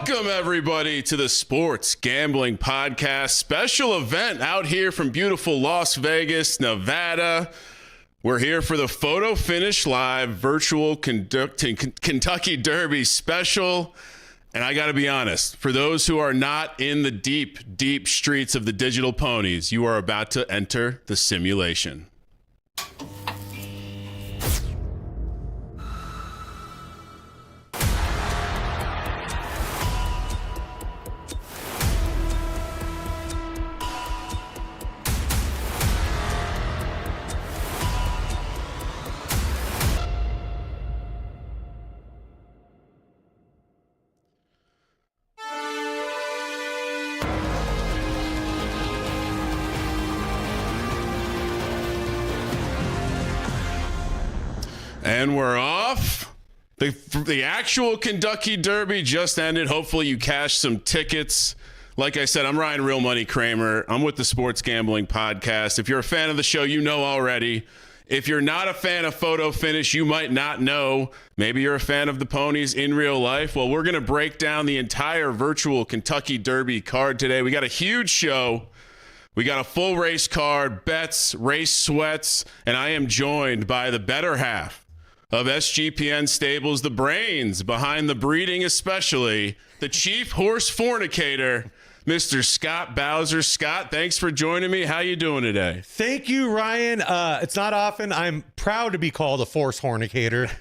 Welcome, everybody, to the Sports Gambling Podcast special event out here from beautiful Las Vegas, Nevada. We're here for the Photo Finish Live virtual Kentucky Derby special. And I got to be honest, for those who are not in the deep, deep streets of the digital ponies, you are about to enter the simulation. And we're off. The actual Kentucky Derby just ended. Hopefully you cashed some tickets. Like I said, I'm Ryan Real Money Kramer. I'm with the Sports Gambling Podcast. If you're a fan of the show, you know already. If you're not a fan of Photo Finish, you might not know. Maybe you're a fan of the ponies in real life. Well, we're going to break down the entire virtual Kentucky Derby card today. We got a huge show. We got a full race card, bets, race sweats, and I am joined by the better half of SGPn Stables, the brains behind the breeding especially, the chief horse fornicator, Mr. Scott Bowser. Scott, thanks for joining me. How you doing today? Thank you, Ryan. It's not often I'm proud to be called a horse fornicator,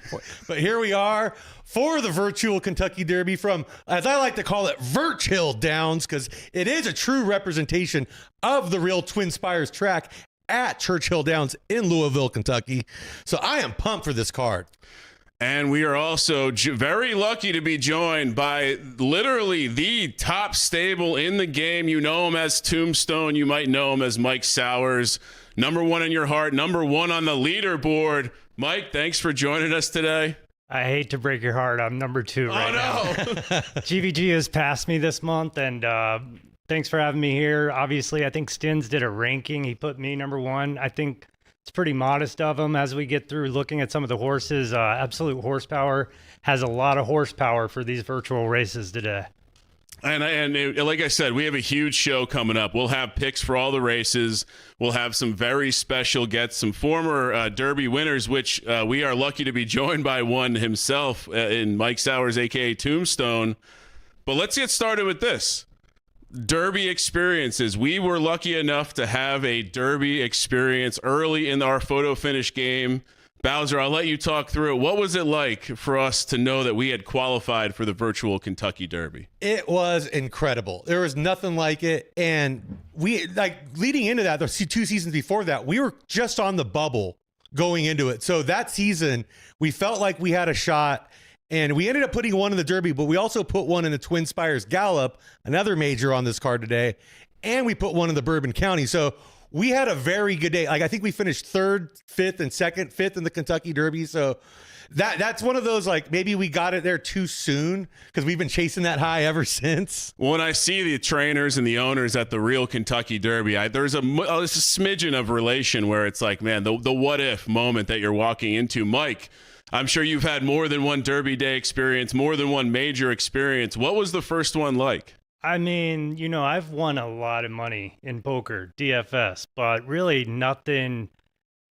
but here we are for the virtual Kentucky Derby from, as I like to call it, Virchill Downs, because it is a true representation of the real Twin Spires track at Churchill Downs in Louisville, Kentucky. So I am pumped for this card. And we are also very lucky to be joined by literally the top stable in the game. You know him as Tombstone. You might know him as Mike Sowers. Number one in your heart, number one on the leaderboard. Mike, thanks for joining us today. I hate to break your heart. I'm number two right now. GVG has passed me this month, and thanks for having me here. Obviously, I think Stins did a ranking. He put me number one. I think it's pretty modest of him as we get through looking at some of the horses. Absolute Horsepower has a lot of horsepower for these virtual races today. And like I said, we have a huge show coming up. We'll have picks for all the races. We'll have some very special guests, some former Derby winners, which we are lucky to be joined by one himself in Mike Sowers, a.k.a. Tombstone. But let's get started with this. Derby experiences. We were lucky enough to have a Derby experience early in our photo finish game. Bowser, I'll let you talk through it. What was it like for us to know that we had qualified for the virtual Kentucky Derby? It was incredible. There was nothing like it. And we, like, leading into that, the 2 seasons before that, we were just on the bubble going into it. So that season, we felt like we had a shot. And we ended up putting one in the Derby, but we also put one in the Twin Spires Gallop, another major on this card today. And we put one in the Bourbon County. So we had a very good day. Like, I think we finished third, fifth, and fifth in the Kentucky Derby. So that's one of those, like, maybe we got it there too soon because we've been chasing that high ever since. When I see the trainers and the owners at the real Kentucky Derby, there's a smidgen of relation where it's like, man, the what if moment that you're walking into. Mike, I'm sure you've had more than one Derby Day experience, more than one major experience. What was the first one like? I mean, you know, I've won a lot of money in poker, DFS, but really nothing,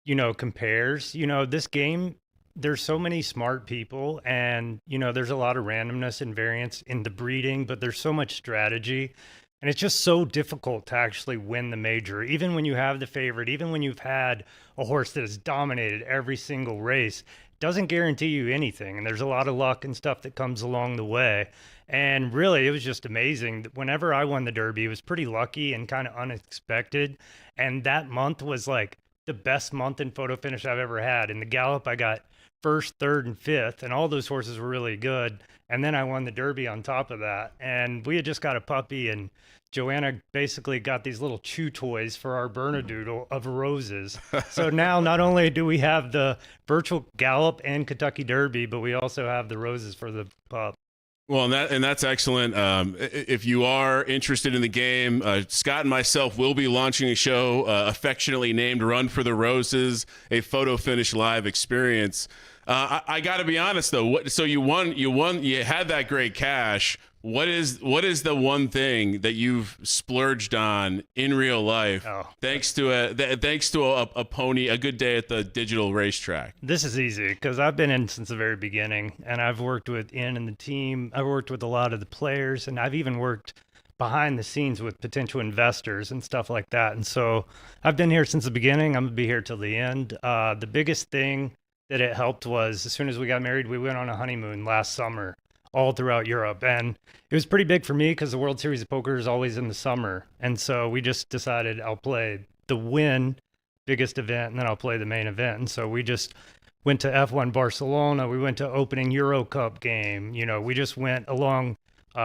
you know, compares. You know, this game, there's so many smart people and, you know, there's a lot of randomness and variance in the breeding, but there's so much strategy. And it's just so difficult to actually win the major. Even when you have the favorite, even when you've had a horse that has dominated every single race, doesn't guarantee you anything. And there's a lot of luck and stuff that comes along the way. And really, it was just amazing. Whenever I won the Derby, it was pretty lucky and kind of unexpected. And that month was like the best month in photo finish I've ever had. In the Gallop, I got first, third, and fifth, and all those horses were really good. And then I won the Derby on top of that. And we had just got a puppy, and Joanna basically got these little chew toys for our Bernedoodle of roses. So now not only do we have the virtual Gallop and Kentucky Derby, but we also have the roses for the pup. Well, and that's excellent. If you are interested in the game, Scott and myself will be launching a show affectionately named Run for the Roses, a photo finish live experience. I got to be honest though. So you had that great cash. What is the one thing that you've splurged on in real life thanks to a pony, a good day at the digital racetrack? This is easy because I've been in since the very beginning, and I've worked with Ian and the team. I've worked with a lot of the players, and I've even worked behind the scenes with potential investors and stuff like that. And so I've been here since the beginning. I'm gonna be here till the end. The biggest thing that it helped was as soon as we got married, we went on a honeymoon last summer all throughout Europe. And it was pretty big for me because the World Series of Poker is always in the summer. And so we just decided I'll play the biggest event, and then I'll play the main event. And so we just went to F1 Barcelona. We went to opening Euro Cup game. We just went along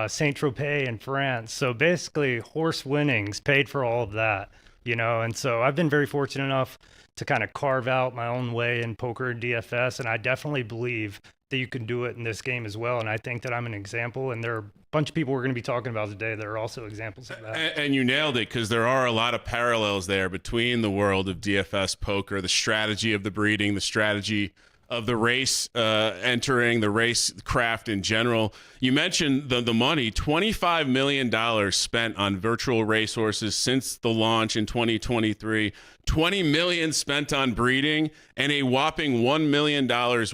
Saint-Tropez in France. So basically horse winnings paid for all of that, and so I've been very fortunate enough to kind of carve out my own way in poker and DFS. And I definitely believe that you can do it in this game as well. And I think that I'm an example, and there are a bunch of people we're going to be talking about today that are also examples of that. And you nailed it, because there are a lot of parallels there between the world of DFS poker, the strategy of the breeding, the strategy of the race, entering the race craft in general. You mentioned the money, $25 million spent on virtual racehorses since the launch in 2023, $20 million spent on breeding, and a whopping $1 million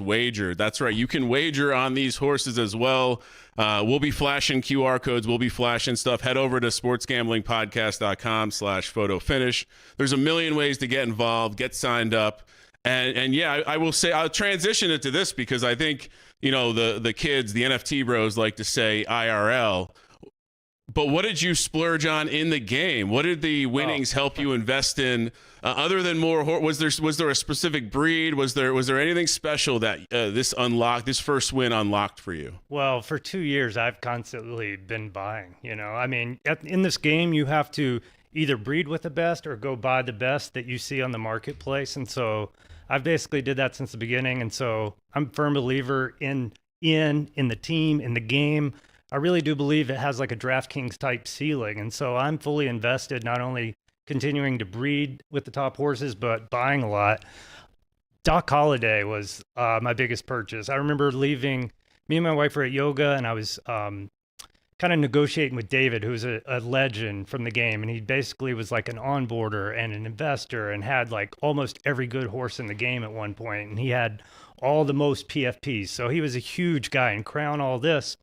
wagered. That's right. You can wager on these horses as well. We'll be flashing QR codes. We'll be flashing stuff. Head over to sportsgamblingpodcast.com/photo finish. There's a million ways to get involved, get signed up. And yeah, I will say, I'll transition it to this because I think, the kids, the NFT bros like to say IRL. But what did you splurge on in the game? What did the winnings help you invest in, other than more? Was there a specific breed? Was there anything special that this first win unlocked for you? Well, for 2 years, I've constantly been buying. In this game, you have to either breed with the best or go buy the best that you see on the marketplace. And so I've basically did that since the beginning. And so I'm a firm believer in the team, in the game. I really do believe it has like a DraftKings type ceiling. And so I'm fully invested, not only continuing to breed with the top horses, but buying a lot. Doc Holliday was my biggest purchase. I remember leaving, me and my wife were at yoga, and I was kind of negotiating with David, who's a legend from the game. And he basically was like an onboarder and an investor and had like almost every good horse in the game at one point. And he had all the most PFPs. So he was a huge guy and Crown all this.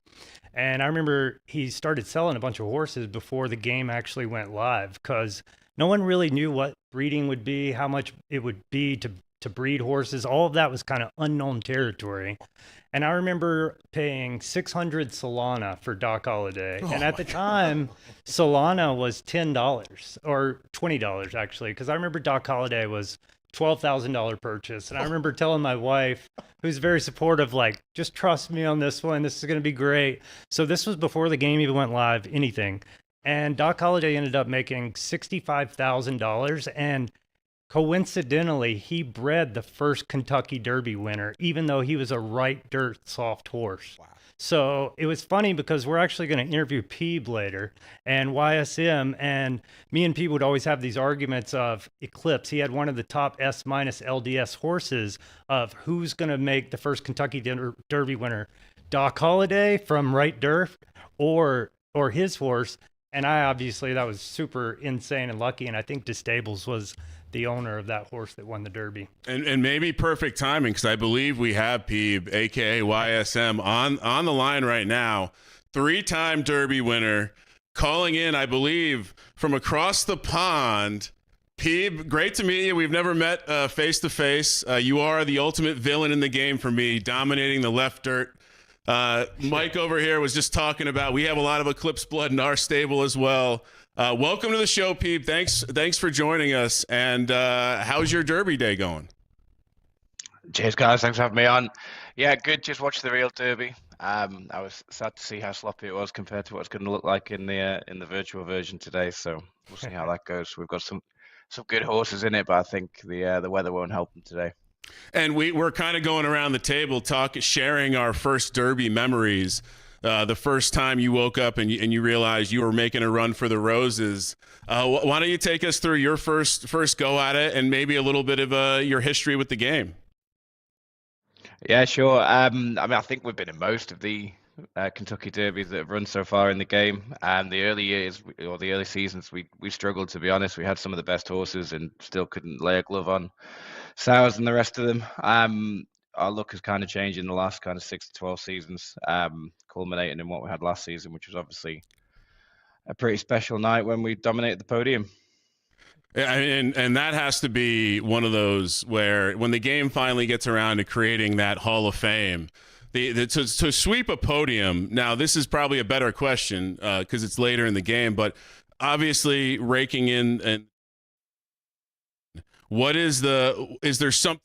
And I remember he started selling a bunch of horses before the game actually went live, because no one really knew what breeding would be, how much it would be to breed horses. All of that was kind of unknown territory. And I remember paying 600 Solana for Doc Holliday. And at the time, Solana was $10 or $20 actually, because I remember Doc Holliday was $12,000 purchase. And I remember telling my wife, who's very supportive, like, just trust me on this one. This is going to be great. So this was before the game even went live, anything. And Doc Holliday ended up making $65,000. And coincidentally, he bred the first Kentucky Derby winner, even though he was a right dirt soft horse. Wow. So it was funny because we're actually going to interview Peeb later and YSM, and me and Peeb would always have these arguments of Eclipse. He had one of the top S- LDS horses of who's going to make the first Kentucky Derby winner, Doc Holliday from right dirt or his horse. And that was super insane and lucky. And I think DeStables was the owner of that horse that won the Derby. And maybe perfect timing, because I believe we have Peeb, a.k.a. YSM, on the line right now. 3-time Derby winner, calling in, I believe, from across the pond. Peeb, great to meet you. We've never met face-to-face. You are the ultimate villain in the game for me, dominating the left dirt. Mike over here was just talking about, we have a lot of Eclipse blood in our stable as well. Welcome to the show, Peeb. Thanks for joining us. And how's your Derby day going? Cheers, guys. Thanks for having me on. Yeah, good. Just watched the real Derby. I was sad to see how sloppy it was compared to what it's going to look like in the virtual version today. So we'll see how that goes. We've got some good horses in it, but I think the weather won't help them today. And we're kind of going around the table, sharing our first Derby memories. The first time you woke up and you realized you were making a run for the roses. Why don't you take us through your first go at it, and maybe a little bit of your history with the game? Yeah, sure. I mean, I think we've been in most of the Kentucky Derbies that have run so far in the game. And the early years or the early seasons, we struggled, to be honest. We had some of the best horses and still couldn't lay a glove on Sowers and the rest of them. Our luck has kind of changed in the last kind of 6 to 12 seasons, culminating in what we had last season, which was obviously a pretty special night when we dominated the podium. And that has to be one of those where when the game finally gets around to creating that Hall of Fame, to sweep a podium. Now, this is probably a better question because it's later in the game, but obviously raking in and is there something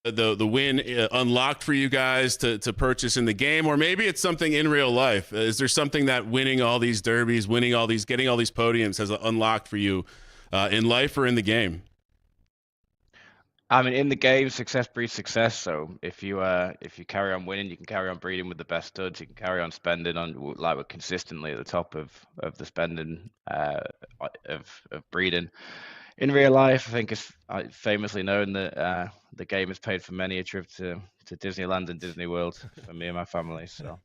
the win unlocked for you guys to purchase in the game, or maybe it's something in real life? Is there something that winning all these derbies, getting all these podiums has unlocked for you in life or in the game? I mean, in the game, success breeds success. So if you carry on winning, you can carry on breeding with the best studs. You can carry on spending on, like, we're consistently at the top of the spending of breeding. In real life, I think it's famously known that the game has paid for many a trip to Disneyland and Disney World for me and my family. So.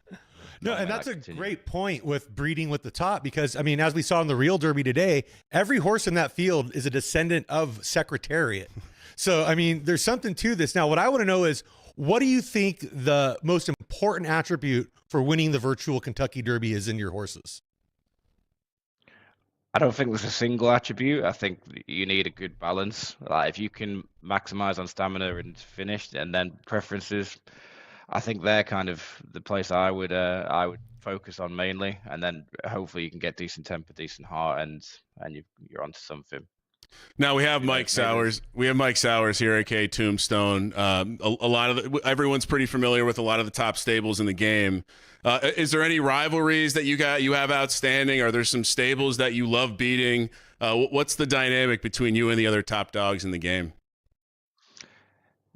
No, and that's a great point with breeding with the top, because, I mean, as we saw in the real Derby today, every horse in that field is a descendant of Secretariat. So, I mean, there's something to this. Now, what I want to know is, what do you think the most important attribute for winning the virtual Kentucky Derby is in your horses? I don't think there's a single attribute. I think you need a good balance. Like, if you can maximize on stamina and finish, and then preferences, I think they're kind of the place I would focus on mainly, and then hopefully you can get decent temper, decent heart, and you're onto something. Now we have Mike Sowers. We have Mike Sowers here, aka Tombstone. A lot of everyone's pretty familiar with a lot of the top stables in the game. Is there any rivalries that you have outstanding? Are there some stables that you love beating? What's the dynamic between you and the other top dogs in the game?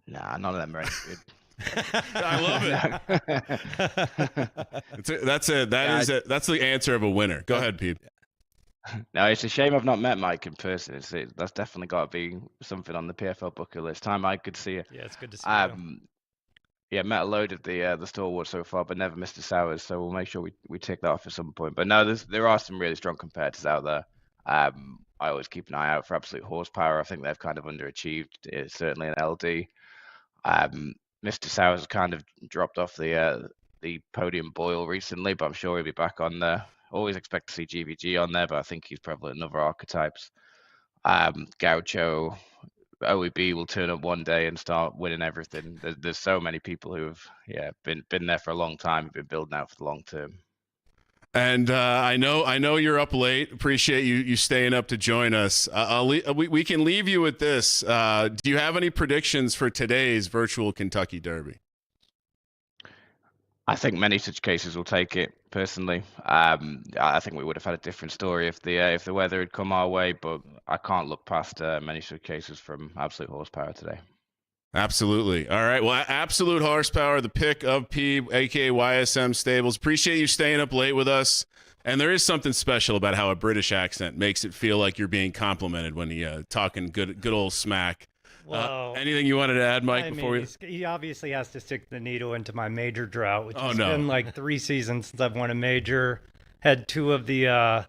Nah, none of them are any good. I love it. That's the answer of a winner. Go ahead, Peeb. No, it's a shame I've not met Mike in person. That's definitely got to be something on the PFL bucket list. Time I could see it. Yeah, it's good to see you. Yeah, met a load of the stalwarts so far, but never Mr. Sowers. So we'll make sure we take that off at some point. But no, there are some really strong competitors out there. I always keep an eye out for Absolute Horsepower. I think they've kind of underachieved, certainly in LD. Mr. Sowers has kind of dropped off the podium boil recently, but I'm sure he'll be back on there. Always expect to see GVG on there, but I think he's probably another archetypes. Gaucho, OEB will turn up one day and start winning everything. There's so many people who have been there for a long time, been building out for the long term. And I know you're up late. Appreciate you staying up to join us. We can leave you with this. Do you have any predictions for today's virtual Kentucky Derby? I think many such cases will take it. Personally, I think we would have had a different story if the weather had come our way. But I can't look past many such cases from Absolute Horsepower today. Absolutely. All right. Well, Absolute Horsepower, the pick of Peeb, aka YSM Stables. Appreciate you staying up late with us. And there is something special about how a British accent makes it feel like you're being complimented when you talking good old smack. Well, anything you wanted to add, Mike? He obviously has to stick the needle into my major drought, which has been like 3 seasons since I've won a major. Had 2 of the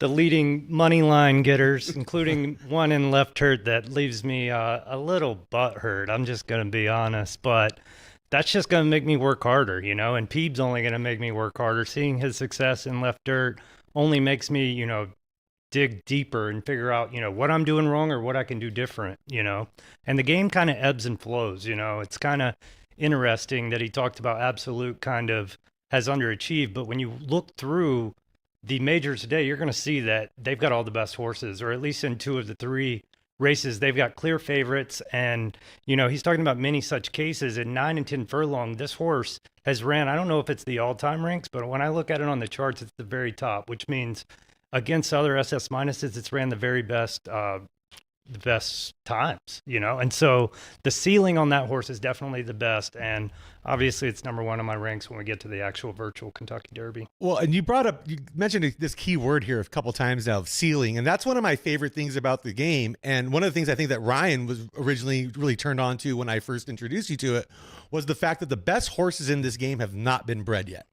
leading money line getters, including one in Left Hurt that leaves me a little butthurt. I'm just going to be honest, but that's just going to make me work harder, and Peeb's only going to make me work harder. Seeing his success in Left Hurt only makes me, dig deeper and figure out, what I'm doing wrong or what I can do different, and the game kind of ebbs and flows. It's kind of interesting that he talked about Absolute kind of has underachieved, but when you look through the majors today, you're going to see that they've got all the best horses, or at least in 2 of the 3 races, they've got clear favorites. And, he's talking about many such cases. In 9 and 10 furlong, this horse has ran, I don't know if it's the all-time ranks, but when I look at it on the charts, it's the very top, which means against other SS minuses, it's ran the very best the best times, and so the ceiling on that horse is definitely the best. And obviously it's number one on my ranks when we get to the actual virtual Kentucky Derby. Well, and you mentioned this key word here a couple times now, of ceiling. And that's one of my favorite things about the game. And one of the things I think that Ryan was originally really turned on to when I first introduced you to it was the fact that the best horses in this game have not been bred yet.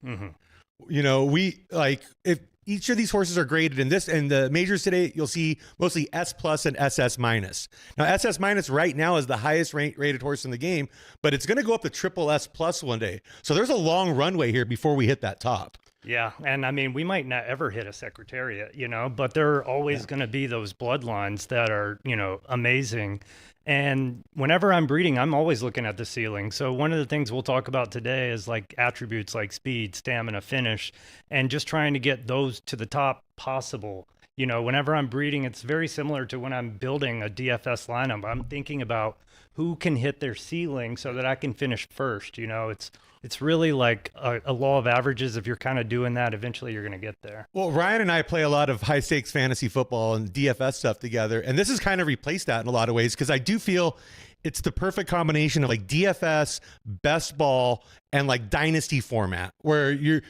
If each of these horses are graded in the majors today, you'll see mostly S plus and SS minus. Now, SS minus right now is the highest rated horse in the game, but it's going to go up to triple S plus one day. So there's a long runway here before we hit that top. Yeah. And I mean, we might not ever hit a Secretariat, but there are always going to be those bloodlines that are, amazing. And whenever I'm breeding, I'm always looking at the ceiling. So one of the things we'll talk about today is like attributes like speed, stamina, finish, and just trying to get those to the top possible. Whenever I'm breeding, it's very similar to when I'm building a DFS lineup. I'm thinking about who can hit their ceiling so that I can finish first. It's really like a law of averages. If you're kind of doing that, eventually you're going to get there. Well, Ryan and I play a lot of high stakes fantasy football and DFS stuff together. And this has kind of replaced that in a lot of ways, because I do feel it's the perfect combination of like DFS, best ball, and like dynasty format, where you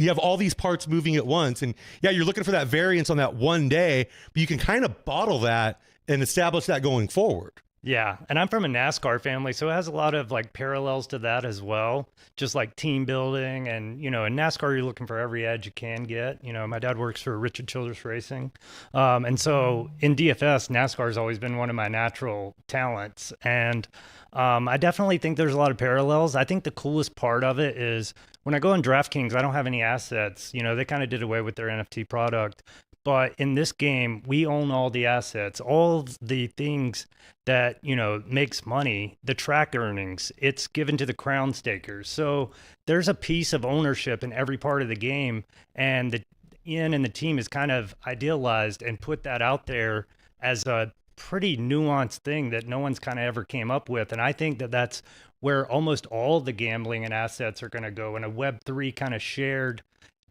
have all these parts moving at once. And yeah, you're looking for that variance on that one day, but you can kind of bottle that and establish that going forward. Yeah. And I'm from a NASCAR family, so it has a lot of like parallels to that as well. Just like team building and, in NASCAR, you're looking for every edge you can get. My dad works for Richard Childress Racing. And so in DFS, NASCAR has always been one of my natural talents. And I definitely think there's a lot of parallels. I think the coolest part of it is when I go on DraftKings, I don't have any assets. They kind of did away with their NFT product. But in this game, we own all the assets, all the things that, makes money, the track earnings, it's given to the crown stakers. So there's a piece of ownership in every part of the game. And the Ian and the team is kind of idealized and put that out there as a pretty nuanced thing that no one's kind of ever came up with. And I think that that's where almost all the gambling and assets are going to go in a Web3 kind of shared,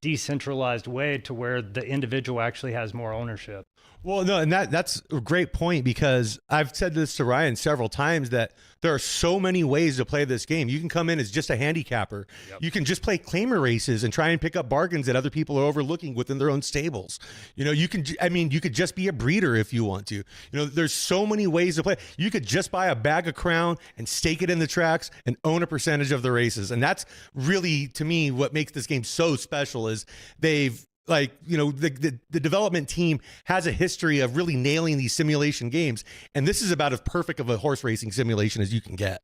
decentralized way to where the individual actually has more ownership. Well, no, and that's a great point, because I've said this to Ryan several times that there are so many ways to play this game. You can come in as just a handicapper. Yep. You can just play claimer races and try and pick up bargains that other people are overlooking within their own stables. You could just be a breeder if you want to. There's so many ways to play. You could just buy a bag of Crown and stake it in the tracks and own a percentage of the races. And that's really, to me, what makes this game so special is they've, the development team has a history of really nailing these simulation games. And this is about as perfect of a horse racing simulation as you can get.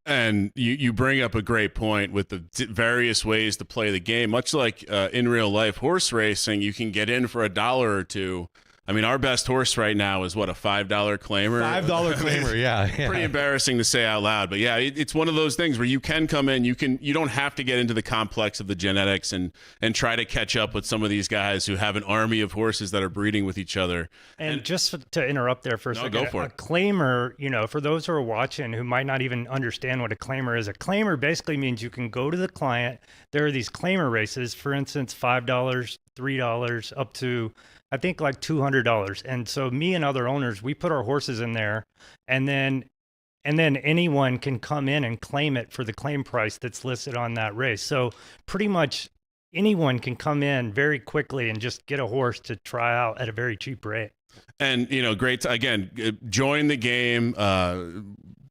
And you bring up a great point with the various ways to play the game. Much like in real life horse racing, you can get in for $1 or $2. I mean, our best horse right now is what, a $5 claimer? $5 claimer, yeah. Pretty embarrassing to say out loud, but yeah, it's one of those things where you can come in, you don't have to get into the complex of the genetics and try to catch up with some of these guys who have an army of horses that are breeding with each other. And just to interrupt there for a second, go for it. A claimer, for those who are watching who might not even understand what a claimer is, a claimer basically means you can go to the client. There are these claimer races, for instance, $5, $3, up to I think like $200. And so me and other owners, we put our horses in there, and then anyone can come in and claim it for the claim price that's listed on that race. So pretty much anyone can come in very quickly and just get a horse to try out at a very cheap rate. And, great. Again, join the game.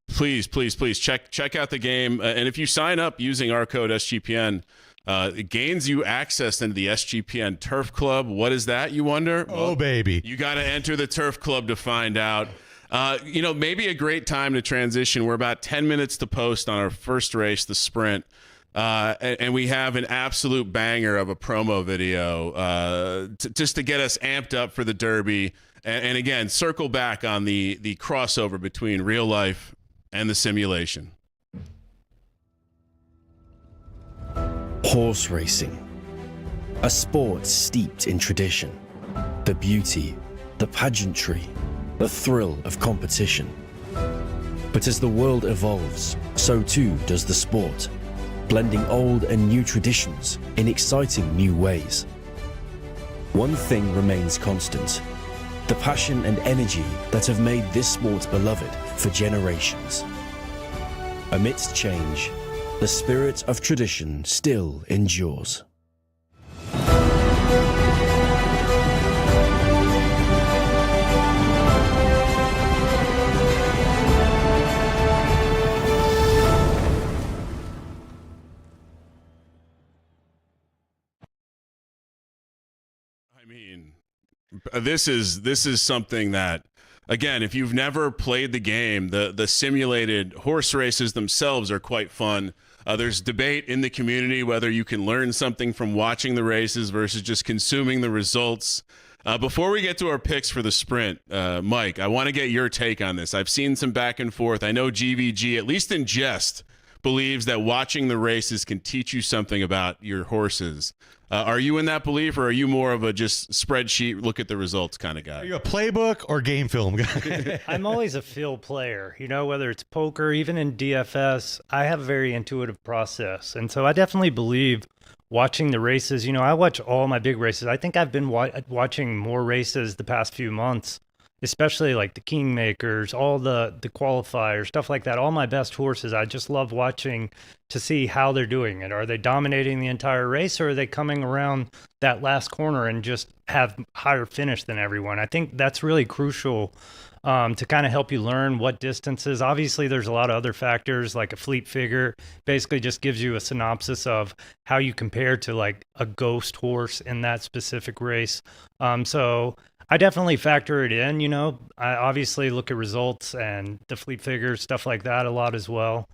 Please check out the game. And if you sign up using our code SGPN, it gains you access into the SGPN Turf Club. What is that, you wonder? Well, baby. You got to enter the Turf Club to find out. Maybe a great time to transition. We're about 10 minutes to post on our first race, the Sprint. And we have an absolute banger of a promo video just to get us amped up for the Derby. And again, circle back on the crossover between real life and the simulation. Horse racing, a sport steeped in tradition, the beauty, the pageantry, the thrill of competition. But as the world evolves, so too does the sport, blending old and new traditions in exciting new ways. One thing remains constant: the passion and energy that have made this sport beloved for generations. Amidst change, the spirit of tradition still endures. I mean, this is something that, again, if you've never played the game, the simulated horse races themselves are quite fun. There's debate in the community whether you can learn something from watching the races versus just consuming the results. Before we get to our picks for the sprint, Mike, I want to get your take on this. I've seen some back and forth. I know GVG, at least in jest, believes that watching the races can teach you something about your horses. Are you in that belief, or are you more of a just spreadsheet, look at the results kind of guy? Are you a playbook or game film guy? I'm always a feel player, whether it's poker, even in DFS, I have a very intuitive process. And so I definitely believe watching the races, I watch all my big races. I think I've been watching more races the past few months, especially like the Kingmakers, all the qualifiers, stuff like that. All my best horses, I just love watching to see how they're doing it. Are they dominating the entire race, or are they coming around that last corner and just have higher finish than everyone? I think that's really crucial to kind of help you learn what distances. Obviously, there's a lot of other factors, like a fleet figure basically just gives you a synopsis of how you compare to like a ghost horse in that specific race. So I definitely factor it in, I obviously look at results and the fleet figures, stuff like that a lot as well.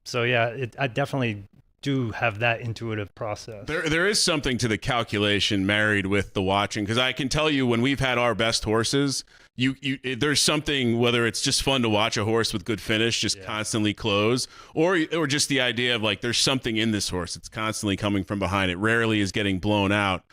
So yeah, I definitely do have that intuitive process. There is something to the calculation married with the watching, because I can tell you when we've had our best horses, there's something, whether it's just fun to watch a horse with good finish just constantly close, or just the idea of like there's something in this horse. It's constantly coming from behind. It rarely is getting blown out,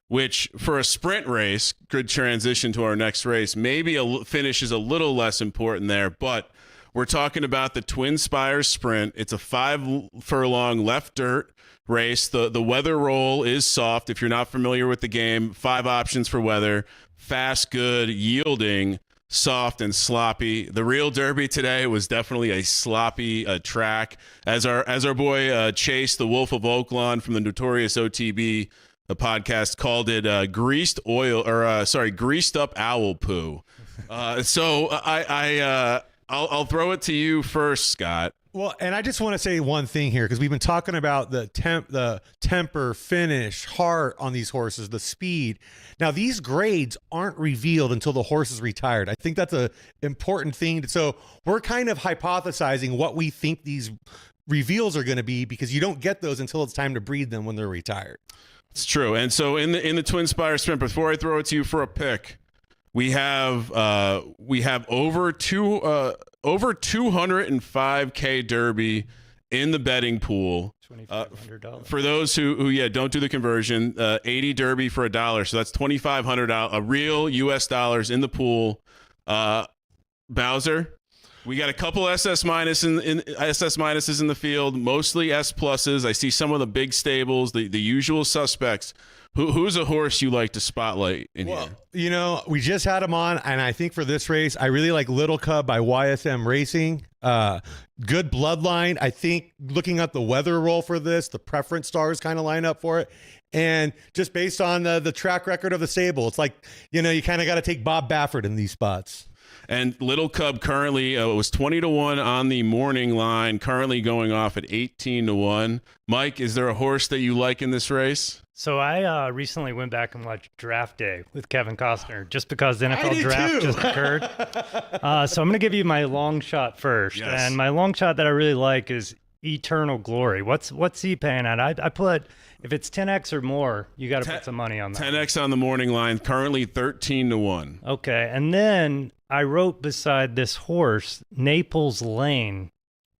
which for a sprint race, good transition to our next race, maybe a finish is a little less important there, but we're talking about the Twin Spire Sprint. It's a 5 furlong left dirt race. The weather roll is soft. If you're not familiar with the game, 5 options for weather: fast, good, yielding, soft, and sloppy. The real Derby today was definitely a sloppy track. As our boy Chase, the Wolf of Oaklawn from the notorious OTB podcast, called it greased up owl poo. So I'll throw it to you first, Scott. Well, and I just want to say one thing here, because we've been talking about the temper, finish, heart on these horses, the speed. Now, these grades aren't revealed until the horse is retired. I think that's an important thing. So we're kind of hypothesizing what we think these reveals are going to be, because you don't get those until it's time to breed them when they're retired. It's true. And so in the Twin Spire Sprint, before I throw it to you for a pick, we have over 205K Derby in the betting pool. $2,500. For those who don't do the conversion, 80 Derby for $1, so that's $2,500, real U.S. dollars in the pool. Bowser, we got a couple SS minuses in the field, mostly S pluses. I see some of the big stables, the usual suspects. Who's a horse you like to spotlight in here? We just had him on, and I think for this race, I really like Little Cub by YSM Racing. Good bloodline. I think looking at the weather roll for this, the preference stars kind of line up for it. And just based on the track record of the stable, it's like, you kind of got to take Bob Baffert in these spots. And Little Cub currently was 20-1 on the morning line, currently going off at 18-1. Mike, is there a horse that you like in this race? So I recently went back and watched Draft Day with Kevin Costner, just because the NFL draft just occurred. So I'm going to give you my long shot first. Yes. And my long shot that I really like is Eternal Glory. What's he paying at? I put, if it's 10x or more, you got to put some money on that. 10x on the morning line, currently 13-1. Okay. And then I wrote beside this horse, Naples Lane,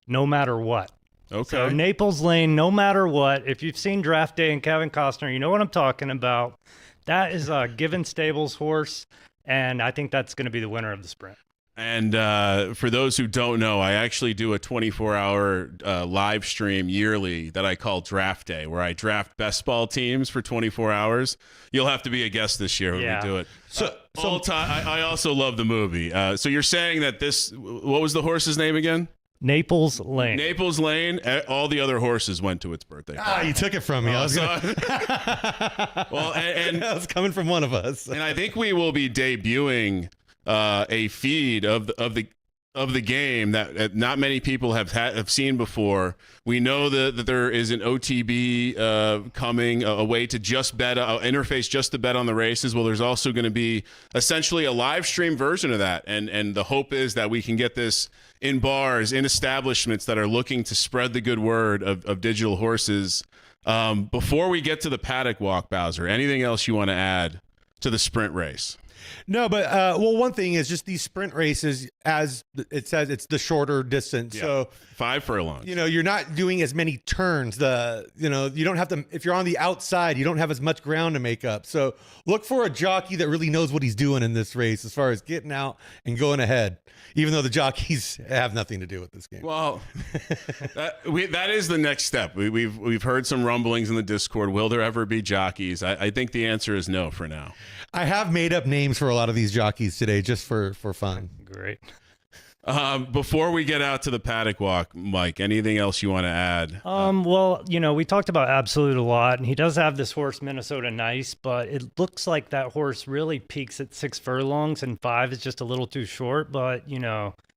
no matter what. Okay. So Naples Lane, no matter what. If you've seen Draft Day and Kevin Costner, you know what I'm talking about. That is a Given Stables horse, and I think that's going to be the winner of the sprint. And for those who don't know, I actually do a 24-hour live stream yearly that I call Draft Day, where I draft best ball teams for 24 hours. You'll have to be a guest this year when we do it. So all time, I also love the movie. So you're saying that what was the horse's name again? Naples Lane. Naples Lane. All the other horses went to its birthday party. You took it from me. Well, and that was coming from one of us. And I think we will be debuting a feed of the game that not many people have seen before. We know that there is an OTB coming, a way to just bet, an interface just to bet on the races. Well, there's also going to be essentially a live stream version of that, and the hope is that we can get this in bars, in establishments that are looking to spread the good word of digital horses. Before we get to the paddock walk, Bowser, anything else you want to add to the sprint race? No, but one thing is just these sprint races, as it says, it's the shorter distance. Yeah. So 5 furlongs. You're not doing as many turns. You don't have to. If you're on the outside, you don't have as much ground to make up. So look for a jockey that really knows what he's doing in this race, as far as getting out and going ahead. Even though the jockeys have nothing to do with this game. Well, that is the next step. We've heard some rumblings in the Discord. Will there ever be jockeys? I think the answer is no for now. I have made up names for a lot of these jockeys today, just for fun. Great. Before we get out to the paddock walk, Mike, anything else you want to add? Well, we talked about Absolute a lot, and he does have this horse, Minnesota Nice, but it looks like that horse really peaks at 6 furlongs, and 5 is just a little too short. But,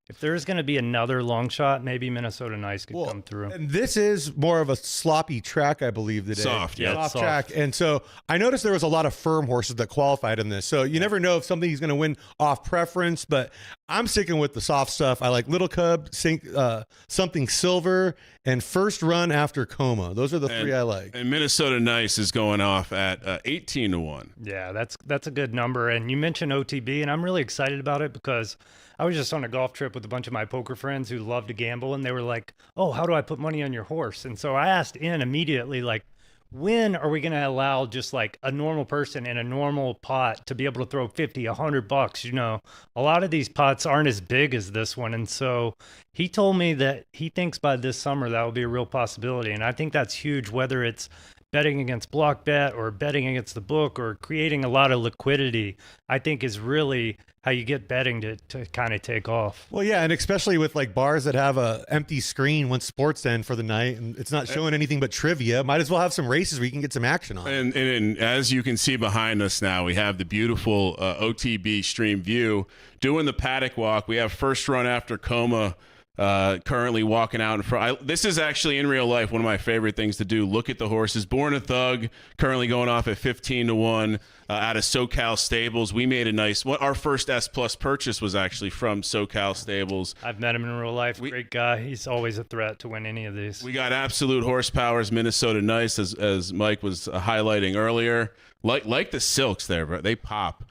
if there's going to be another long shot, maybe Minnesota Nice could come through. And this is more of a sloppy track, I believe, today. Soft, yeah. Soft track. And so I noticed there was a lot of firm horses that qualified in this. So you never know if somebody's going to win off preference, but I'm sticking with the soft stuff. I like Little Cub, Something Silver, and First Run After Coma. Those are the 3 I like. And Minnesota Nice is going off at 18-1. Yeah, that's a good number. And you mentioned OTB, and I'm really excited about it because I was just on a golf trip with a bunch of my poker friends who love to gamble, and they were like, "Oh, how do I put money on your horse?" And so I asked in immediately, like, when are we going to allow just like a normal person in a normal pot to be able to throw 50, $100? A lot of these pots aren't as big as this one. And so he told me that he thinks by this summer that will be a real possibility. And I think that's huge, whether it's betting against block bet or betting against the book or creating a lot of liquidity, I think is really how you get betting to kind of take off. Well, yeah, and especially with like bars that have a empty screen once sports end for the night and it's not showing anything but trivia, might as well have some races where you can get some action on. And as you can see behind us now, we have the beautiful OTB stream view. Doing the paddock walk, we have First Run After Coma currently walking out in front. This is actually in real life one of my favorite things to do. Look at the horses. Born a Thug currently going off at 15-1 out of SoCal Stables. We made a nice one. Our first S Plus purchase was actually from SoCal Stables. I've met him in real life. Great guy. He's always a threat to win any of these. We got Absolute Horsepower's Minnesota Nice, as Mike was highlighting earlier. Like the silks there, but they pop.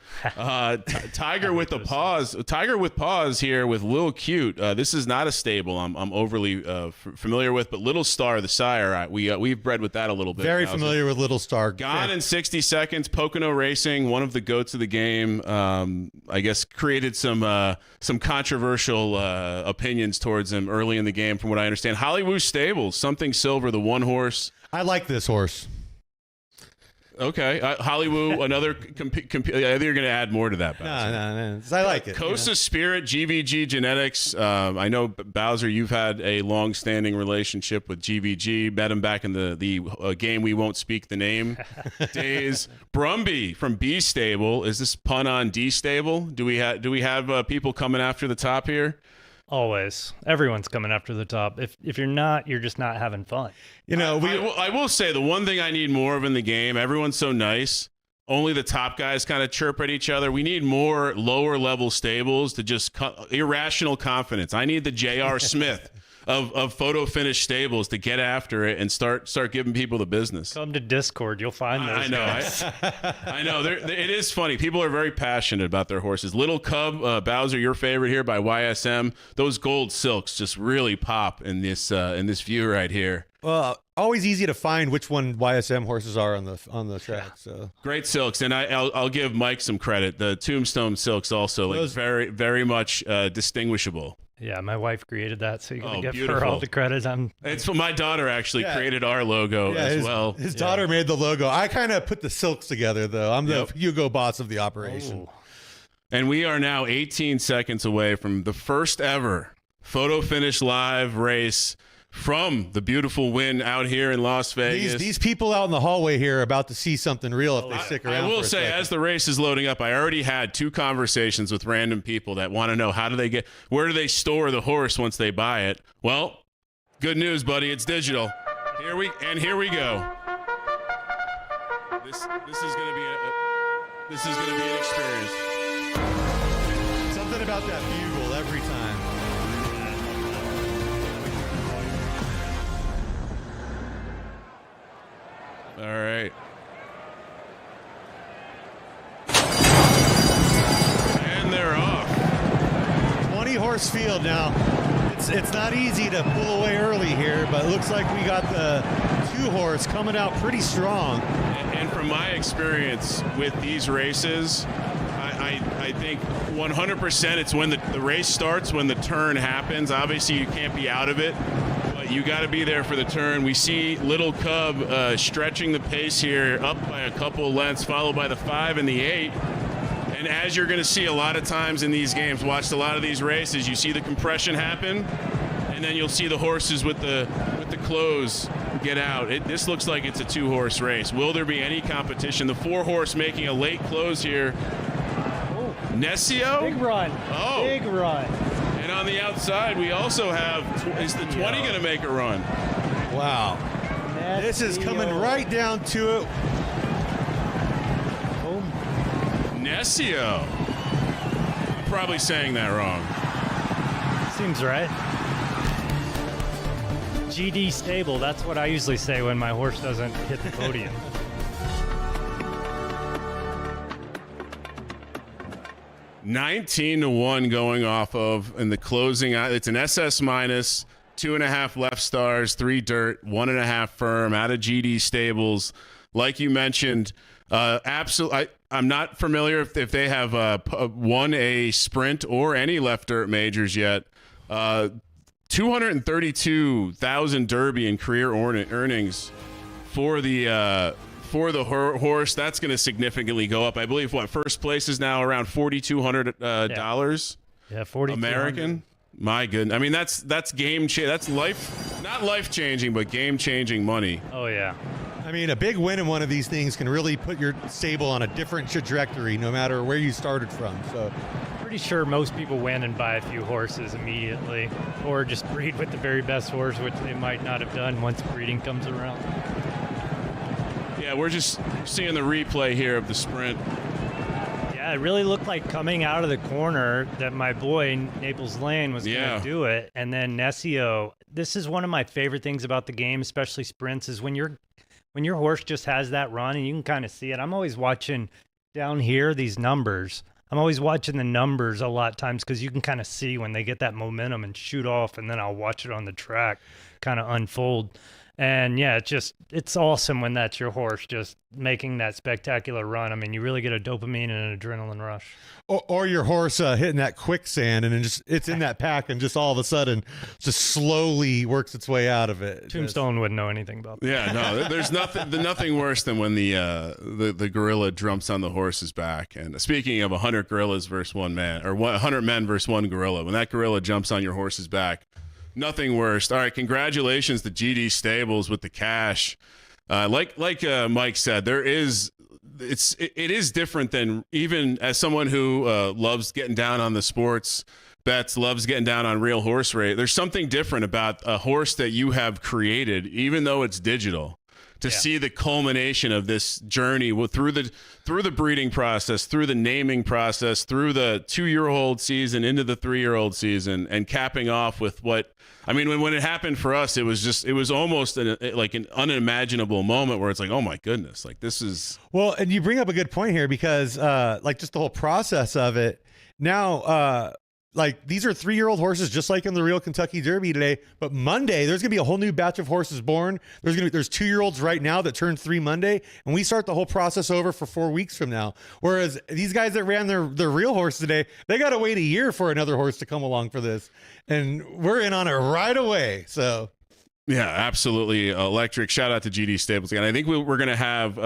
Tiger with the paws. Tiger with paws here with Lil Cute. This is not a stable I'm overly familiar with, but Little Star, the sire, we've bred with that a little bit. Very familiar with Little Star. Gone in 60 seconds. Pocono Racing, one of the goats of the game. I guess created some controversial opinions towards him early in the game, from what I understand. Hollywood Stables, Something Silver, the one horse. I like this horse. Okay, Hollywood, another. I think you're going to add more to that, Bowser. No. I like it. Costa Spirit, GVG Genetics. I know, Bowser, you've had a long-standing relationship with GVG. Met him back in the game we won't speak the name days. Brumby from B Stable. Is this pun on D Stable? Do we have people coming after the top here? Always. Everyone's coming after the top. If you're not, you're just not having fun. I will say the one thing I need more of in the game, everyone's so nice. Only the top guys kind of chirp at each other. We need more lower level stables to just irrational confidence. I need the J.R. Smith of photo finish stables to get after it and start giving people the business. Come to Discord, you'll find those. I know. Guys. I know. It is funny. People are very passionate about their horses. Little Cub, Bowser, your favorite here by YSM. Those gold silks just really pop in this view right here. Well, always easy to find which one YSM horses are on the track. So great silks, and I'll give Mike some credit. The Tombstone silks also like very, very much distinguishable. Yeah, my wife created that, so you gotta give beautiful. her all the credit. It's my daughter actually created our logo as well. His daughter made the logo. I kind of put the silks together, though. I'm the Hugo boss of the operation. Oh. And we are now 18 seconds away from the first ever photo finish live race from the beautiful win out here in Las Vegas. These people out in the hallway here are about to see something real if they stick around. I will for a say, second. as the race is loading up, I already had 2 conversations with random people that want to know where do they store the horse once they buy it. Well, good news, buddy. It's digital. Here we go. This is going to be an experience. Something about that bugle every time. All right. And they're off. 20-horse field now. It's not easy to pull away early here, but it looks like we got the 2-horse coming out pretty strong. And from my experience with these races, I think 100% it's when the race starts, when the turn happens. Obviously, you can't be out of it, but you got to be there for the turn. We see Little Cub stretching the pace here up by a couple lengths, followed by the 5 and the 8. And as you're going to see a lot of times in these games, watched a lot of these races, you see the compression happen, and then you'll see the horses with the close get out. This looks like it's a 2-horse race. Will there be any competition? The 4-horse making a late close here. Nescio? Big run. Oh. Big run. And on the outside, we also have, is the 20 going to make a run? Wow. This is coming right down to it. Nescio. I'm probably saying that wrong. Seems right. GD stable. That's what I usually say when my horse doesn't hit the podium. $19-1 going off of in the closing. It's an SS minus, 2.5 left stars, 3 dirt, 1.5 firm out of GD stables. Like you mentioned, absolutely. I'm not familiar if they have won a sprint or any left dirt majors yet. 232,000 Derby and career earnings for the horse. That's going to significantly go up. I believe first place is now around $4,200. Yeah, 40 American. My goodness. I mean, that's game change. That's not life changing, but game changing money. Oh yeah. I mean, a big win in one of these things can really put your stable on a different trajectory, no matter where you started from. So, Pretty sure most people win and buy a few horses immediately, or just breed with the very best horse, which they might not have done once breeding comes around. Yeah, we're just seeing the replay here of the sprint. Yeah, it really looked like coming out of the corner that my boy Naples Lane was going to do it, and then Nescio. This is one of my favorite things about the game, especially sprints, is when your horse just has that run and you can kind of see it. I'm always watching down here these numbers. I'm always watching the numbers a lot of times because you can kind of see when they get that momentum and shoot off, and then I'll watch it on the track kind of unfold. And yeah, it's awesome when that's your horse just making that spectacular run. I mean, you really get a dopamine and an adrenaline rush. or your horse hitting that quicksand and it's in that pack and just all of a sudden just slowly works its way out of it. Tombstone wouldn't know anything about that. Yeah, no, there's nothing worse than when the gorilla jumps on the horse's back. And speaking of 100 gorillas versus one man, or 100 men versus one gorilla, when that gorilla jumps on your horse's back, nothing worse. All right, congratulations to GD Stables with the cash. Like Mike said, it is different than, even as someone who loves getting down on the sports bets, loves getting down on real horse race. There's something different about a horse that you have created, even though it's digital. To see the culmination of this journey through the breeding process, through the naming process, through the 2-year-old season into the 3-year-old season, and capping off with what I mean. When it happened for us, it was almost like an unimaginable moment where it's like, oh my goodness, like this is. Well, and you bring up a good point here because like just the whole process of it. Now like these are 3-year-old horses, just like in the real Kentucky Derby today. But Monday, there's gonna be a whole new batch of horses born. There's 2-year-olds right now that turn 3 Monday, and we start the whole process over for 4 weeks from now. Whereas these guys that ran their real horse today, they got to wait a year for another horse to come along for this, and we're in on it right away. So. Yeah, absolutely electric. Shout out to GD Staples again. I think we're going to have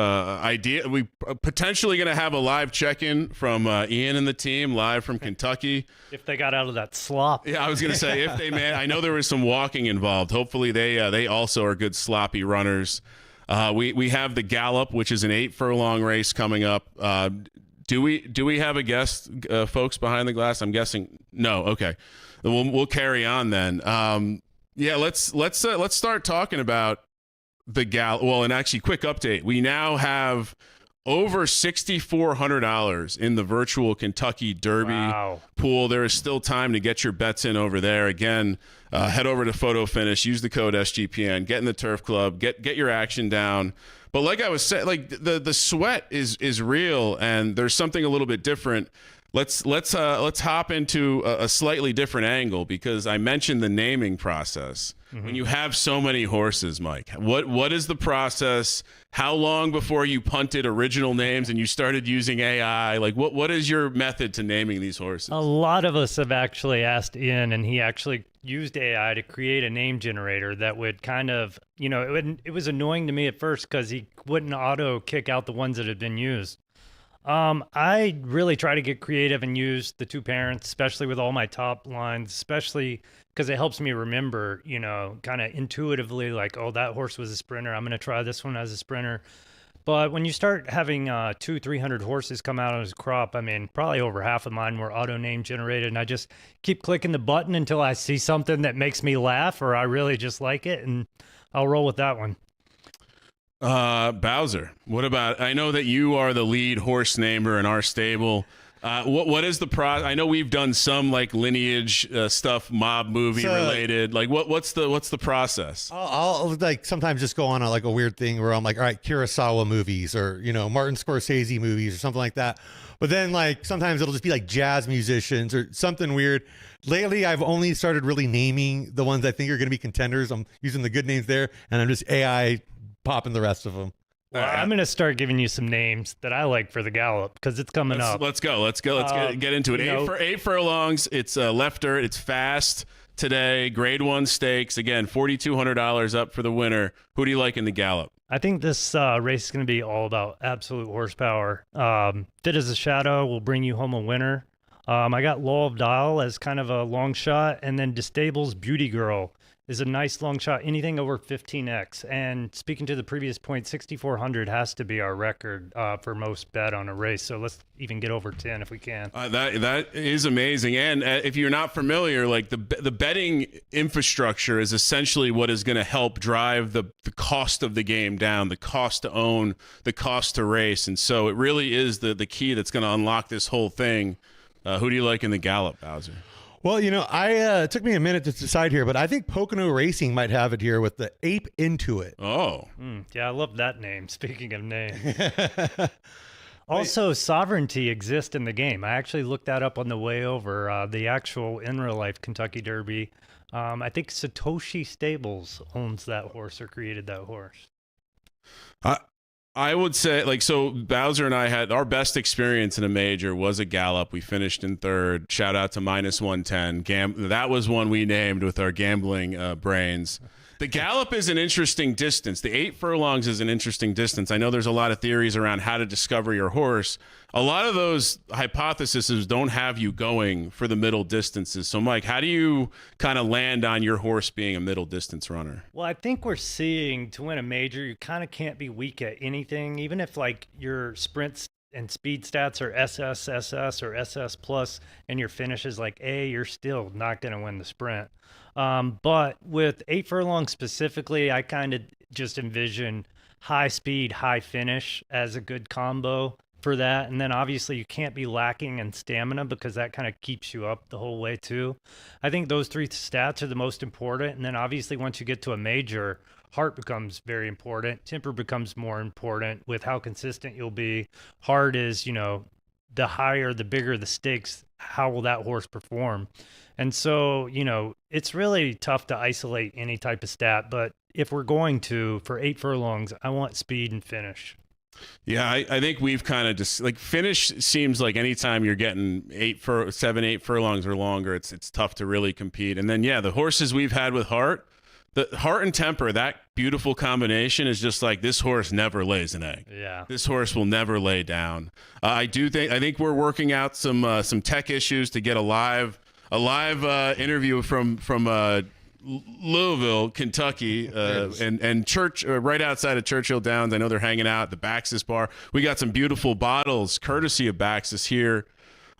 we potentially going to have a live check-in from Ian and the team live from Kentucky. If they got out of that slop. Yeah, I was going to say if they I know there was some walking involved. Hopefully they also are good sloppy runners. We have the Gallop, which is an 8 furlong race coming up. Do we have a guest, folks behind the glass? I'm guessing no. Okay, we'll carry on then. Yeah, let's start talking about the Gallop. Well, and actually, quick update. We now have over $6,400 in the virtual Kentucky Derby pool. There is still time to get your bets in over there. Again, head over to Photo Finish, use the code SGPN, get in the Turf Club, get your action down. But like I was saying, like the sweat is real, and there's something a little bit different. Let's hop into a slightly different angle, because I mentioned the naming process. Mm-hmm. When you have so many horses, Mike, what is the process? How long before you punted original names and you started using AI? Like what is your method to naming these horses? A lot of us have actually asked Ian, and he actually used AI to create a name generator that would kind of, it was annoying to me at first because he wouldn't auto kick out the ones that had been used. I really try to get creative and use the 2 parents, especially with all my top lines, especially because it helps me remember, kind of intuitively, like, oh, that horse was a sprinter. I'm going to try this one as a sprinter. But when you start having 200-300 horses come out on his crop, I mean, probably over half of mine were auto name generated. And I just keep clicking the button until I see something that makes me laugh or I really just like it. And I'll roll with that one. Bowser, what about, I know that you are the lead horse namer in our stable. What is the I know we've done some like lineage stuff, mob movie related. Like what's the process? I'll like sometimes just go on a weird thing where I'm like, all right, Kurosawa movies or Martin Scorsese movies or something like that. But then like sometimes it'll just be like jazz musicians or something weird. Lately, I've only started really naming the ones I think are going to be contenders. I'm using the good names there, and I'm just AI popping the rest of them. Well, I'm going to start giving you some names that I like for the Gallop because it's coming up. Let's go. Let's get into it. 8 furlongs. It's left dirt. It's fast today. Grade 1 stakes. Again, $4,200 up for the winner. Who do you like in the Gallop? I think this race is going to be all about absolute horsepower. Fit as a Shadow will bring you home a winner. I got Law of Dial as kind of a long shot, and then Distable's Beauty Girl is a nice long shot, anything over 15x. And speaking to the previous point, 6,400 has to be our record for most bet on a race. So let's even get over 10 if we can. That is amazing. And if you're not familiar, like the betting infrastructure is essentially what is going to help drive the cost of the game down, the cost to own, the cost to race. And so it really is the key that's going to unlock this whole thing. Who do you like in the Gallop, Bowser? Well, it took me a minute to decide here, but I think Pocono Racing might have it here with the Ape Into It. Oh. Yeah, I love that name. Speaking of names. Also, sovereignty exists in the game. I actually looked that up on the way over. The actual in real life Kentucky Derby. I think Satoshi Stables owns that horse or created that horse. I would say, so Bowser and I had our best experience in a major was a Gallop. We finished in 3rd. Shout out to -110. That was one we named with our gambling brains. The Gallop is an interesting distance. The 8 furlongs is an interesting distance. I know there's a lot of theories around how to discover your horse. A lot of those hypotheses don't have you going for the middle distances. So, Mike, how do you kind of land on your horse being a middle distance runner? Well, I think we're seeing to win a major, you kind of can't be weak at anything, even if like your sprints and speed stats are SS, SS, or SS plus, and your finish is like A, you're still not going to win the sprint. But with 8 furlongs specifically, I kind of just envision high speed, high finish as a good combo for that. And then obviously you can't be lacking in stamina because that kind of keeps you up the whole way too. I think those 3 stats are the most important. And then obviously once you get to a major, heart becomes very important. Temper becomes more important with how consistent you'll be. Heart is, the higher, the bigger the stakes how will that horse perform? And so, you know, it's really tough to isolate any type of stat, but if we're going to, for 8 furlongs, I want speed and finish. Yeah, I think we've kind of just like finish seems like anytime you're getting 8 furlongs or longer, it's tough to really compete. And then the horses we've had with Heart, the Heart and Temper, that beautiful combination is just like this horse never lays an egg. Yeah, this horse will never lay down. I think we're working out some tech issues to get a live interview from Louisville, Kentucky, and Church right outside of Churchill Downs. I know they're hanging out at the Baxis bar. We got some beautiful bottles, courtesy of Baxis, here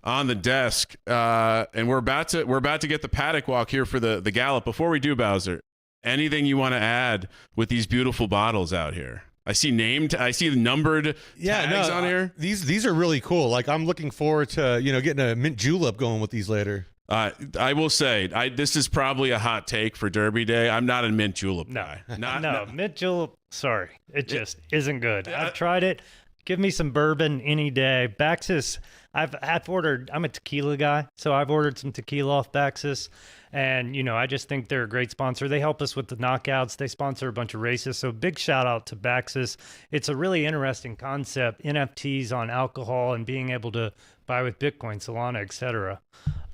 on the desk, and we're about to get the paddock walk here for the Gallop. Before we do, Bowser, anything you want to add with these beautiful bottles out here? I see the numbered tags on here. These are really cool. Like, I'm looking forward to getting a mint julep going with these later. I will say, this is probably a hot take for Derby Day. I'm not a mint julep guy. No, mint julep. Sorry, it just isn't good. I've tried it. Give me some bourbon any day. Baxis. I've ordered. I'm a tequila guy, so I've ordered some tequila off Baxis, and I just think they're a great sponsor. They help us with the knockouts. They sponsor a bunch of races. So big shout out to Baxis. It's a really interesting concept. NFTs on alcohol and being able to buy with Bitcoin, Solana, etc.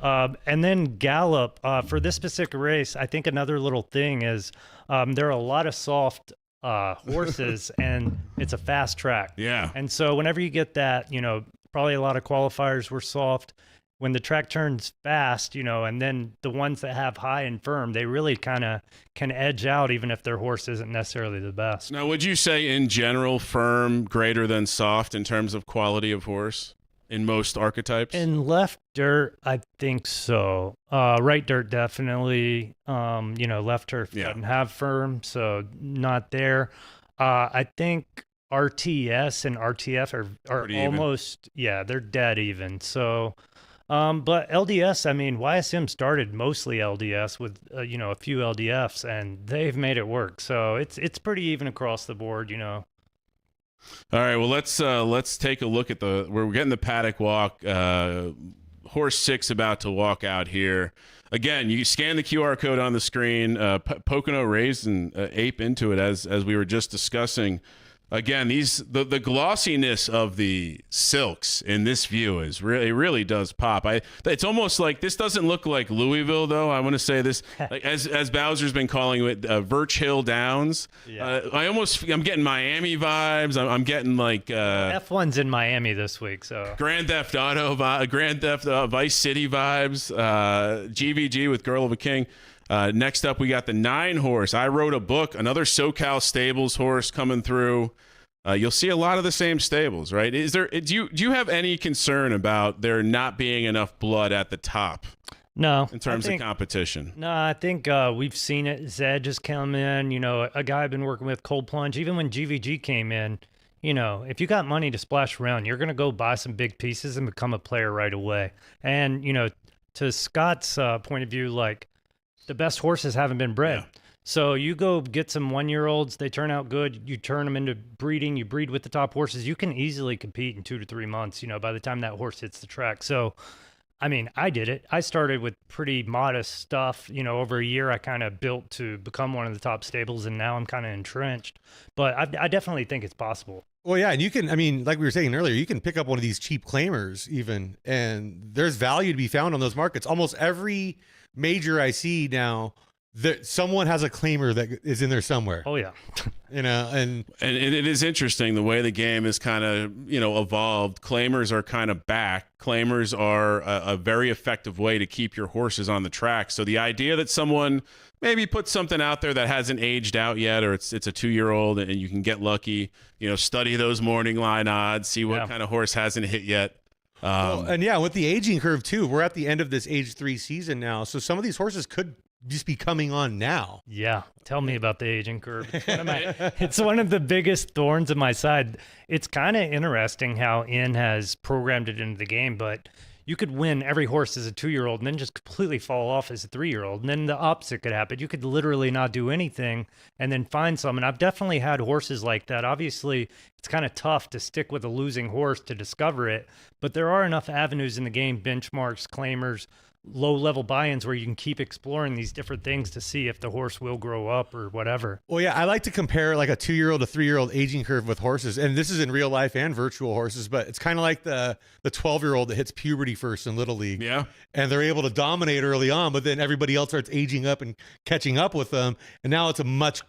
And then Gallop, for this specific race, I think another little thing is there are a lot of soft horses and it's a fast track. Yeah. And so whenever you get that, probably a lot of qualifiers were soft. When the track turns fast, and then the ones that have high and firm, they really kind of can edge out even if their horse isn't necessarily the best. Now, would you say in general firm greater than soft in terms of quality of horse? In most archetypes? In left dirt, I think so. Right dirt, definitely. Left turf doesn't have firm, so not there. I think RTS and RTF are almost, they're dead even. So, but LDS, I mean, YSM started mostly LDS with, a few LDFs, and they've made it work. So it's pretty even across the board, All right, well, let's take a look at we're getting the paddock walk. Horse 6 about to walk out here. Again, you scan the QR code on the screen. Pocono raised an ape into it as we were just discussing. Again, the glossiness of the silks in this view it really does pop. It's almost like this doesn't look like Louisville though. I want to say this, like, as Bowser's been calling it, Birch Hill Downs. Yeah. I'm getting Miami vibes. I'm getting like F1's in Miami this week, so Grand Theft Vice City vibes. GVG with Girl of a King. Next up, we got the 9 horse. I wrote a book, another SoCal Stables horse coming through. You'll see a lot of the same stables, right? Do you have any concern about there not being enough blood at the top? No. In terms of competition? No, I think we've seen it. Zed just come in, a guy I've been working with, Cold Plunge. Even when GVG came in, if you got money to splash around, you're going to go buy some big pieces and become a player right away. And, to Scott's point of view, like, the best horses haven't been bred. Yeah. So you go get some 1-year-olds, they turn out good, you turn them into breeding, you breed with the top horses, you can easily compete in 2 to 3 months, by the time that horse hits the track. So, I mean, I did it. I started with pretty modest stuff. Over a year, I kind of built to become one of the top stables, and now I'm kind of entrenched. But I definitely think it's possible. Well, yeah, and you can, like we were saying earlier, you can pick up one of these cheap claimers even, and there's value to be found on those markets. Almost every major I see now, someone has a claimer that is in there somewhere. Oh yeah. And it is interesting the way the game is kind of, evolved. Claimers are kind of back. Claimers are a very effective way to keep your horses on the track. So the idea that someone maybe puts something out there that hasn't aged out yet, or it's a 2-year-old and you can get lucky, study those morning line odds, see what kind of horse hasn't hit yet. And with the aging curve too, we're at the end of this age 3 season now. So some of these horses could just be coming on now. Yeah. Tell me about the aging curve. It's one of the biggest thorns in my side. It's kind of interesting how N has programmed it into the game, but you could win every horse as a 2-year-old and then just completely fall off as a 3-year-old. And then the opposite could happen. You could literally not do anything and then find some. And I've definitely had horses like that. Obviously, it's kind of tough to stick with a losing horse to discover it, but there are enough avenues in the game, benchmarks, claimers, low-level buy-ins, where you can keep exploring these different things to see if the horse will grow up or whatever. Well, yeah, I like to compare like a 2-year-old to 3-year-old aging curve with horses, and this is in real life and virtual horses, but it's kind of like the 12-year-old that hits puberty first in Little League. Yeah. And they're able to dominate early on, but then everybody else starts aging up and catching up with them, and now it's a much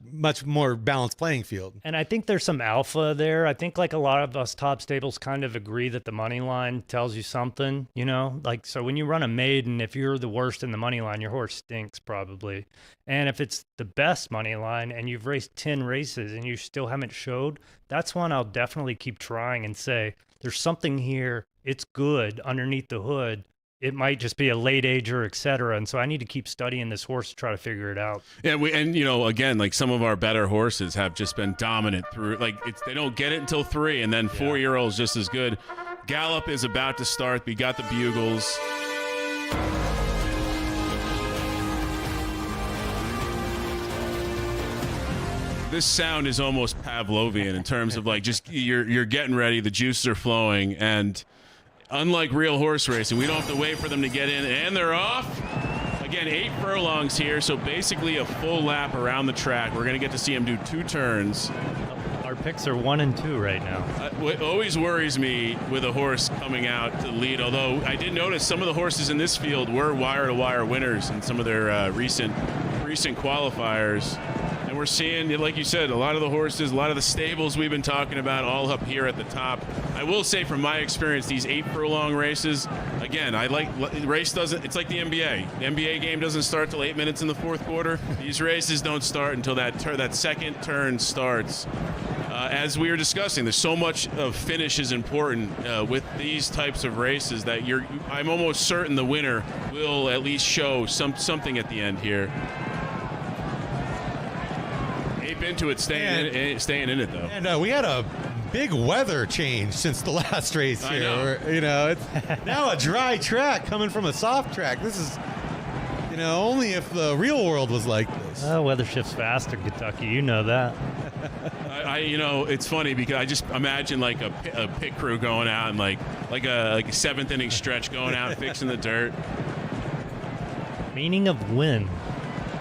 more balanced playing field. And I think there's some alpha there. I think like a lot of us top stables kind of agree that the money line tells you something, you know? Like, so when you run a maiden, if you're the worst in the money line, your horse stinks probably. And if it's the best money line and you've raced 10 races and you still haven't showed, that's one I'll definitely keep trying and say, there's something here. It's good underneath the hood. It might just be a late ager, et cetera. And so I need to keep studying this horse to try to figure it out. Yeah, and you know, again, like some of our better horses have just been dominant through, like they don't get it until 3, and then 4-year-olds just as good. Gallop is about to start. We got the bugles. This sound is almost Pavlovian in terms of like just you're getting ready, the juices are flowing, and unlike real horse racing, we don't have to wait for them to get in, and they're off. Again, 8 furlongs here, so basically a full lap around the track. We're going to get to see him do 2 turns. Our picks are 1 and 2 right now. What always worries me with a horse coming out to lead, although I did notice some of the horses in this field were wire-to-wire winners in some of their recent qualifiers. And we're seeing, like you said, a lot of the horses, a lot of the stables we've been talking about all up here at the top. I will say from my experience, these 8 furlong races, again, I like race doesn't, it's like the NBA. The NBA game doesn't start till 8 minutes in the 4th quarter. These races don't start until that second turn starts. As we were discussing, there's so much of finish is important with these types of races that I'm almost certain the winner will at least show something at the end here. Into it, staying in it though. And we had a big weather change since the last race here. I know. Where, you know, it's now a dry track coming from a soft track. This is, you know, only if the real world was like this. Oh, weather shifts fast in Kentucky. You know that. You know, it's funny because I just imagine like a pit crew going out and like a 7th inning stretch going out and fixing the dirt. Meaning of win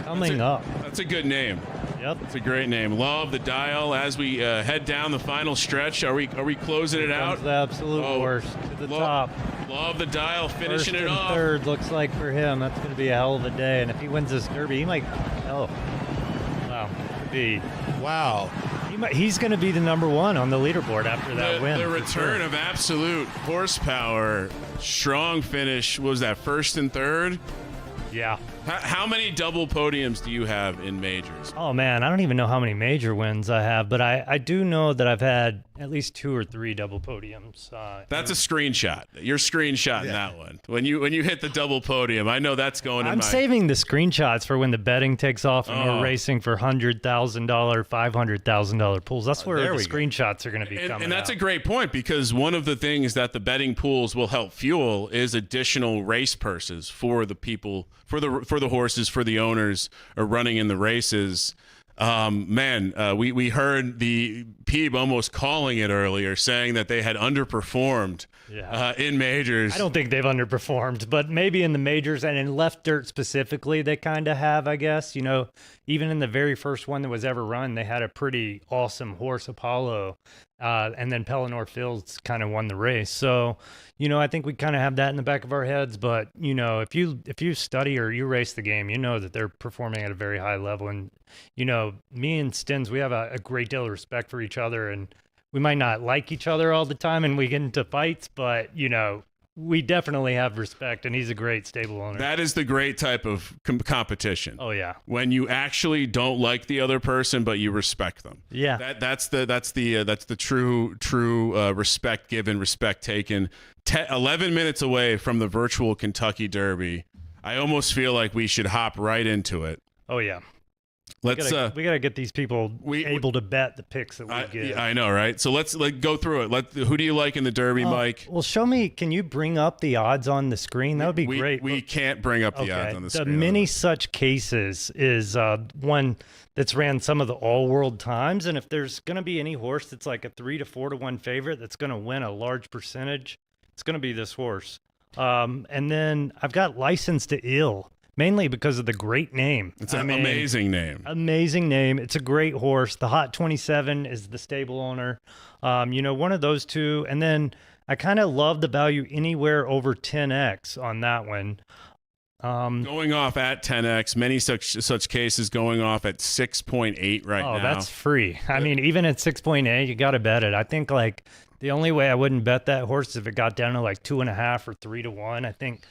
coming up. That's a good name. Yep. It's a great name. Law of the Dial. As we head down the final stretch, are we closing it out? The absolute worst to the top. Law of the Dial, finishing First it and off. 3rd looks like for him. That's going to be a hell of a day. And if he wins this Derby, he might. Oh, wow. Could be. Wow. He's going to be the number 1 on the leaderboard after that win. The return of absolute horsepower. Strong finish. What was that, 1st and 3rd? Yeah. How many double podiums do you have in majors? Oh, man, I don't even know how many major wins I have, but I do know that I've had at least 2 or 3 double podiums. That's a screenshot. You're screenshotting that one. When you hit the double podium, I know that's going in I'm saving the screenshots for when the betting takes off and we're racing for $100,000, $500,000 pools. That's where the screenshots are going to be coming And that's out. a great point, because one of the things that the betting pools will help fuel is additional race purses for the people, for the horses, for the owners are running in the races. We heard the Peeb almost calling it earlier, saying that they had underperformed in majors. I don't think they've underperformed, but maybe in the majors and in left dirt specifically, they kind of have, I guess. You know, even in the very first one that was ever run, they had a pretty awesome horse, Apollo, and then Pellinor Fields kind of won the race. So, you know, I think we kind of have that in the back of our heads. But, you know, if you study or you race the game, you know that they're performing at a very high level. And, you know, me and Stins, we have a great deal of respect for each other, and we might not like each other all the time and we get into fights, but, you know, we definitely have respect, and he's a great stable owner. That is the great type of competition. Oh yeah, when you actually don't like the other person, but you respect them. Yeah, that's the true respect given, respect taken. 11 minutes away from the virtual Kentucky Derby. I almost feel like we should hop right into it. Oh yeah. Let's we gotta get these people able to bet the picks that we get. I know, right? So let's go through it. Who do you like in the Derby, Mike? Well, show me. Can you bring up the odds on the screen? That would be great. We can't bring up the odds on the screen. The Many Such Cases is one that's ran some of the all-world times, and if there's going to be any horse that's like a 3 to 4 to 1 favorite that's going to win a large percentage, it's going to be this horse. And then I've got License to Ill. Mainly because of the great name. It's an amazing name. Amazing name. It's a great horse. The Hot 27 is the stable owner. One of those two. And then I kind of love the value anywhere over 10x on that one. Going off at 10x, Many such cases going off at 6.8 right now. Oh, that's free. I mean, even at 6.8, you got to bet it. I think like the only way I wouldn't bet that horse is if it got down to like 2.5 or 3 to 1. I think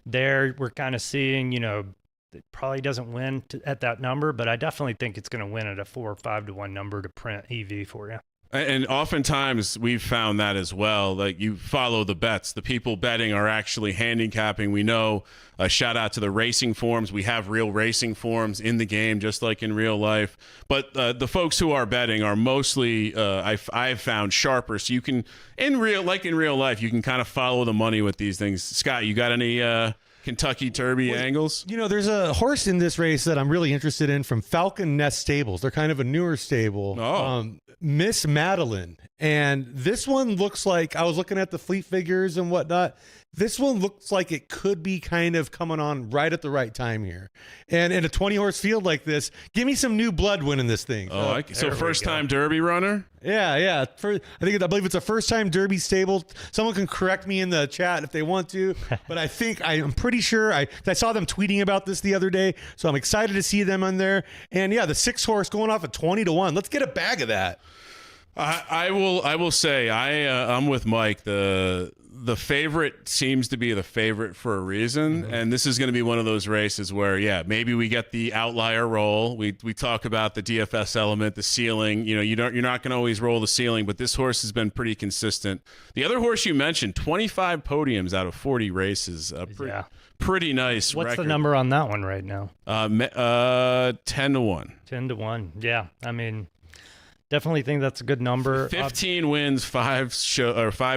there we're kind of seeing, it probably doesn't win at that number, but I definitely think it's going to win at a 4 or 5 to 1 number to print EV for you. And oftentimes we've found that as well. Like you follow the bets. The people betting are actually handicapping. We know, shout out to the racing forums. We have real racing forums in the game, just like in real life. But the folks who are betting are mostly, I've found, sharper. So you can, in real life, you can kind of follow the money with these things. Scott, you got any Kentucky Derby angles? There's a horse in this race that I'm really interested in from Falcon Nest Stables. They're kind of a newer stable. Miss Madeline. And this one looks like, I was looking at the fleet figures and whatnot. This one looks like it could be kind of coming on right at the right time here. And in a 20-horse field like this, give me some new blood winning this thing. So first-time Derby runner? Yeah. I believe it's a first-time Derby stable. Someone can correct me in the chat if they want to, but I'm pretty sure I saw them tweeting about this the other day, so I'm excited to see them on there. And yeah, the 6-horse going off at 20 to 1. Let's get a bag of that. I will say I'm with Mike. The favorite seems to be the favorite for a reason, and this is going to be one of those races where, maybe we get the outlier roll. We talk about the DFS element, the ceiling. You're not going to always roll the ceiling, but this horse has been pretty consistent. The other horse you mentioned, 25 podiums out of 40 races, pretty nice. What's record. the number on that one right now? 10 to 1. 10 to 1. Yeah, I mean, definitely think that's a good number. 15 wins, 5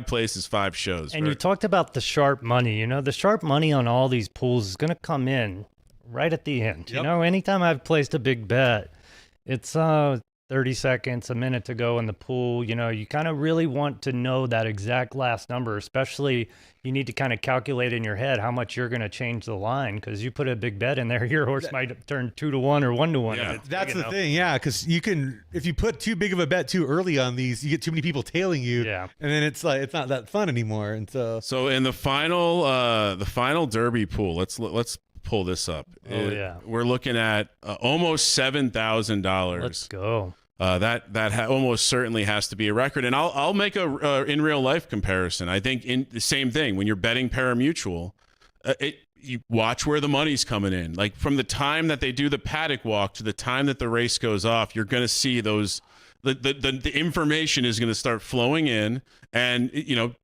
places, 5 shows. And you talked about the sharp money. The sharp money on all these pools is going to come in right at the end. Yep. Anytime I've placed a big bet, it's 30 seconds, a minute to go in the pool. You kind of really want to know that exact last number, especially you need to kind of calculate in your head how much you're going to change the line, because you put a big bet in there, your horse might turn 2 to 1 or 1 to 1. Yeah. That's the thing, because if you put too big of a bet too early on these, you get too many people tailing you, and then it's not that fun anymore. And so in the final Derby pool, let's pull this up. We're looking at almost $7,000. Let's go. That almost certainly has to be a record, and I'll make a in real life comparison. I think in the same thing when you're betting parimutuel, you watch where the money's coming in. Like from the time that they do the paddock walk to the time that the race goes off, you're going to see those. The information is going to start flowing in, and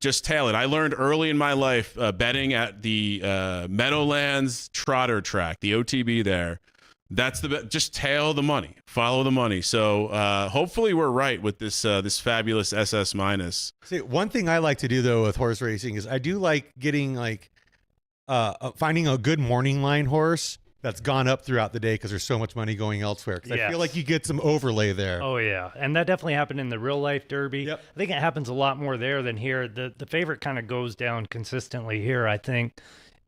just tail it. I learned early in my life betting at the Meadowlands Trotter track, the OTB there. That's just tail the money, follow the money. So hopefully we're right with this fabulous SS minus. See, one thing I like to do though with horse racing is I do like getting finding a good morning line horse that's gone up throughout the day because there's so much money going elsewhere. Because I feel like you get some overlay there. Oh yeah, and that definitely happened in the real life Derby. Yep. I think it happens a lot more there than here. The favorite kind of goes down consistently here, I think.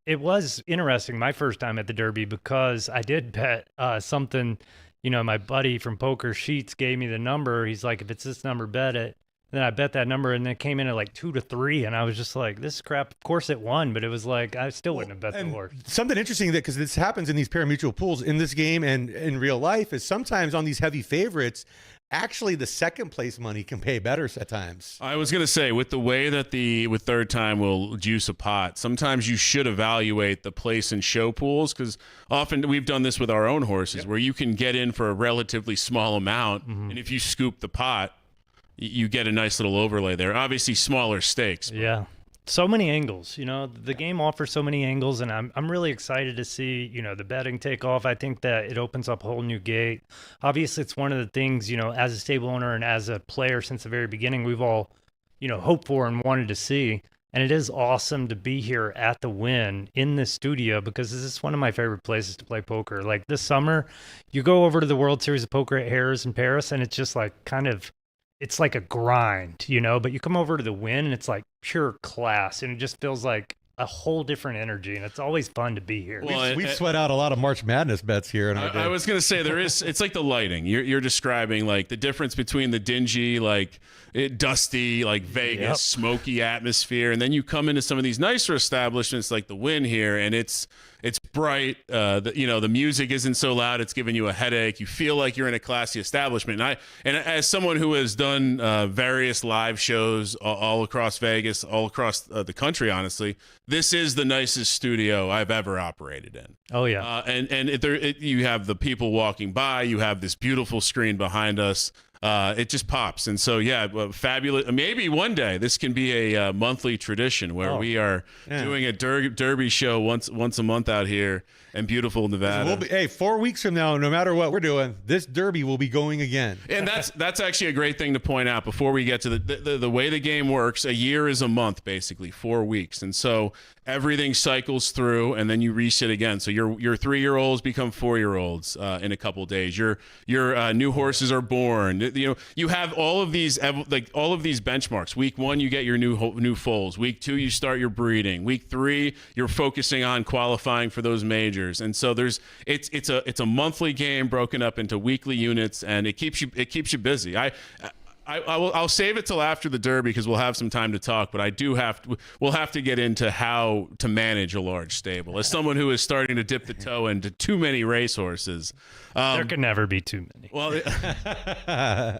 It was interesting my first time at the Derby because I did bet something, my buddy from Poker Sheets gave me the number. He's like, if it's this number, bet it. And then I bet that number, and it came in at like 2 to 3, and I was just like, this crap. Of course it won, but it was like, I still wouldn't have bet the horse. Something interesting because this happens in these parimutuel pools in this game and in real life is sometimes on these heavy favorites, actually the second place money can pay better at times. I was going to say, with the way that with third time will juice a pot, sometimes you should evaluate the place and show pools, because often we've done this with our own horses where you can get in for a relatively small amount, and if you scoop the pot, you get a nice little overlay there. Obviously smaller stakes. Yeah. so many angles. The game offers so many angles, and I'm really excited to see the betting take off. I think that it opens up a whole new gate. Obviously, it's one of the things as a stable owner and as a player since the very beginning we've all hoped for and wanted to see. And it is awesome to be here at the Wynn in this studio because this is one of my favorite places to play poker. Like this summer, you go over to the World Series of Poker at Harrah's in Paris, and it's just like it's like a grind, but you come over to the Wynn and it's like pure class, and it just feels like a whole different energy, and it's always fun to be here. Well, we've sweat out a lot of March Madness bets here. I was going to say it's like the lighting. You're describing like the difference between the dingy, like dusty, like Vegas, smoky atmosphere, and then you come into some of these nicer establishments like the Wynn here, and it's bright. The music isn't so loud it's giving you a headache. You feel like you're in a classy establishment. And as someone who has done various live shows all across Vegas, all across the country, honestly, this is the nicest studio I've ever operated in. Oh yeah. You have the people walking by. You have this beautiful screen behind us. It just pops. And so, fabulous. Maybe one day this can be a monthly tradition where we are doing a derby show once a month out here in beautiful Nevada. 4 weeks from now, no matter what we're doing, this derby will be going again. And that's actually a great thing to point out before we get to the way the game works. A year is a month, basically 4 weeks. And so everything cycles through, and then you reset again. So your 3-year-olds become 4-year-olds in a couple of days. Your new horses are born. You have all of these benchmarks. Week 1, you get your new foals. Week 2, you start your breeding. Week 3, you're focusing on qualifying for those majors. And so it's a monthly game broken up into weekly units, and it keeps you busy. I'll save it till after the Derby because we'll have some time to talk, but we'll have to get into how to manage a large stable. As someone who is starting to dip the toe into too many racehorses. There can never be too many. Well,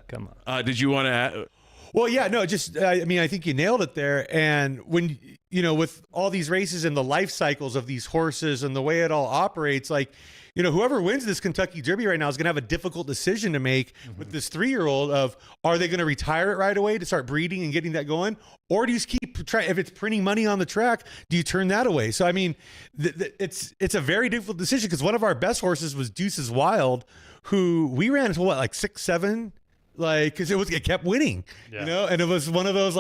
come on. Did you want to add? Well, yeah, no, I think you nailed it there. And when, with all these races and the life cycles of these horses and the way it all operates, like, whoever wins this Kentucky Derby right now is going to have a difficult decision to make with this 3-year-old of, are they going to retire it right away to start breeding and getting that going? Or do you keep trying? If it's printing money on the track, do you turn that away? So, I mean, it's a very difficult decision because one of our best horses was Deuce's Wild, who we ran until like 6, 7, because it kept winning, and it was one of those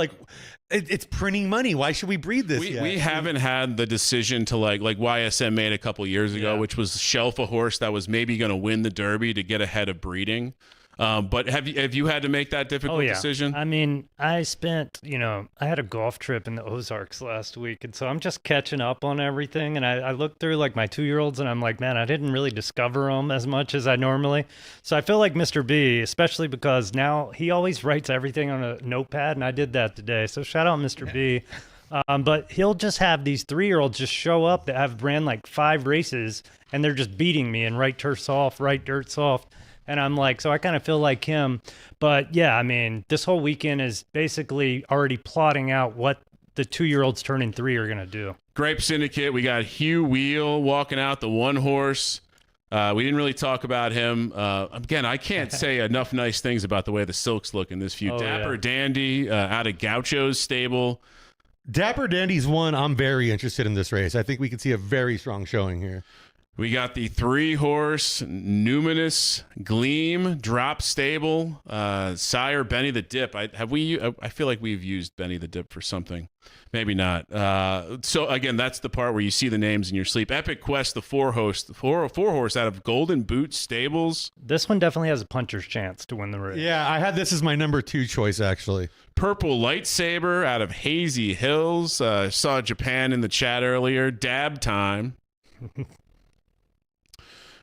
it's printing money. Why should we breed this? We haven't had the decision to like YSM made a couple years ago, which was shelf a horse that was maybe going to win the Derby to get ahead of breeding. But have you had to make that difficult decision? I mean, I spent, I had a golf trip in the Ozarks last week, and so I'm just catching up on everything. And I looked through like my 2-year-olds, and I'm like, man, I didn't really discover them as much as I normally. So I feel like Mr. B, especially because now he always writes everything on a notepad, and I did that today. So shout out Mr. B. But he'll just have these 3-year-olds just show up that have ran like 5 races, and they're just beating me in right turf soft, right dirt soft. And I'm like, so I kind of feel like him. But yeah, I mean, this whole weekend is basically already plotting out what the 2-year-olds turning 3 are going to do. Grape Syndicate, we got Hugh Wheel walking out, the 1 horse. We didn't really talk about him. Again, I can't say enough nice things about the way the Silks look in this feud. Dapper Dandy out of Gaucho's stable. Dapper Dandy's one. I'm very interested in this race. I think we can see a very strong showing here. We got the 3-horse Numinous Gleam drop stable. Sire Benny the Dip. I feel like we've used Benny the Dip for something. Maybe not. So again, that's the part where you see the names in your sleep. Epic Quest, the 4-horse out of Golden Boot Stables. This one definitely has a puncher's chance to win the race. Yeah, I had this as my number 2 choice, actually. Purple Lightsaber out of Hazy Hills. Saw Japan in the chat earlier. Dab Time.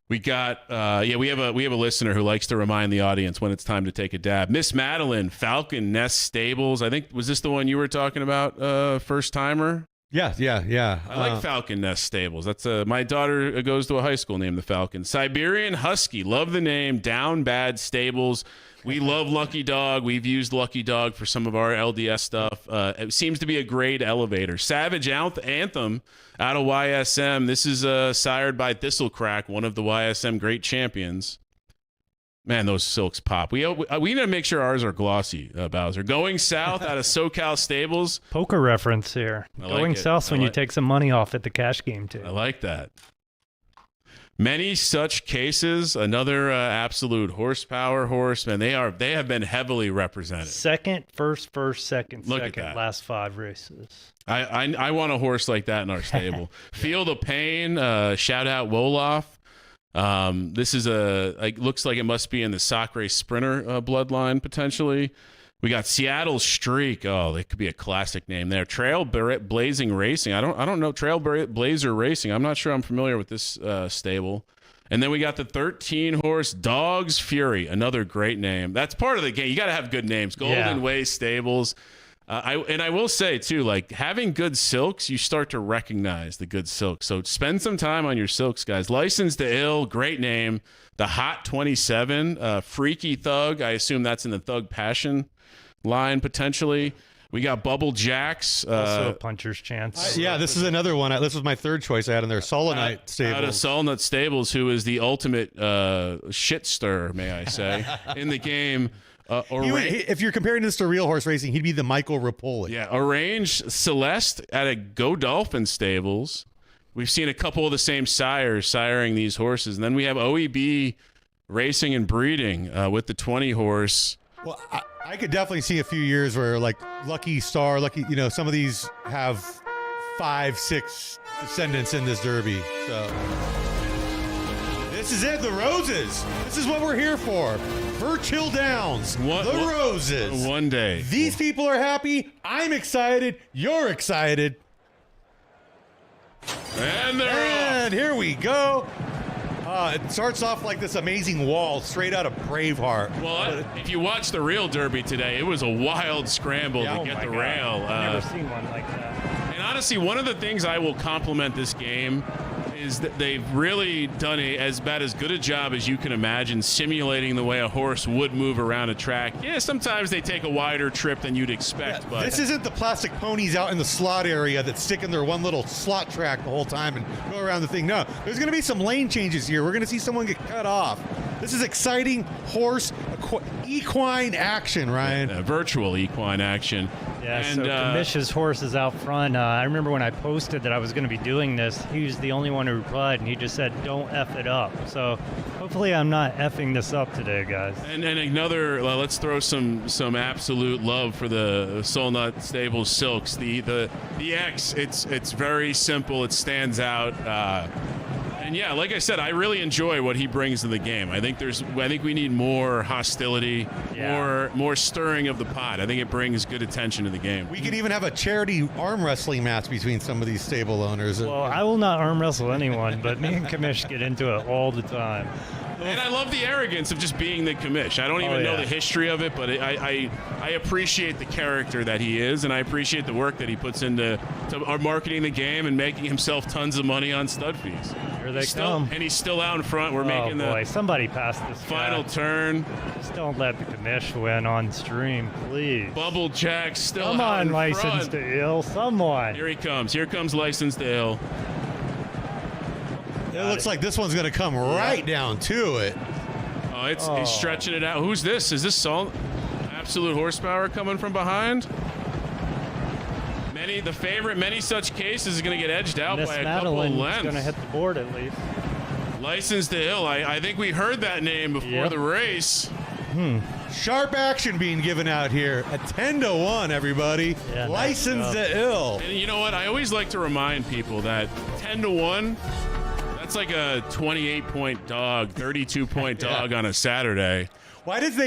We got we have a listener who likes to remind the audience when it's time to take a dab. Miss Madeline, Falcon Nest Stables. I think, was this the one you were talking about, first timer? Yeah. I like Falcon Nest Stables. That's my daughter goes to a high school named the Falcon. Siberian Husky, love the name. Down Bad Stables. We love Lucky Dog. We've used Lucky Dog for some of our LDS stuff. It seems to be a great elevator. Savage Anthem out of YSM. This is sired by Thistlecrack, one of the YSM great champions. Man, those silks pop. We need to make sure ours are glossy, Bowser. Going south out of SoCal Stables. Poker reference here. Going south when you take some money off at the cash game too. I like that. Many such cases. Another absolute horsepower horse. Man, they have been heavily represented. Second, first, second, Look at that. last 5 races. I want a horse like that in our stable. Field of Pain. Shout out Wolof. This is looks like it must be in the sock race sprinter bloodline potentially. We got Seattle Streak. Oh, it could be a classic name there. Trail Blazing Racing. I don't know Trail Blazer Racing. I'm not sure I'm familiar with this stable. And then we got the 13 horse Dogs Fury. Another great name. That's part of the game. You got to have good names. Golden Way Stables. I will say too, like having good silks, you start to recognize the good silks. So spend some time on your silks, guys. Licensed to Ill, great name. The Hot 27, Freaky Thug. I assume that's in the Thug Passion line potentially. We got Bubble Jacks. Also a puncher's chance. Yeah, this is another one. This was my third choice I had in there. Solonite Stables. Out of Solonite Stables, who is the ultimate shit stir, may I say, in the game. If you're comparing this to real horse racing, he'd be the Michael Rapoli. Yeah, Arranged Celeste at a Go Dolphin Stables. We've seen a couple of the same sires siring these horses. And then we have OEB Racing and Breeding with the 20 horse. Well, I could definitely see a few years where like Lucky Star, some of these have 5, 6 descendants in this Derby. So this is it, the Roses. This is what we're here for. Birchill Downs, the Roses. One day. These people are happy. I'm excited. You're excited. And they're And here we go. It starts off like this amazing wall straight out of Braveheart. Well, if you watch the real Derby today, it was a wild scramble to get the rail. I've never seen one like that. And honestly, one of the things I will compliment this game is that they've really done as good a job as you can imagine simulating the way a horse would move around a track. Yeah, sometimes they take a wider trip than you'd expect. But this isn't the plastic ponies out in the slot area that stick in their one little slot track the whole time and go around the thing. No, there's going to be some lane changes here. We're going to see someone get cut off. This is exciting horse equine action, Ryan. Virtual equine action. Yeah, and, so Kamish's horse is out front. I remember when I posted that I was going to be doing this, he was the only one who replied, and he just said, don't F it up. So hopefully I'm not effing this up today, guys. And another, let's throw some absolute love for the Solnut Stables Silks. The X, it's very simple. It stands out. And yeah, like I said, I really enjoy what he brings to the game. I think we need more hostility, more stirring of the pot. I think it brings good attention to the game. We could even have a charity arm wrestling match between some of these stable owners. Well, I will not arm wrestle anyone, but me and Kamish get into it all the time. And I love the arrogance of just being the commish. I don't even know the history of it, but I appreciate the character that he is, and I appreciate the work that he puts into marketing the game and making himself tons of money on stud fees. Here they come. And he's still out in front. We're making the somebody passed this final turn. Just don't let the commish win on stream, please. Bubble Jack still Come out on, in License front. to Ill. Someone. Here he comes. Here comes License to Ill. It looks like this one's going to come right down to it. Oh, he's stretching it out. Who's this? Is this Absolute Horsepower coming from behind? The favorite, many such cases is going to get edged out by a couple of lengths. Going to hit the board at least. License to Ill. I think we heard that name before the race. Sharp action being given out here at 10-1, everybody. Yeah, License to Ill. And you know what? I always like to remind people that 10-1, that's like a 28-point dog, 32-point dog on a Saturday. Why does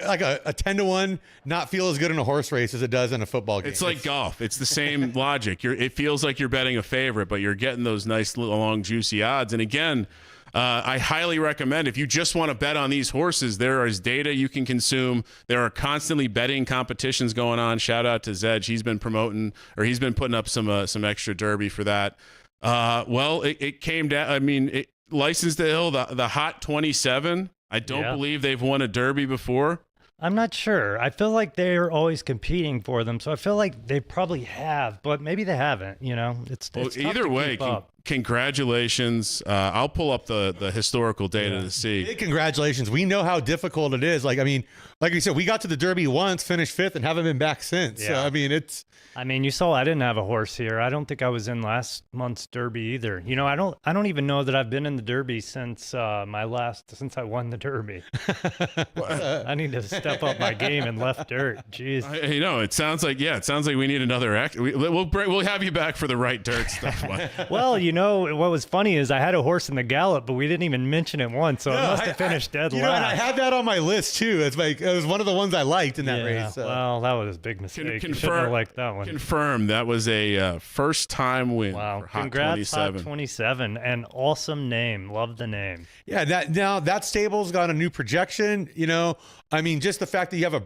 like a 10-1 not feel as good in a horse race as it does in a football game? It's like golf. It's the same logic. It feels like you're betting a favorite, but you're getting those nice, long, juicy odds. And again, I highly recommend if you just want to bet on these horses, there is data you can consume. There are constantly betting competitions going on. Shout out to Zedge. He's been putting up some extra Derby for that. It came down. Licensed to Ill, the Hot 27. I don't believe they've won a Derby before. I'm not sure. I feel like they're always competing for them, so I feel like they probably have, but maybe they haven't. It's either way, congratulations. I'll pull up the historical data to see. Big congratulations. We know how difficult it is. Like, I mean, like you said, we got to the Derby once, finished 5th, and haven't been back since. Yeah. So, I mean, it's... I mean, you saw I didn't have a horse here. I don't think I was in last month's Derby either. You know, I don't even know that I've been in the Derby since I won the Derby. I need to step up my game in left dirt. Jeez. It sounds like we need another act. We'll have you back for the right dirt stuff. Well, you know, what was funny is I had a horse in the Gallop, but we didn't even mention it once, so it must have finished dead last. You know, and I had that on my list too. It's like it was one of the ones I liked in that race. So. Well, that was a big mistake. You shouldn't have liked that one. Confirmed. That was a first-time win. Wow! For Hot Congrats, 27. Hot 27. An awesome name. Love the name. Yeah. That stable's got a new projection. You know, I mean, just the fact that you have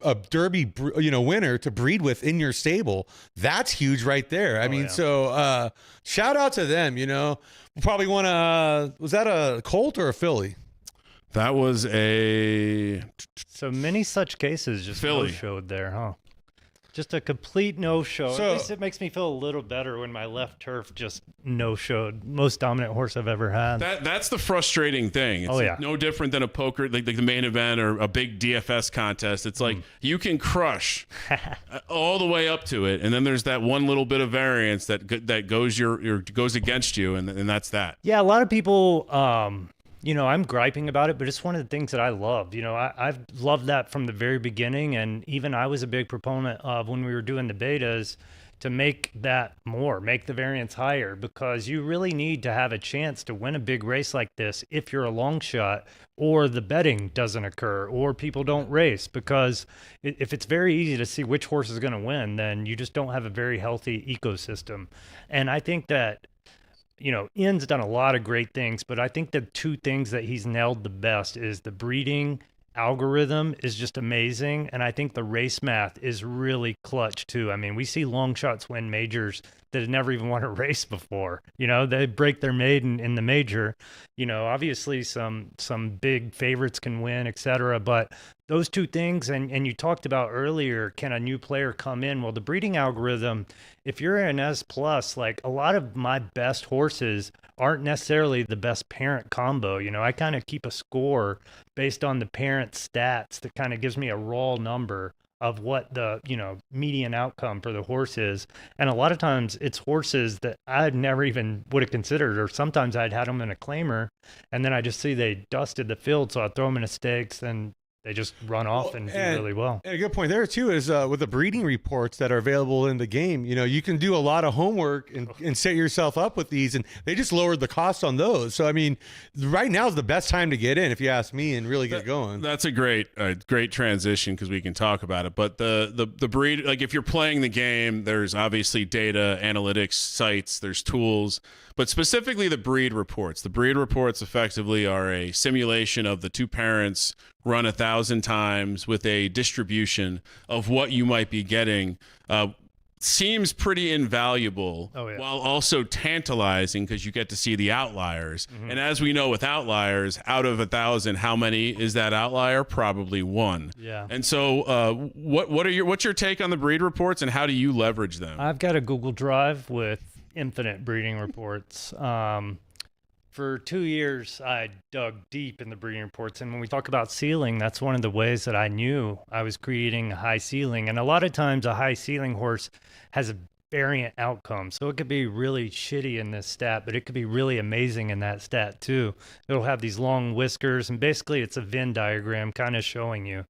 a Derby, winner to breed with in your stable, that's huge right there. I mean, so shout out to them. You know, probably won was that a colt or a filly? That was So many such cases just filly. No-showed there, huh? Just a complete no-show. So, at least it makes me feel a little better when my left turf just no-showed. Most dominant horse I've ever had. That's the frustrating thing. It's no different than a poker, like the main event or a big DFS contest. It's like you can crush all the way up to it, and then there's that one little bit of variance that goes against you, and that's that. Yeah, a lot of people, I'm griping about it, but it's one of the things that I love. You know, I've loved that from the very beginning, and even I was a big proponent of when we were doing the betas to make that make the variance higher, because you really need to have a chance to win a big race like this if you're a long shot, or the betting doesn't occur, or people don't race, because if it's very easy to see which horse is going to win, then you just don't have a very healthy ecosystem. And I think that Ian's done a lot of great things, but I think the two things that he's nailed the best is the breeding algorithm is just amazing, and I think the race math is really clutch too. I mean, we see long shots win majors that had never even won a race before. They break their maiden in the major. Obviously some big favorites can win, etc. But those two things, and you talked about earlier, can a new player come in? Well, the breeding algorithm, if you're an S+, like a lot of my best horses aren't necessarily the best parent combo. I kind of keep a score based on the parent stats that kind of gives me a raw number of what the median outcome for the horse is. And a lot of times it's horses that I'd never even would have considered, or sometimes I'd had them in a claimer, and then I just see they dusted the field, so I throw them in a stakes and they just run off and do really well. And a good point there too is with the breeding reports that are available in the game, you can do a lot of homework and set yourself up with these, and they just lowered the cost on those. So I mean, right now is the best time to get in, if you ask me, and really get going. That's a great transition, because we can talk about it. But the breed, like if you're playing the game, there's obviously data, analytics, sites, there's tools. But specifically the breed reports. The breed reports effectively are a simulation of the two parents run 1,000 times with a distribution of what you might be getting. Seems pretty invaluable, while also tantalizing, because you get to see the outliers. Mm-hmm. And as we know with outliers, out of 1,000, how many is that outlier? Probably one. Yeah. And so what's your take on the breed reports, and how do you leverage them? I've got a Google Drive with infinite breeding reports. For 2 years, I dug deep in the breeding reports. And when we talk about ceiling, that's one of the ways that I knew I was creating a high ceiling. And a lot of times a high ceiling horse has a variant outcome. So it could be really shitty in this stat, but it could be really amazing in that stat too. It'll have these long whiskers, and basically it's a Venn diagram kind of showing you.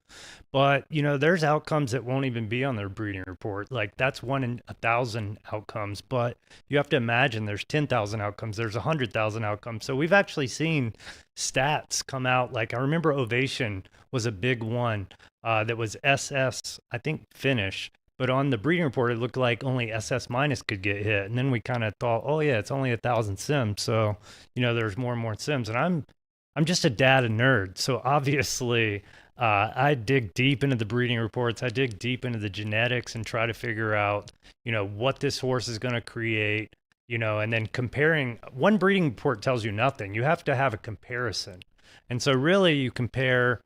But, there's outcomes that won't even be on their breeding report. Like that's 1 in 1,000 outcomes, but you have to imagine there's 10,000 outcomes. There's 100,000 outcomes. So we've actually seen stats come out. Like I remember Ovation was a big one that was SS, I think, finish. But on the breeding report, it looked like only SS minus could get hit. And then we kind of thought, oh yeah, it's only 1,000 sims. So, there's more and more sims. And I'm just a data nerd. So obviously, I dig deep into the breeding reports. I dig deep into the genetics and try to figure out, what this horse is going to create, and then comparing. One breeding report tells you nothing. You have to have a comparison. And so really you compare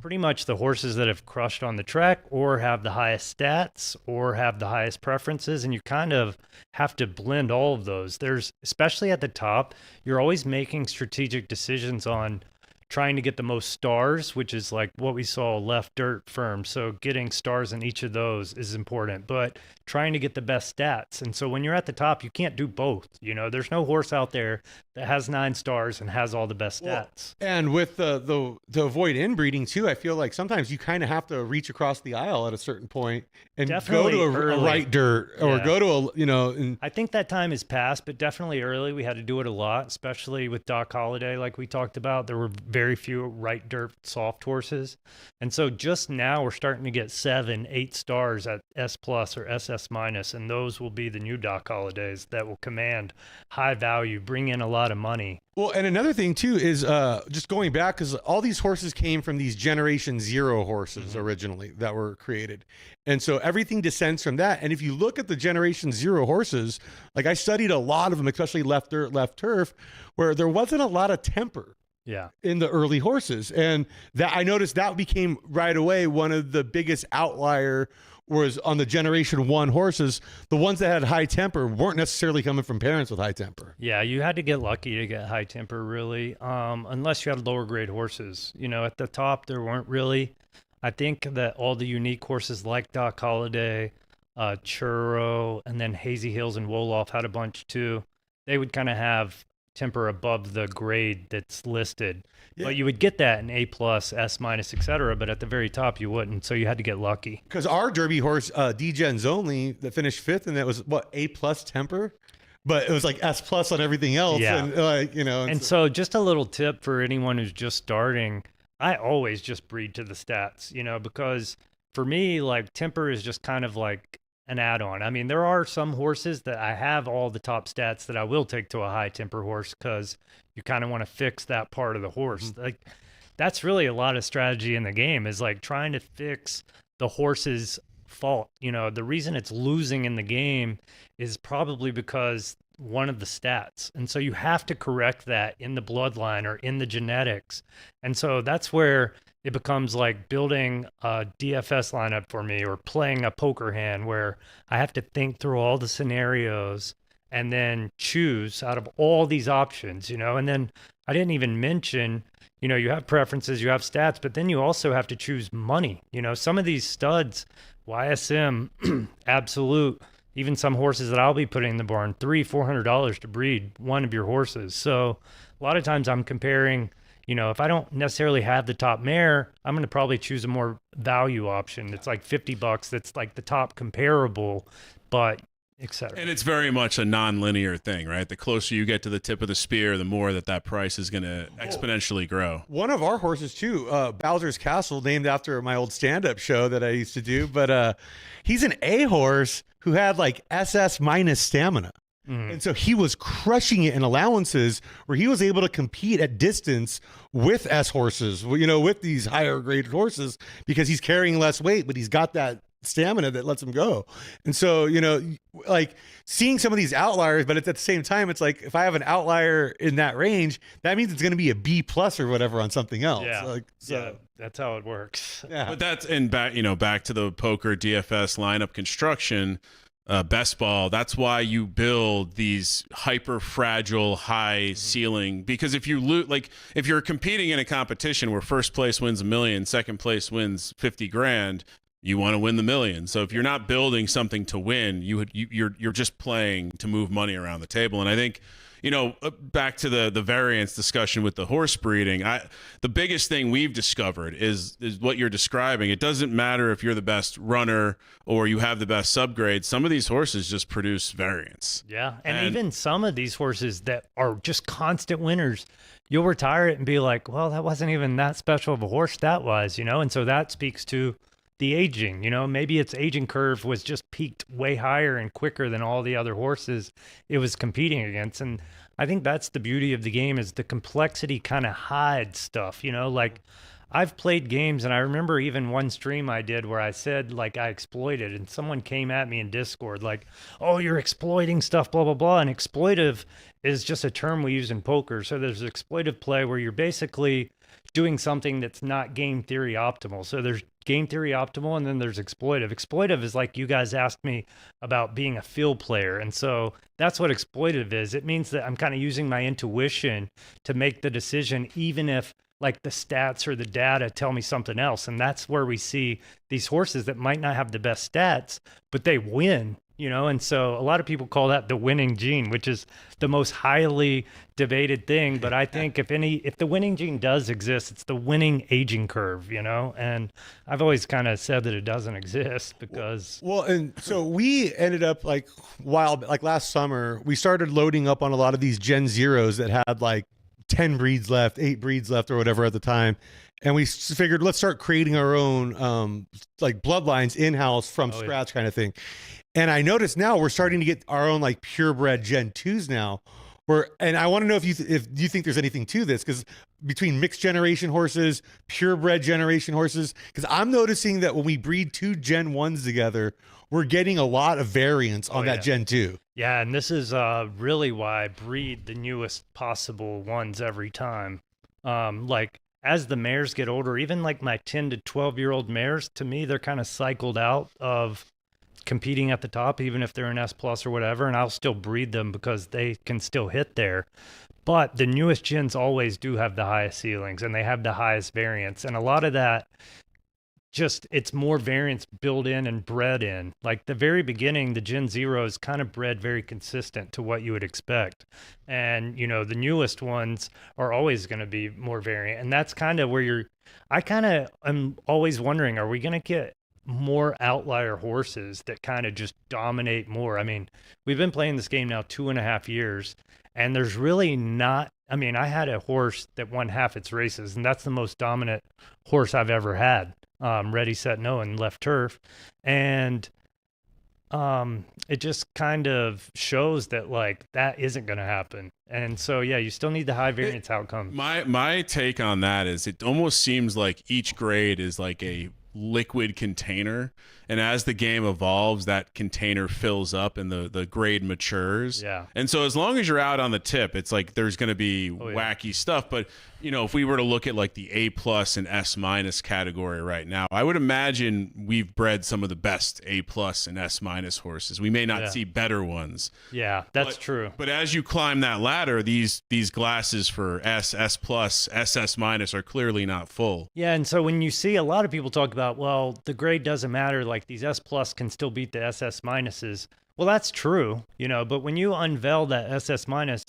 pretty much the horses that have crushed on the track or have the highest stats or have the highest preferences, and you kind of have to blend all of those. There's, especially at the top, you're always making strategic decisions on trying to get the most stars, which is like what we saw left dirt firm. So getting stars in each of those is important, but trying to get the best stats. And so when you're at the top, you can't do both. You know, there's no horse out there that has 9 stars and has all the best stats. And with the to avoid inbreeding too, I feel like sometimes you kind of have to reach across the aisle at a certain point and Definitely go to a right dirt or Yeah. go to a, you know, and I think that time is past, but definitely early we had to do it a lot, especially with Doc Holliday, like we talked about. There were very few right dirt soft horses. And so just now we're starting to get 7, 8 stars at S plus or SS minus, and those will be the new Doc Hollidays that will command high value, bring in a lot of money. well, and another thing too is just going back, because all these horses came from these Generation Zero horses originally that were created, and so everything descends from that. And if you look at the Generation Zero horses, like I studied a lot of them, especially left dirt, left turf, where there wasn't a lot of temper Yeah. in the early horses, and that I noticed that became right away one of the biggest outlier was on the Generation 1 horses. The ones that had high temper weren't necessarily coming from parents with high temper. Yeah, you had to get lucky to get high temper, really, unless you had lower grade horses. You know, at the top, there weren't really. I think that all the unique horses like Doc Holliday, Churro, and then Hazy Hills and Wolof had a bunch too. They would kind of have temper above the grade that's listed. Yeah. But you would get that in A plus, S minus, etc. But at the very top, you wouldn't. So you had to get lucky. Because our Derby horse, D-Gens only, that finished 5th, and that was what, A plus temper, but it was like S plus on everything else. Yeah. And like, you know, And so just a little tip for anyone who's just starting, I always just breed to the stats, you know, because for me, like temper is just kind of like an add-on. I mean, there are some horses that I have all the top stats that I will take to a high temper horse because you kind of want to fix that part of the horse. Like that's really a lot of strategy in the game, is like trying to fix the horse's fault. You know, the reason it's losing in the game is probably because one of the stats. And so you have to correct that in the bloodline or in the genetics. And so that's where it becomes like building a DFS lineup for me, or playing a poker hand where I have to think through all the scenarios and then choose out of all these options, you know. And then I didn't even mention, you know, you have preferences, you have stats, but then you also have to choose money. You know, some of these studs, YSM, Absolute, even some horses that I'll be putting in the barn, $300-$400 to breed one of your horses. So a lot of times I'm comparing, you know, if I don't necessarily have the top mare, I'm going to probably choose a more value option. It's like $50. That's like the top comparable, but etc. And it's very much a non-linear thing, right? The closer you get to the tip of the spear, the more that price is going to exponentially grow. one of our horses too, Bowser's Castle, named after my old stand-up show that I used to do, but he's an A horse who had like SS minus stamina. And so he was crushing it in allowances where he was able to compete at distance with S horses, you know, with these higher graded horses, because he's carrying less weight, but he's got that stamina that lets him go. And so, you know, like seeing some of these outliers, but at the same time, it's like, if I have an outlier in that range, that means it's going to be a B plus or whatever on something else. Yeah. Like, so, Yeah, that's how it works. yeah. But that's back to the poker DFS lineup construction. Best ball, that's why you build these hyper fragile high ceiling, because if you if you're competing in a competition where first place wins $1 million, second place wins 50 grand, you want to win the million. So if you're not building something to win, you're just playing to move money around the table. And I think, you know, back to the variance discussion with the horse breeding, the biggest thing we've discovered is what you're describing. It doesn't matter if you're the best runner or you have the best subgrade. Some of these horses just produce variance. Yeah. And even some of these horses that are just constant winners, you'll retire it and be like, well, that wasn't even that special of a horse that was, you know? And so that speaks to the aging, you know, maybe its aging curve was just peaked way higher and quicker than all the other horses it was competing against. And I think that's the beauty of the game, is the complexity kind of hides stuff, you know, like I've played games, and I remember even one stream I did where I said like I exploited, and someone came at me in Discord like, oh, you're exploiting stuff, blah, blah, blah. And exploitive is just a term we use in poker. So there's exploitive play where you're basically doing something that's not game theory optimal. So there's game theory optimal, and then there's exploitive. Exploitive is like you guys asked me about being a field player. And so that's what exploitive is. It means that I'm kind of using my intuition to make the decision, even if like the stats or the data tell me something else. And that's where we see these horses that might not have the best stats, but they win, and so a lot of people call that the winning gene, which is the most highly debated thing. But I think if the winning gene does exist, it's the winning aging curve, and I've always kind of said that it doesn't exist because. Well, and so we ended up like last summer, we started loading up on a lot of these Gen Zeros that had like 10 breeds left, 8 breeds left or whatever at the time. And we figured, let's start creating our own like bloodlines in-house from scratch kind of thing. And I noticed now we're starting to get our own like purebred Gen 2s now. And I want to know if you think there's anything to this, because between mixed generation horses, purebred generation horses, because I'm noticing that when we breed 2 Gen 1s together, we're getting a lot of variance on that Gen 2. Yeah, and this is really why I breed the newest possible ones every time. Like as the mares get older, even like my 10 to 12-year-old mares, to me, they're kind of cycled out of competing at the top, even if they're an S plus or whatever, and I'll still breed them because they can still hit there. But the newest gens always do have the highest ceilings, and they have the highest variance. And a lot of that, it's more variance built in and bred in. Like the very beginning, the Gen Zero is kind of bred very consistent to what you would expect. And, the newest ones are always going to be more variant. And that's kind of where I kind of am always wondering, are we going to get more outlier horses that kind of just dominate more? I mean, we've been playing this game now 2.5 years, and there's really not. I mean, I had a horse that won half its races, and that's the most dominant horse I've ever had. Ready, set, no, and left turf. And it just kind of shows that like that isn't going to happen. And so, yeah, you still need the high variance outcome. My take on that is it almost seems like each grade is like a liquid container, and as the game evolves, that container fills up and the grade matures. Yeah. And so as long as you're out on the tip, it's like there's going to be wacky stuff. But if we were to look at like the A plus and S minus category right now, I would imagine we've bred some of the best A plus and S minus horses. We may not see better ones. Yeah, that's true. But as you climb that ladder, these glasses for S plus, SS minus are clearly not full. Yeah, and so when you see a lot of people talk about, well, the grade doesn't matter, like these S plus can still beat the SS minuses. Well, that's true, but when you unveil that SS minus,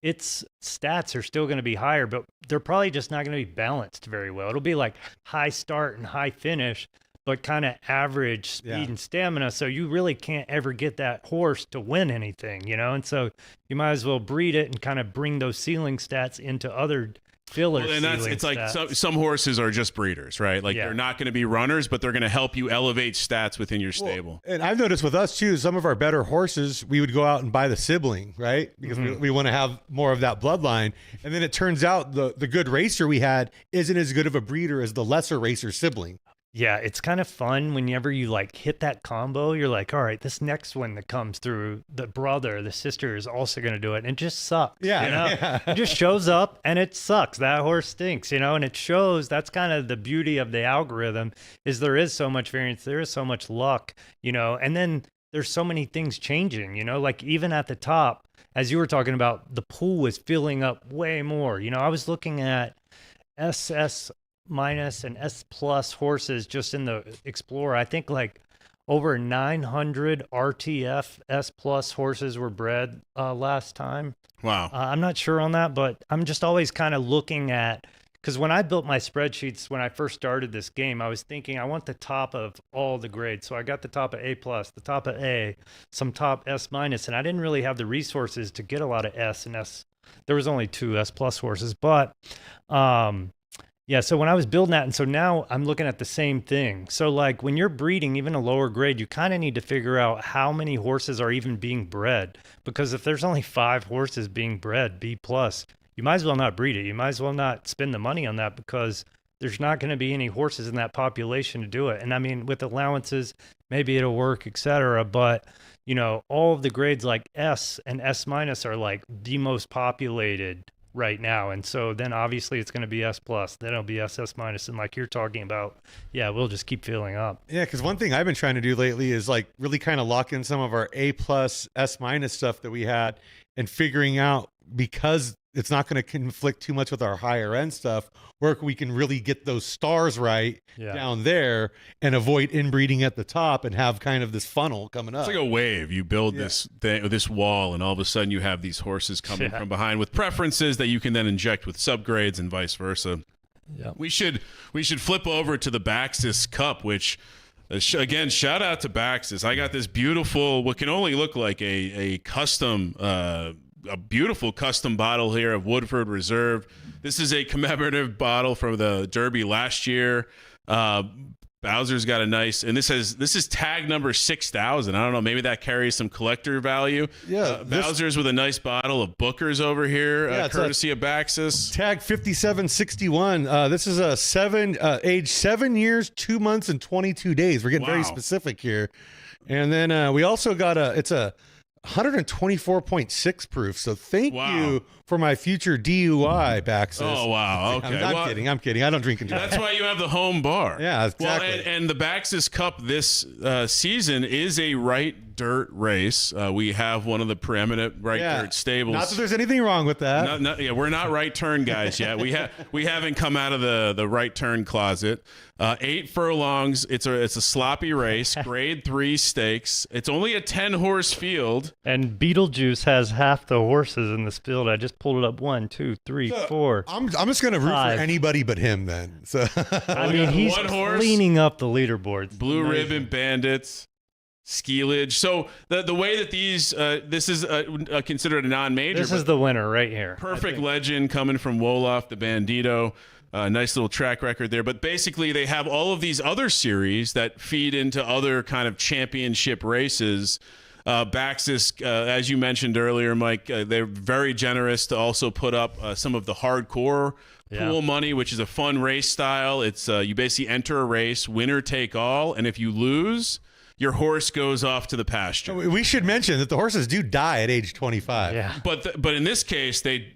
its stats are still going to be higher, but they're probably just not going to be balanced very well. It'll be like high start and high finish, but kind of average speed and stamina. So you really can't ever get that horse to win anything, and so you might as well breed it and kind of bring those ceiling stats into other filler. Well, and it's like some horses are just breeders, right? Like they're not going to be runners, but they're going to help you elevate stats within your stable. And I've noticed with us too, some of our better horses, we would go out and buy the sibling, right? Because we want to have more of that bloodline. And then it turns out the good racer we had isn't as good of a breeder as the lesser racer sibling. Yeah, it's kind of fun whenever you like hit that combo. You're like, all right, this next one that comes through, the brother, the sister is also going to do it. And it just sucks. Yeah. It just shows up and it sucks. That horse stinks, and it shows. That's kind of the beauty of the algorithm is there is so much variance. There is so much luck, and then there's so many things changing, like even at the top, as you were talking about, the pool was filling up way more. I was looking at SS minus and S plus horses just in the Explorer. I think like over 900 RTF S plus horses were bred last time. Wow. I'm not sure on that, but I'm just always kind of looking at, because when I built my spreadsheets when I first started this game, I was thinking I want the top of all the grades. So I got the top of A plus, the top of A, some top S minus, and I didn't really have the resources to get a lot of S and S. There was only 2 S plus horses, but yeah, so when I was building that, and so now I'm looking at the same thing. So like when you're breeding even a lower grade, you kind of need to figure out how many horses are even being bred. Because if there's only 5 horses being bred, B plus, you might as well not breed it. You might as well not spend the money on that because there's not going to be any horses in that population to do it. And I mean, with allowances, maybe it'll work, etc. But, all of the grades like S and S minus are like the most populated right now. And so then obviously it's going to be S+, then it'll be SS-, and like you're talking about, yeah, we'll just keep filling up. Yeah, because one thing I've been trying to do lately is like really kind of lock in some of our A+, S- stuff that we had, and figuring out, because it's not going to conflict too much with our higher end stuff, where we can really get those stars right down there and avoid inbreeding at the top and have kind of this funnel coming up. It's like a wave. You build this wall, and all of a sudden you have these horses coming from behind with preferences that you can then inject with subgrades and vice versa. Yeah. We should flip over to the Baxis Cup, which again, shout out to Baxis. I got this beautiful, what can only look like a custom, a beautiful custom bottle here of Woodford Reserve. This is a commemorative bottle from the Derby last year. Bowser's got a nice, and this is tag number 6,000. I don't know, maybe that carries some collector value. Yeah, Bowser's with a nice bottle of Booker's over here, courtesy of Baxis. Tag 5761. This is age 7 years, 2 months, and 22 days. We're getting very specific here. And then we also got it's a 124.6 proof. So thank you for my future DUI, Baxis. Oh, wow. Okay. I'm kidding. I don't drink and drive. That's why you have the home bar. Yeah, exactly. Well, and the Baxis Cup this season is a right dirt race. We have one of the preeminent right dirt stables. Not that there's anything wrong with that. We're not right turn guys yet. We haven't come out of the right turn closet. 8 furlongs. It's a sloppy race. Grade 3 stakes. It's only a 10-horse field. And Beetlejuice has half the horses in this field. I just pulled it up. 1, 2, 3, 4. I'm just gonna root for anybody but him then. So I mean, he's cleaning up the leaderboards. Blue Ribbon Bandits. Skillage. So the way that these this is considered a non-major. This is the winner right here. Perfect Legend coming from Wolof the Bandito. Nice little track record there. But basically, they have all of these other series that feed into other kind of championship races. Baxis, as you mentioned earlier, Mike, they're very generous to also put up some of the hardcore pool money, which is a fun race style. It's you basically enter a race, winner take all, and if you lose, your horse goes off to the pasture. We should mention that the horses do die at age 25. Yeah. But in this case, they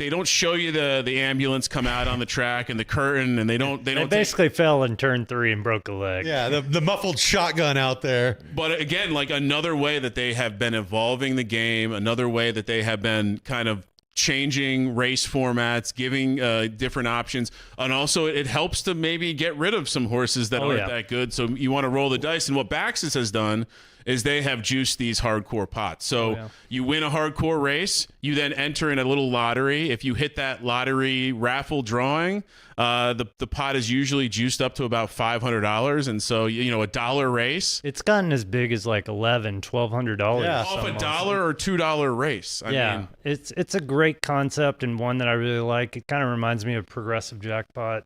don't show you the ambulance come out on the track and the curtain, and they basically fell in turn 3 and broke a leg. Yeah, the muffled shotgun out there. But again, like another way that they have been evolving the game, another way that they have been kind of changing race formats, giving different options, and also it helps to maybe get rid of some horses that aren't that good. So you want to roll the dice, and what Baxis has done is they have juiced these hardcore pots. So you win a hardcore race, you then enter in a little lottery. If you hit that lottery raffle drawing, the pot is usually juiced up to about $500, and so a dollar race. It's gotten as big as like $1,100-$1,200. Yeah. Off a $1 or $2 race. I mean, it's a great concept and one that I really like. It kind of reminds me of Progressive Jackpot,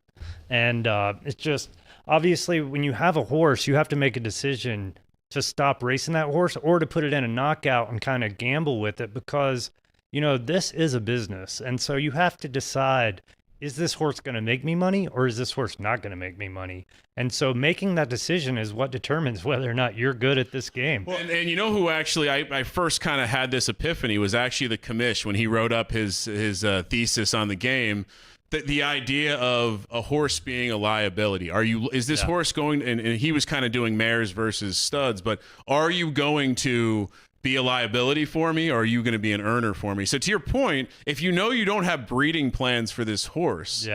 and it's just obviously when you have a horse, you have to make a decision to stop racing that horse or to put it in a knockout and kind of gamble with it, because this is a business, and so you have to decide, is this horse going to make me money or is this horse not going to make me money? And so making that decision is what determines whether or not you're good at this game. Well, and you know who actually I first kind of had this epiphany was actually the commish when he wrote up his thesis on the game. The idea of a horse being a liability. Is this horse going, and he was kind of doing mares versus studs, but are you going to be a liability for me, or are you going to be an earner for me? So to your point, if you know you don't have breeding plans for this horse,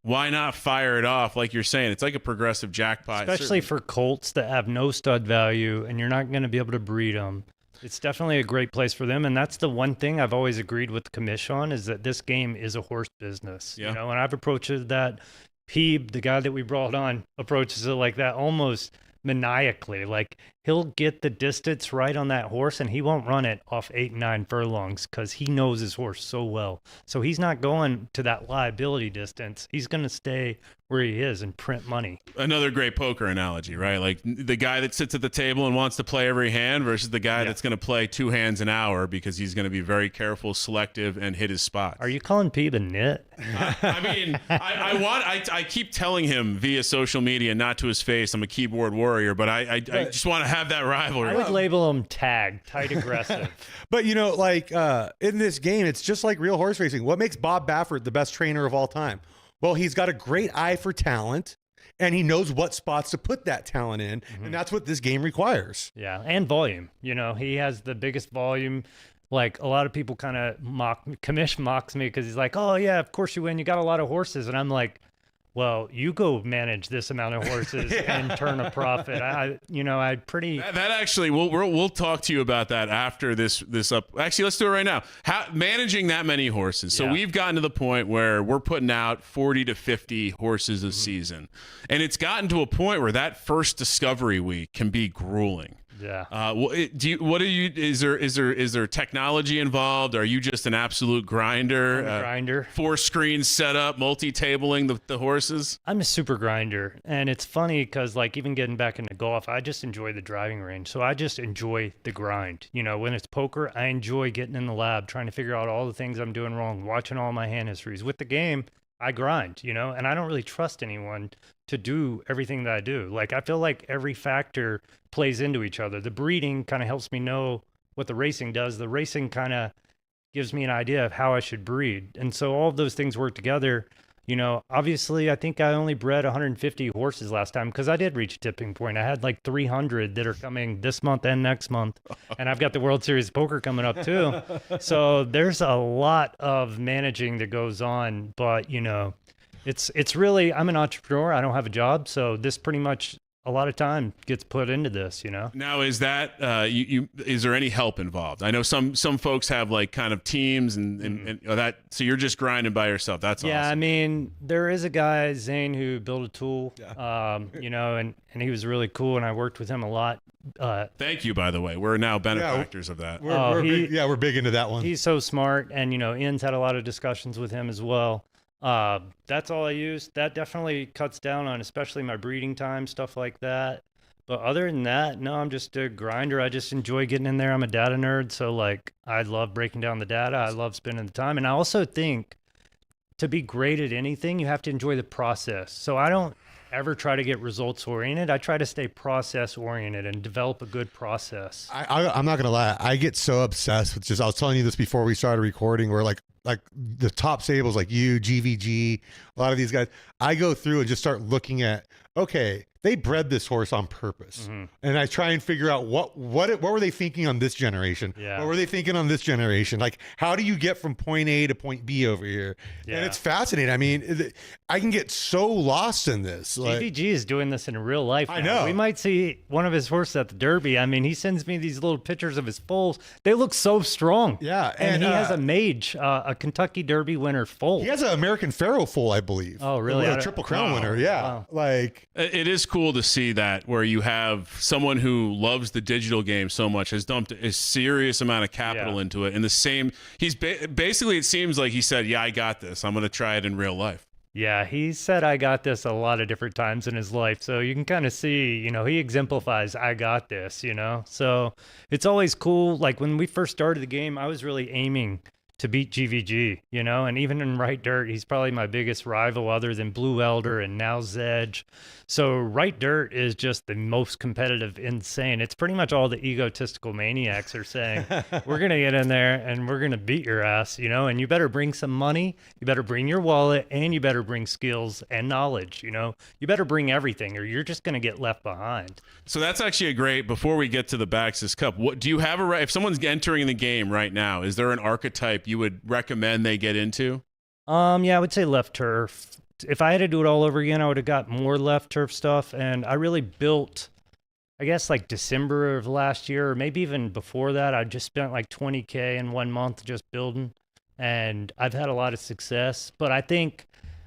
why not fire it off? Like you're saying, it's like a Progressive Jackpot. Especially for colts that have no stud value and you're not going to be able to breed them. It's definitely a great place for them, and that's the one thing I've always agreed with the commish on, is that this game is a horse business. And I've approached that. Peeb, the guy that we brought on, approaches it like that almost maniacally. Like, he'll get the distance right on that horse and he won't run it off 8 and 9 furlongs because he knows his horse so well. So he's not going to that liability distance. He's going to stay where he is and print money. Another great poker analogy, right? Like the guy that sits at the table and wants to play every hand versus the guy that's going to play 2 hands an hour because he's going to be very careful, selective, and hit his spots. Are you calling Peeb a nit? I mean, I keep telling him via social media, not to his face, I'm a keyboard warrior, but I just want to have that rivalry. I would label him tag, tight aggressive. But like in this game, it's just like real horse racing. What makes Bob Baffert the best trainer of all time? Well, he's got a great eye for talent, and he knows what spots to put that talent in, and that's what this game requires. Yeah, and volume. He has the biggest volume. Like, a lot of people kind of Kamish mocks me because he's like, oh, yeah, of course you win. You got a lot of horses. And I'm like, well, you go manage this amount of horses and turn a profit. I pretty... That actually, we'll talk to you about that after this up. Actually, let's do it right now. Managing that many horses. So we've gotten to the point where we're putting out 40 to 50 horses a season. And it's gotten to a point where that first discovery week can be grueling. Yeah. Is there technology involved? Are you just an absolute grinder? I'm a grinder. 4 screens set up, multi-tabling the horses? I'm a super grinder. And it's funny because, like, even getting back into golf, I just enjoy the driving range. So I just enjoy the grind. When it's poker, I enjoy getting in the lab, trying to figure out all the things I'm doing wrong, watching all my hand histories. With the game, I grind, and I don't really trust anyone to do everything that I do. Like, I feel like every factor plays into each other. The breeding kind of helps me know what the racing does. The racing kind of gives me an idea of how I should breed. And so all of those things work together. Obviously, I think I only bred 150 horses last time because I did reach a tipping point. I had like 300 that are coming this month and next month. And I've got the World Series of Poker coming up too. So there's a lot of managing that goes on. But, it's really, I'm an entrepreneur. I don't have a job. So this pretty much a lot of time gets put into this, Now, is that is there any help involved? I know some folks have like kind of teams and that, so you're just grinding by yourself. That's yeah. Awesome. I mean, there is a guy, Zane, who built a tool, and he was really cool, and I worked with him a lot. Thank you, by the way. We're now benefactors of that. We're big into that one. He's so smart, and Ian's had a lot of discussions with him as well. That's all I use. That definitely cuts down on especially my breeding time, stuff like that. But other than that, no, I'm just a grinder. I just enjoy getting in there. I'm a data nerd, so like I love breaking down the data. I love spending the time. And I also think to be great at anything, you have to enjoy the process. So I don't ever try to get results oriented. I try to stay process oriented and develop a good process. I'm not gonna lie, I get so obsessed with I was telling you this before we started recording, where like the top stables like you, GVG, a lot of these guys, I go through and just start looking at, okay, they bred this horse on purpose. And I try and figure out what were they thinking on this generation? Yeah. What were they thinking on this generation? Like, how do you get from point A to point B over here? Yeah. And it's fascinating. I mean, I can get so lost in this. GVG is doing this in real life now. I know. We might see one of his horses at the Derby. I mean, he sends me these little pictures of his foals. They look so strong. Yeah. And he has a mage, a Kentucky Derby winner foal. He has an American Pharaoh foal, I believe. Oh, really? A Triple Crown winner. Yeah. Wow. Like, it is cool to see that, where you have someone who loves the digital game so much, has dumped a serious amount of capital into it. And the same, he's basically, it seems like he said, yeah, I got this. I'm going to try it in real life. Yeah, he said I got this a lot of different times in his life. So you can kind of see, he exemplifies I got this, So it's always cool. Like when we first started the game, I was really aiming to beat GVG, and even in Right Dirt, he's probably my biggest rival other than Blue Elder and now Zedge. So Right Dirt is just the most competitive, insane. It's pretty much all the egotistical maniacs are saying, we're going to get in there and we're going to beat your ass, and you better bring some money, you better bring your wallet, and you better bring skills and knowledge, you better bring everything or you're just going to get left behind. So that's actually a great, before we get to the Baxis Cup, what do you have if someone's entering the game right now, is there an archetype you would recommend they get into? Yeah, I would say left turf. If I had to do it all over again, I would have got more left turf stuff. And I really built, I guess like December of last year, or maybe even before that, I just spent like 20K in 1 month just building. And I've had a lot of success. But I think,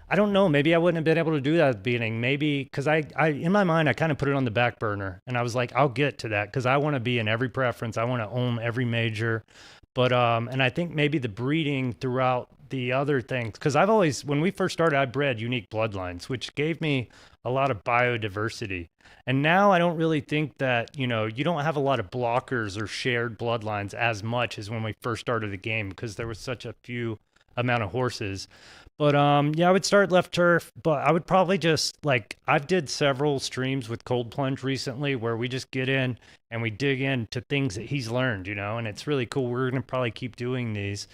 I don't know, maybe I wouldn't have been able to do that at the beginning. Maybe because I in my mind, I kind of put it on the back burner. And I was like, I'll get to that because I want to be in every preference. I want to own every major. But, and I think maybe the breeding throughout the other things, because I've always, when we first started, I bred unique bloodlines, which gave me a lot of biodiversity. And now I don't really think that, you don't have a lot of blockers or shared bloodlines as much as when we first started the game, because there was such a few amount of horses. But yeah, I would start left turf, but I would probably just I've did several streams with Cold Plunge recently where we just get in and we dig into things that he's learned, and it's really cool. We're going to probably keep doing these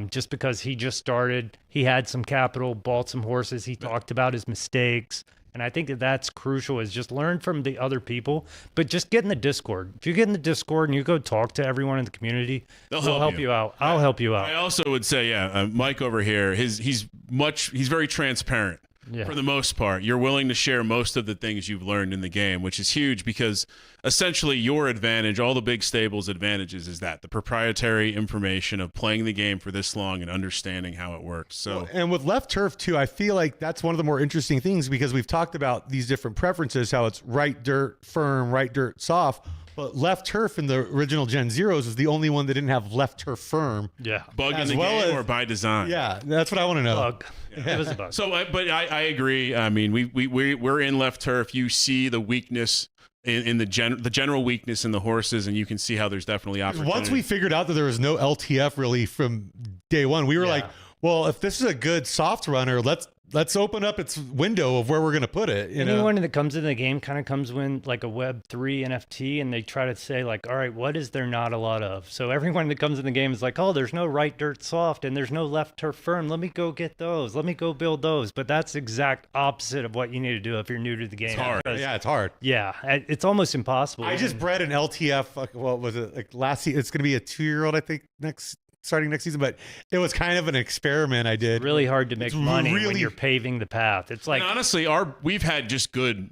just because he just started. He had some capital, bought some horses. He talked about his mistakes. And I think that that's crucial, is just learn from the other people, but just get in the Discord. If you get in the Discord and you go talk to everyone in the community, we'll help you out. I'll help you out. I also would say, Mike over here, he's very transparent. Yeah. For the most part, you're willing to share most of the things you've learned in the game, which is huge because essentially your advantage, all the big stables' advantages, is that the proprietary information of playing the game for this long and understanding how it works. So, and with left turf too, I feel like that's one of the more interesting things because we've talked about these different preferences, how it's right dirt firm, right dirt soft. But left turf in the original Gen Zeros was the only one that didn't have left turf firm. Yeah, bug in the game or by design. Yeah, that's what I want to know. Bug. Yeah. It was a bug. So, but I agree. I mean, we're in left turf. You see the weakness in the general weakness in the horses, and you can see how there's definitely opportunity. Once we figured out that there was no LTF really from day one, we were like, well, if this is a good soft runner, let's open up its window of where we're going to put it. Anyone that comes into the game kind of comes with like a Web3 NFT, and they try to say all right, what is there not a lot of? So everyone that comes in the game is like, oh, there's no right dirt soft and there's no left turf firm. Let me go get those. Let me go build those. But that's the exact opposite of what you need to do if you're new to the game. It's hard. It's hard. Yeah, it's almost impossible. I just bred an LTF. What was it? Last season, it's going to be a 2-year-old, I think, starting next season, but it was kind of an experiment I did. It's really hard to make money when you're paving the path. It's like, and honestly, we've had just good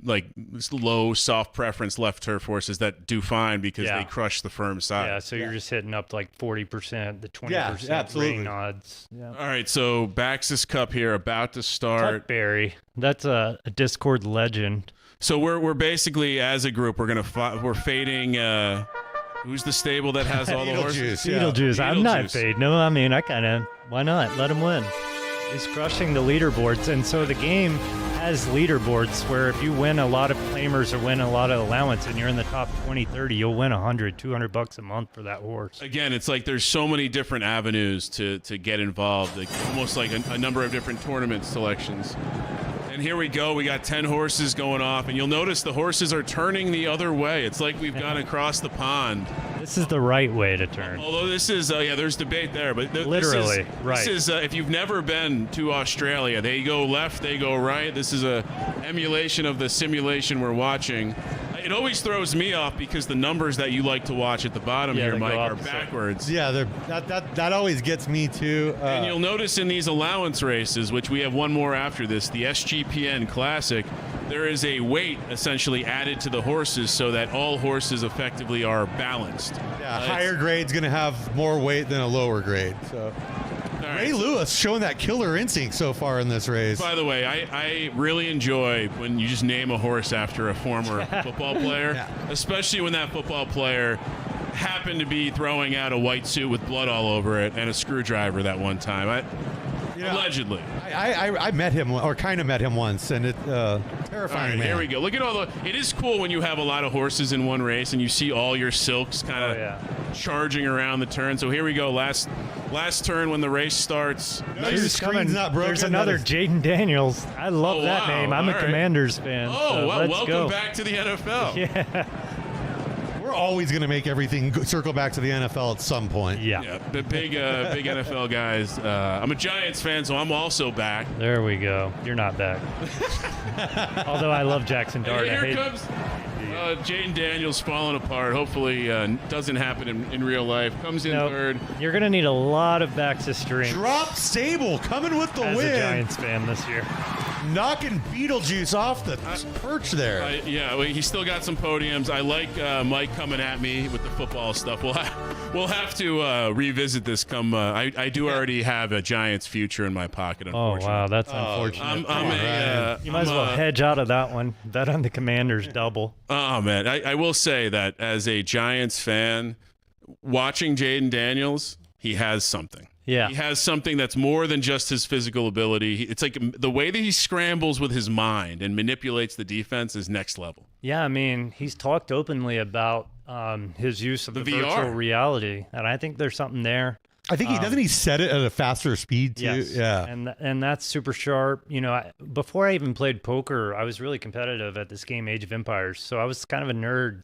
low soft preference left turf horses that do fine because they crush the firm side. Yeah, so you're just hitting up 40%, the 20% rating odds. Yeah. All right, so Baxis Cup here about to start. Tutberry, that's a Discord legend. So we're basically, as a group, we're fading. Who's the stable that has all the horses? Beetlejuice. I'm not fading. No, I mean, why not? Let him win. He's crushing the leaderboards. And so the game has leaderboards where if you win a lot of claimers or win a lot of allowance and you're in the top 20, 30, you'll win $100-$200 a month for that horse. Again, it's like there's so many different avenues to get involved, almost like a number of different tournament selections. And here we go. We got 10 horses going off, and you'll notice the horses are turning the other way. It's like we've gone across the pond. This is the right way to turn. Although this is, there's debate there, but literally, right. This is if you've never been to Australia, they go left, they go right. This is a emulation of the simulation we're watching. It always throws me off because the numbers that you like to watch at the bottom here, Mike, are backwards. Yeah, that always gets me too. And you'll notice in these allowance races, which we have one more after this, the SGPn Classic, there is a weight essentially added to the horses so that all horses effectively are balanced. Yeah, higher grade's going to have more weight than a lower grade. So. Ray Lewis showing that killer instinct so far in this race. By the way, I really enjoy when you just name a horse after a former football player, especially when that football player happened to be throwing out a white suit with blood all over it and a screwdriver that one time. Allegedly. I met him, or kind of met him once, and it's terrifying, man. Here we go. Look at all it is cool when you have a lot of horses in one race and you see all your silks kind of charging around the turn. So here we go. Last turn when the race starts. Your screen's not broken. There's another Jaden Daniels. I love that name. I'm a Commanders fan. Oh, well, welcome back to the NFL. Yeah. We're always going to make everything circle back to the NFL at some point. Yeah, big NFL guys. I'm a Giants fan, so I'm also back. There we go. You're not back. Although I love Jackson Dart. Here comes Jaden Daniels falling apart. Hopefully doesn't happen in real life. Comes in third. You're going to need a lot of Baxis strength. Drop stable coming with the win. As a Giants fan this year. Knocking Beetlejuice off the perch there. He's still got some podiums. I like Mike coming at me with the football stuff. We'll have to revisit this. I do already have a Giants future in my pocket. Unfortunately. Oh wow, that's unfortunate. You might as well hedge out of that one. Bet on the Commanders double. Oh man, I will say that as a Giants fan, watching Jaden Daniels, he has something. Yeah. He has something that's more than just his physical ability. It's like the way that he scrambles with his mind and manipulates the defense is next level. Yeah, I mean, he's talked openly about his use of the virtual reality, and I think there's something there. I think he set it at a faster speed too. Yes. Yeah. And that's super sharp. You know, before I even played poker, I was really competitive at this game, Age of Empires. So I was kind of a nerd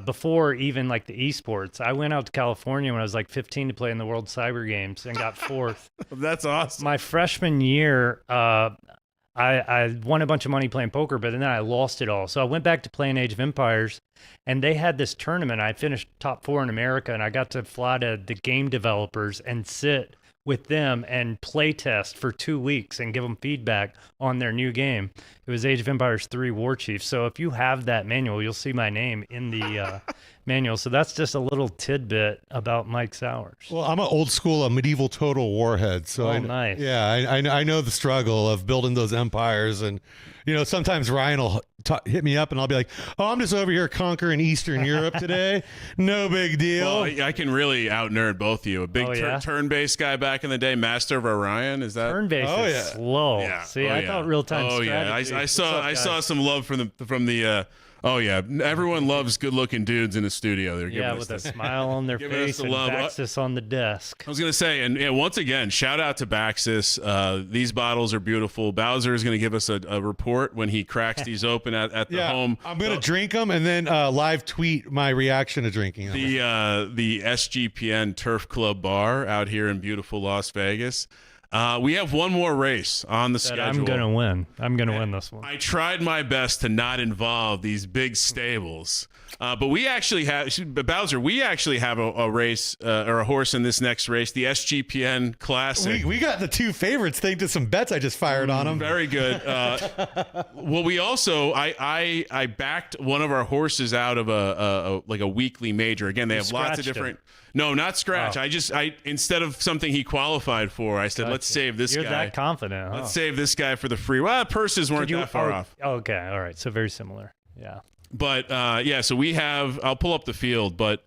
before even like the esports. I went out to California when I was like 15 to play in the World Cyber Games and got fourth. That's awesome. My freshman year, I won a bunch of money playing poker, but then I lost it all. So I went back to playing Age of Empires, and they had this tournament. I finished top 4 in America, and I got to fly to the game developers and sit with them and play test for 2 weeks and give them feedback on their new game. It was Age of Empires 3 War Chief. So if you have that manual, you'll see my name in the manual. So that's just a little tidbit about Mike Sowers. Well, I'm an old school, a medieval total warhead. So nice. Yeah, I know the struggle of building those empires, and you know, sometimes Ryan will hit me up and I'll be like, oh, I'm just over here conquering Eastern Europe today. No big deal. Well, I can really out-nerd both of you. A big turn-based guy back in the day, Master of Orion. Is that turn-based? Oh, is slow. Yeah. See, I thought real-time strategy. I saw some love from the. Oh yeah, everyone loves good-looking dudes in the studio. They're giving us with a smile on their face and Baxis on the desk. I was gonna say, and once again, shout out to Baxis. These bottles are beautiful. Bowser is gonna give us a report when he cracks these open at the home. I'm gonna drink them and then live tweet my reaction to drinking them. The SGPn Turf Club Bar out here in beautiful Las Vegas. We have one more race on the schedule. I'm going to win. I'm going to win this one. I tried my best to not involve these big stables. But we actually have, Bowser, we actually have a race or a horse in this next race, the SGPn Classic. We got the 2 favorites thanks to some bets I just fired on them. Very good. Well, we also, I backed one of our horses out of a weekly major. Again, they have lots of different. No, not scratch. Oh. I instead of something he qualified for, I said, let's save this guy. You're that confident, huh? Let's save this guy for the free. Well, purses weren't that far off. Okay, all right. So very similar. Yeah. But so we have. I'll pull up the field, but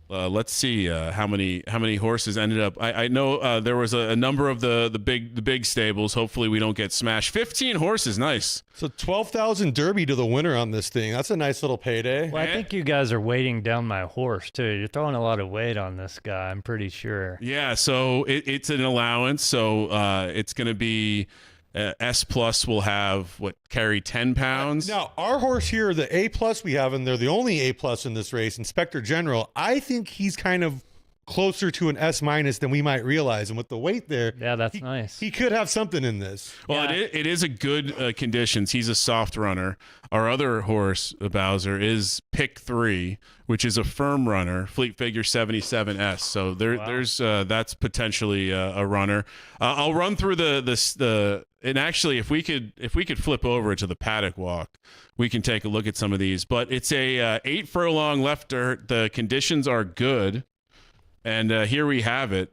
let's see how many horses ended up. I know there was a number of the big stables. Hopefully we don't get smashed. 15 horses, nice. So 12,000 Derby to the winner on this thing. That's a nice little payday. Well, I think you guys are weighting down my horse too. You're throwing a lot of weight on this guy. I'm pretty sure. Yeah. So it's an allowance. So it's going to be. S Plus will have carry 10 pounds. Now our horse here, the A Plus we have, and they're the only A Plus in this race, Inspector General. I think he's kind of closer to an S minus than we might realize, and with the weight there, that's nice. He could have something in this. Well, it is a good conditions. He's a soft runner. Our other horse, Bowser, is Pick 3, which is a firm runner, Fleet Figure 77S. So there's that's potentially a runner. I'll run through the and actually, if we could flip over to the paddock walk, we can take a look at some of these. But it's a 8 furlong left dirt. The conditions are good. And here we have it.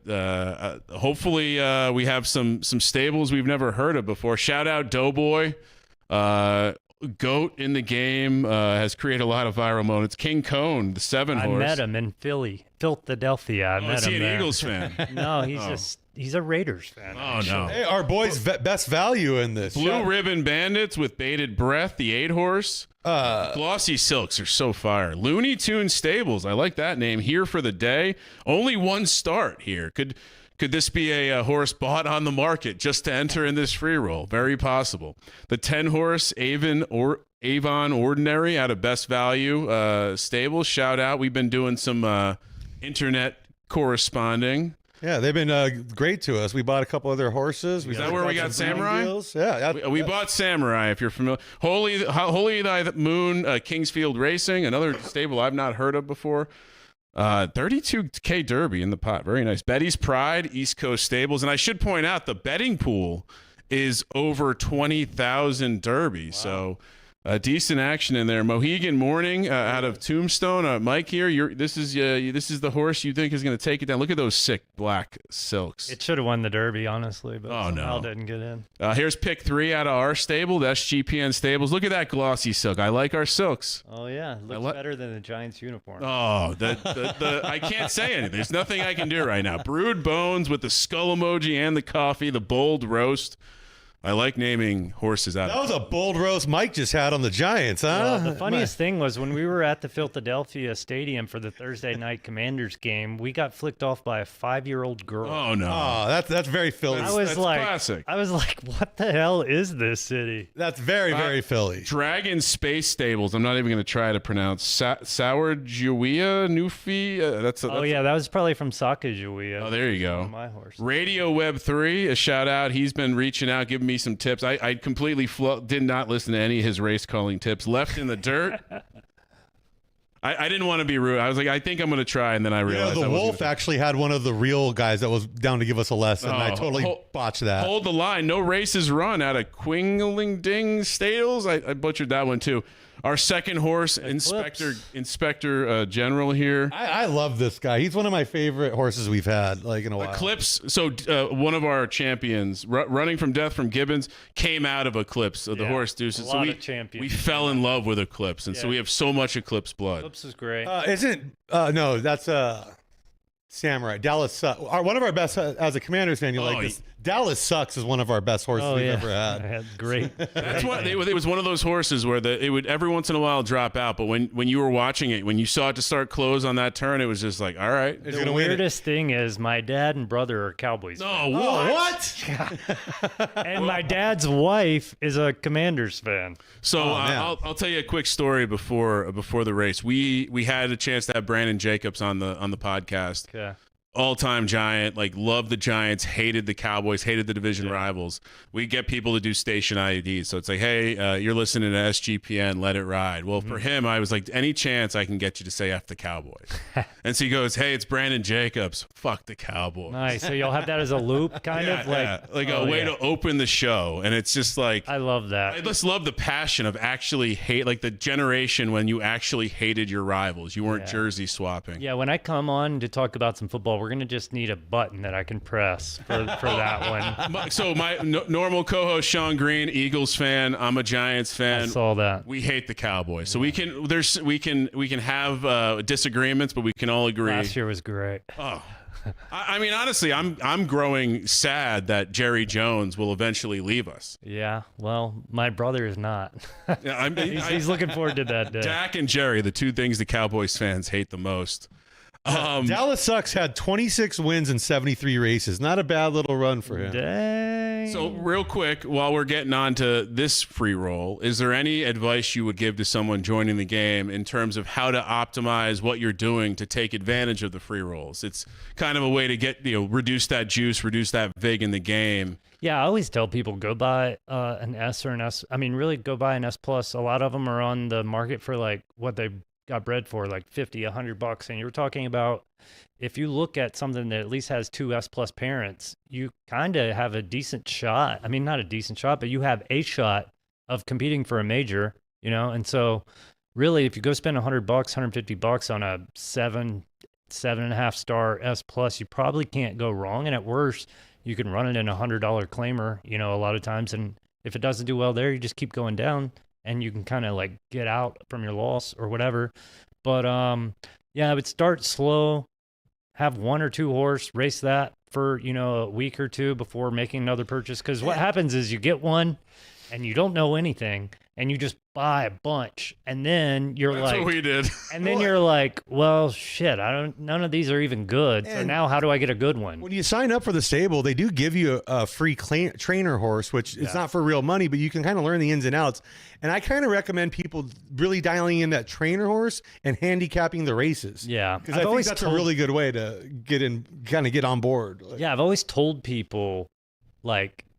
Hopefully we have some stables we've never heard of before. Shout out Doughboy. GOAT in the game, has created a lot of viral moments. King Cone, the 7 horse. I met him in Philadelphia. I met him. Is he an there. Eagles fan? No, he's a Raiders fan. Oh, actually. no. Hey, our boy's best value in this. Blue Ribbon Bandits with Bated Breath, the 8 horse. Glossy Silks are so fire. Looney Tunes Stables, I like that name. Here for the day. Only one start here. Could this be a horse bought on the market just to enter in this free roll? Very possible. The 10 horse Avon Ordinary out of Best Value Stables. Shout out. We've been doing some internet corresponding. Yeah, they've been great to us. We bought a couple other horses. Is that where we got Samurai? Yeah. We bought Samurai, if you're familiar. Holy Thy Moon, Kingsfield Racing, another stable I've not heard of before. 32K Derby in the pot. Very nice. Betty's Pride, East Coast Stables. And I should point out the betting pool is over 20,000 Derby. Wow. So decent action in there. Mohegan Morning out of Tombstone. Mike here. This is the horse you think is going to take it down. Look at those sick black silks. It should have won the Derby, honestly, but somehow didn't get in. Here's Pick 3 out of our stable, the SGPn Stables. Look at that glossy silk. I like our silks. Oh yeah, looks better than the Giants uniform. Oh, I can't say anything. There's nothing I can do right now. Brood Bones with the skull emoji and the coffee, the bold roast. I like naming horses out. That was a bold roast Mike just had on the Giants, huh? Well, the funniest thing was when we were at the Philadelphia Stadium for the Thursday night Commanders game, we got flicked off by a 5-year-old girl. Oh no, Oh, that's very Philly. That's classic. I was like, what the hell is this city? That's very Philly. Dragon Space Stables. I'm not even going to try to pronounce Sour Juia Nufi. That's Yeah, that was probably from Sacagawea. Oh, there you go. My horse. Radio Web 3, a shout out. He's been reaching out, giving me some tips. I completely did not listen to any of his race calling tips. Left in the dirt. I didn't want to be rude. I was like, I think I'm going to try, and then I realized the Wolf actually had one of the real guys that was down to give us a lesson. I totally botched that. Hold the line. No races run out of Quingling Stables. I butchered that one too. Our second horse, Inspector General here. I love this guy. He's one of my favorite horses we've had in a while. Eclipse. So one of our champions, running from death from Gibbons, came out of Eclipse. The horse Deuces. A lot of champions. We fell in love with Eclipse, and so we have so much Eclipse blood. Eclipse is great. No, that's Samurai. Dallas Sucks. One of our best, as a Commanders fan, like this. Dallas Sucks is one of our best horses we've ever had. Great. That's what it was. One of those horses where it would every once in a while drop out, but when you were watching it, when you saw it to start close on that turn, it was just like, all right. The weirdest thing is my dad and brother are Cowboys. Oh, what? And my dad's wife is a Commanders fan. So I'll tell you a quick story before the race. We had a chance to have Brandon Jacobs on the podcast. Yeah. All-time Giant, loved the Giants, hated the Cowboys, hated the division rivals. We get people to do station IEDs. So it's like, hey, you're listening to SGPN, let it ride. Well, for him, I was like, any chance I can get you to say F the Cowboys. And so he goes, hey, it's Brandon Jacobs. Fuck the Cowboys. Nice. So you'll have that as a loop, kind of? A way to open the show. And it's just like... I love that. I just love the passion of actually hate, the generation when you actually hated your rivals. You weren't jersey swapping. Yeah, when I come on to talk about some football, we're going to just need a button that I can press for that one. So my normal co-host Sean Green, Eagles fan. I'm a Giants fan. I saw that. We hate the Cowboys, so we can have disagreements, but we can all agree. Last year was great. Oh, I mean, honestly, I'm growing sad that Jerry Jones will eventually leave us. Yeah, well, my brother is not. Yeah, he's looking forward to that day. Dak and Jerry, the two things the Cowboys fans hate the most. Dallas Sucks had 26 wins in 73 races. Not a bad little run for him. Dang. So real quick, while we're getting on to this free roll, is there any advice you would give to someone joining the game in terms of how to optimize what you're doing to take advantage of the free rolls? It's kind of a way to get, reduce that juice, reduce that vig in the game. Yeah, I always tell people go buy an S or an S. I mean, really go buy an S plus. A lot of them are on the market for what they got bred for, like $50, $100. And you're talking about, if you look at something that at least has 2 S plus parents, you kind of have a decent shot. I mean, not a decent shot, but you have a shot of competing for a major, And so really, if you go spend $100, $150 on a 7.5 star S plus, you probably can't go wrong. And at worst, you can run it in a $100 claimer, a lot of times. And if it doesn't do well there, you just keep going down. And you can kind of get out from your loss or whatever. But I would start slow, have 1 or 2 horse, race that for, a week or 2 before making another purchase. Because what happens is you get one and you don't know anything and you just buy a bunch. And then you're That's what we did. And then you're like, well, shit, none of these are even good. So now how do I get a good one? When you sign up for the stable, they do give you a free trainer horse, which it's not for real money, but you can kind of learn the ins and outs. And I kind of recommend people really dialing in that trainer horse and handicapping the races. Yeah. Because I think that's a really good way to get on board. Yeah, I've always told people,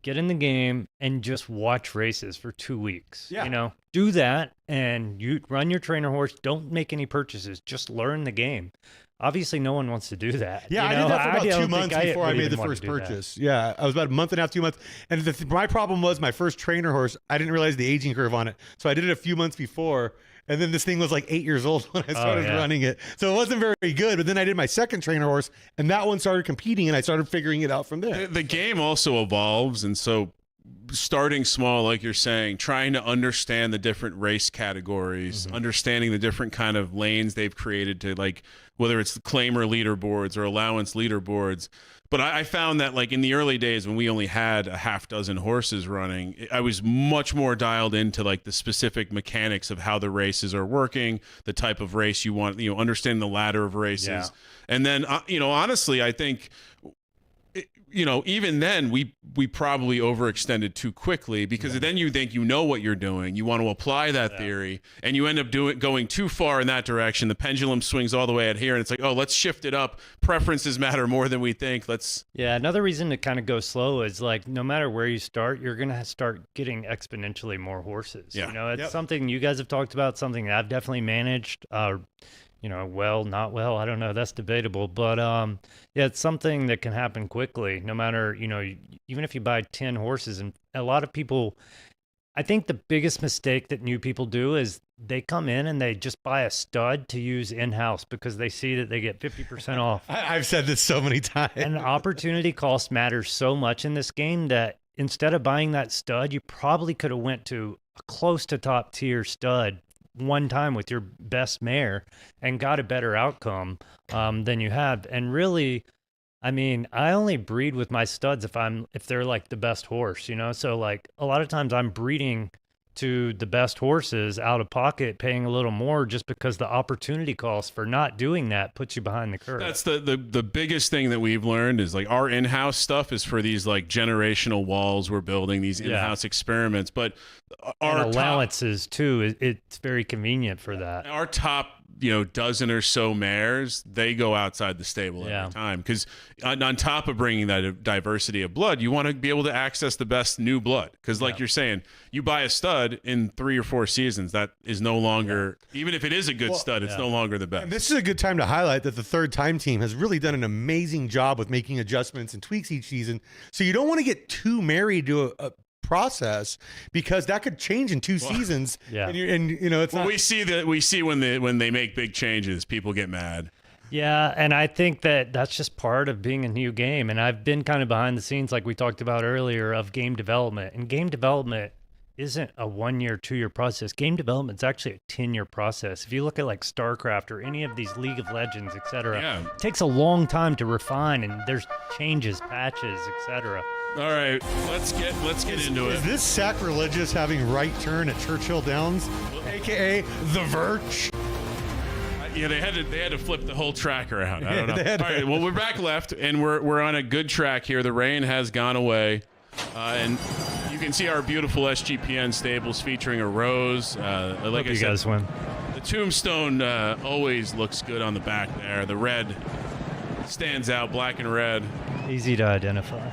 get in the game and just watch races for 2 weeks. Yeah. Do that and you run your trainer horse. Don't make any purchases. Just learn the game. Obviously, no one wants to do that. Yeah, I did that for about 2 months before I made the first purchase. Yeah, I was about a month and a half, 2 months. And my problem was my first trainer horse, I didn't realize the aging curve on it. So I did it a few months before. And then this thing was 8 years old when I started running it. So it wasn't very good. But then I did my second trainer horse, and that one started competing, and I started figuring it out from there. The game also evolves, and so starting small, like you're saying, trying to understand the different race categories, understanding the different kind of lanes they've created to, like, whether it's the claimer leaderboards or allowance leaderboards. But I found that, like, in the early days when we only had a half dozen horses running, I was much more dialed into, like, the specific mechanics of how the races are working, the type of race you want, understanding the ladder of races. Yeah. And then, honestly, I think, even then we probably overextended too quickly, because then you think you know what you're doing, you want to apply that theory, and you end up going too far in that direction. The pendulum swings all the way out here, and it's like, oh, let's shift it up. Preferences matter more than we think. Yeah, another reason to kind of go slow is, like, no matter where you start, you're going to start getting exponentially more horses. Yeah. It's something you guys have talked about, something that I've definitely managed. Well, not well, I don't know, that's debatable, but yeah, it's something that can happen quickly, no matter, even if you buy 10 horses. And a lot of people, I think the biggest mistake that new people do is they come in and they just buy a stud to use in-house because they see that they get 50% off. I've said this so many times. And opportunity cost matters so much in this game that instead of buying that stud, you probably could have went to a close to top tier stud one time with your best mare and got a better outcome than you have. And really, I mean, I only breed with my studs if they're like the best horse, so, like, a lot of times I'm breeding to the best horses out of pocket, paying a little more just because the opportunity cost for not doing that puts you behind the curve. That's the biggest thing that we've learned is, like, our in-house stuff is for these, like, generational walls we're building, these in-house experiments. But our allowances too, it's very convenient for that. Our top, dozen or so mares, they go outside the stable every time, because on top of bringing that diversity of blood, you want to be able to access the best new blood. Because, like you're saying, you buy a stud in 3 or 4 seasons, that is no longer, even if it is a good stud, it's no longer the best. And this is a good time to highlight that the Third Time team has really done an amazing job with making adjustments and tweaks each season. So you don't want to get too married to a process, because that could change in 2 seasons. Yeah. And it's not. We see when they make big changes, people get mad. Yeah, and I think that's just part of being a new game. And I've been kind of behind the scenes, like we talked about earlier, of game development. And game development isn't a 1-year, 2-year process. Game development is actually a 10-year process. If you look at, like, StarCraft or any of these League of Legends, etc., it takes a long time to refine, and there's changes, patches, etc. All right, let's get into it. Is this sacrilegious having right turn at Churchill Downs, aka the Verge? Yeah, they had to flip the whole track around. I don't know. All right, well, we're back left, and we're on a good track here. The rain has gone away, and you can see our beautiful SGPn stables featuring a rose. Like I said, guys win. The tombstone always looks good on the back there. The red stands out, black and red. Easy to identify.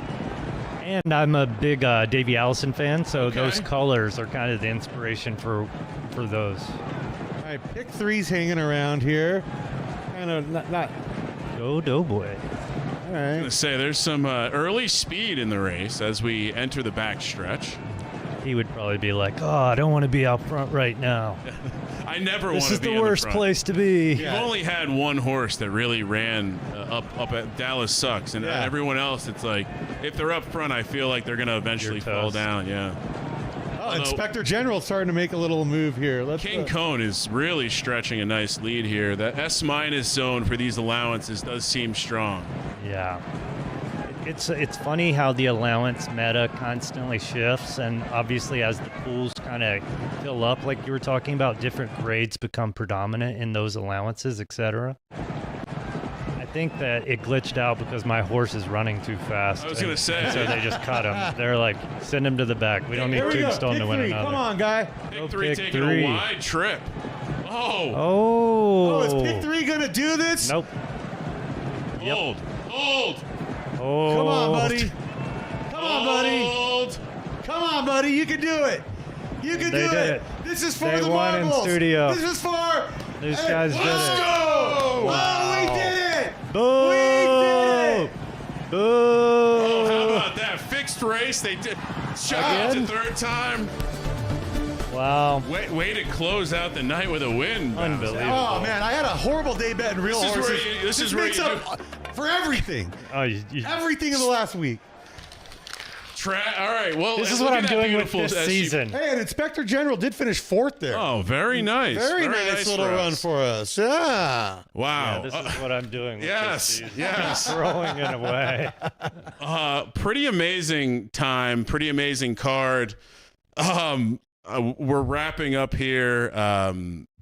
And I'm a big Davey Allison fan, so those colors are kind of the inspiration for those. All right, pick 3's hanging around here. Kind of not. Go Doughboy. All right. I'm going to say there's some early speed in the race as we enter the back stretch. He would probably be like, "Oh, I don't want to be out front right now. I never want to be This is the worst place to be." You've only had one horse that really ran up at Dallas Sucks, and everyone else, it's like, if they're up front, I feel like they're going to eventually fall down. Yeah. Oh, Inspector General starting to make a little move here. King Cone is really stretching a nice lead here. The S- zone for these allowances does seem strong. Yeah. It's funny how the allowance meta constantly shifts, and obviously as the pools kind of fill up, like you were talking about, different grades become predominant in those allowances, etc. I think that it glitched out because my horse is running too fast. I was going to say. So they just cut him. They're like, send him to the back. We don't need Tombstone to win another. Come on, guy. Pick 3 taking a wide trip. Oh, is Pick 3 going to do this? Nope. Hold. Oh. Come on, buddy. Come on, buddy. Hold. Come on, buddy. You can do it. You can do it. This is for They the won marbles. in studio. This is for. These guys did it. Let's go. Wow. Oh, we did it. Boo! We did it. Boo! Oh, how about that? Fixed race. They did. Shot to third time. Wow. Way to close out the night with a win. Unbelievable. Oh, man. I had a horrible day betting real horses. This is where makes up for everything. Oh, Everything in the last week. All right. Well, This is look what at I'm that doing with beautiful this SGP. season. Hey, and Inspector General did finish 4th there. Oh, very nice. Very nice little for run us. for us. Yeah. Wow. Yeah, this is what I'm doing with yes, this season. yes. Throwing it away. Pretty amazing time. Pretty amazing card. We're wrapping up here.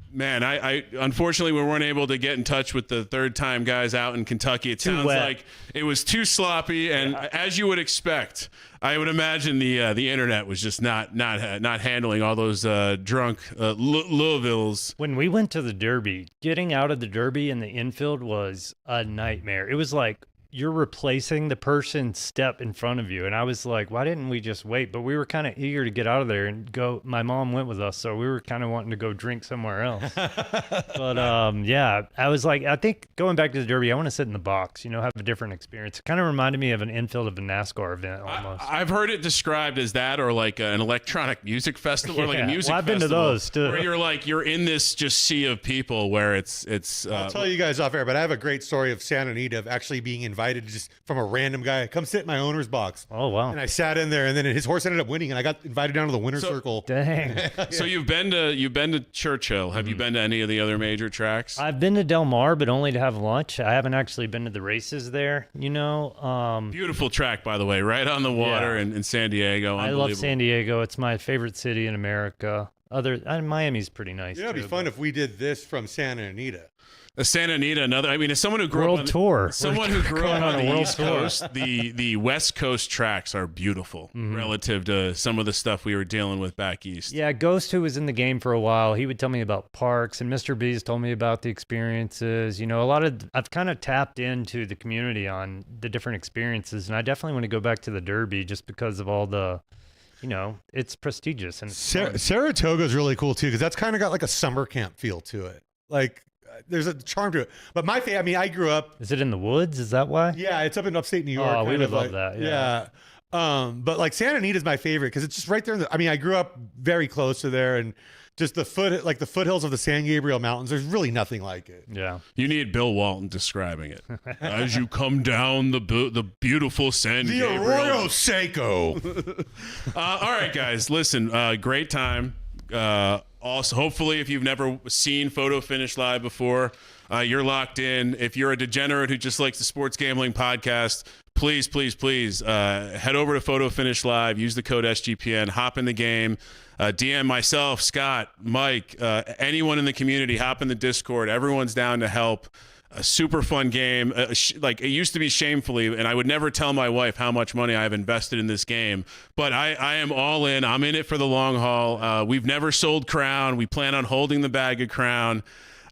Man, I unfortunately we weren't able to get in touch with the third-time guys out in Kentucky. It sounds wet. like it was too sloppy, and as you would expect, I would imagine the internet was just not handling all those drunk Louisvilles. When we went to the Derby, getting out of the Derby in the infield was a nightmare. It was like you're replacing the person step in front of you. And I was like, why didn't we just wait? But we were kind of eager to get out of there and go. My mom went with us, so we were kind of wanting to go drink somewhere else. But yeah, I was like, I think going back to the Derby, I want to sit in the box, have a different experience. It kind of reminded me of an infield of a NASCAR event almost. I've heard it described as that, or like an electronic music festival, or like a Yeah. music Well, I've been to festival, those, too. where you're in this just sea of people where it's I'll tell you guys off air, but I have a great story of Santa Anita of actually being invited just from a random guy. Come sit in my owner's box. Oh, wow. And I sat in there, and then his horse ended up winning, and I got invited down to the winner's circle. Dang. So you've been to Churchill. Have you been to any of the other major tracks? I've been to Del Mar, but only to have lunch. I haven't actually been to the races there, Beautiful track, by the way, right on the water Yeah. in San Diego. I love San Diego. It's my favorite city in America. Miami's pretty nice. It'd be too, fun but- if we did this from Santa Anita. Santa Anita, as someone who grew up World on tour. someone We're who grew going up on on a the world East tour. Coast, the West Coast tracks are beautiful relative to some of the stuff we were dealing with back east. Yeah, Ghost, who was in the game for a while, he would tell me about parks, and Mr. B's told me about the experiences. I've kind of tapped into the community on the different experiences, and I definitely want to go back to the Derby just because of all the, it's prestigious. And it's fun. Saratoga's really cool too, because that's kind of got like a summer camp feel to it. Like there's a charm to it. But I grew up. Is it in the woods? Is that why? Yeah, it's up in upstate New York. Oh, we kind would of love like- that. Yeah. But like Santa Anita's my favorite because it's just right there. I grew up very close to there, and just the foothills of the San Gabriel Mountains. There's really nothing like it. Yeah. You need Bill Walton describing it as you come down the beautiful San The Gabriel. Arroyo Seco. All right, guys, listen, great time. Also, hopefully, if you've never seen Photo Finish Live before, you're locked in. If you're a degenerate who just likes the sports gambling podcast, please head over to Photo Finish Live. Use the code SGPN. Hop in the game. DM myself, Scott, Mike, anyone in the community. Hop in the Discord. Everyone's down to help. A super fun game. Like it used to be shamefully, and I would never tell my wife how much money I've invested in this game. But I am all in. I'm in it for the long haul. We've never sold Crown. We plan on holding the bag of Crown.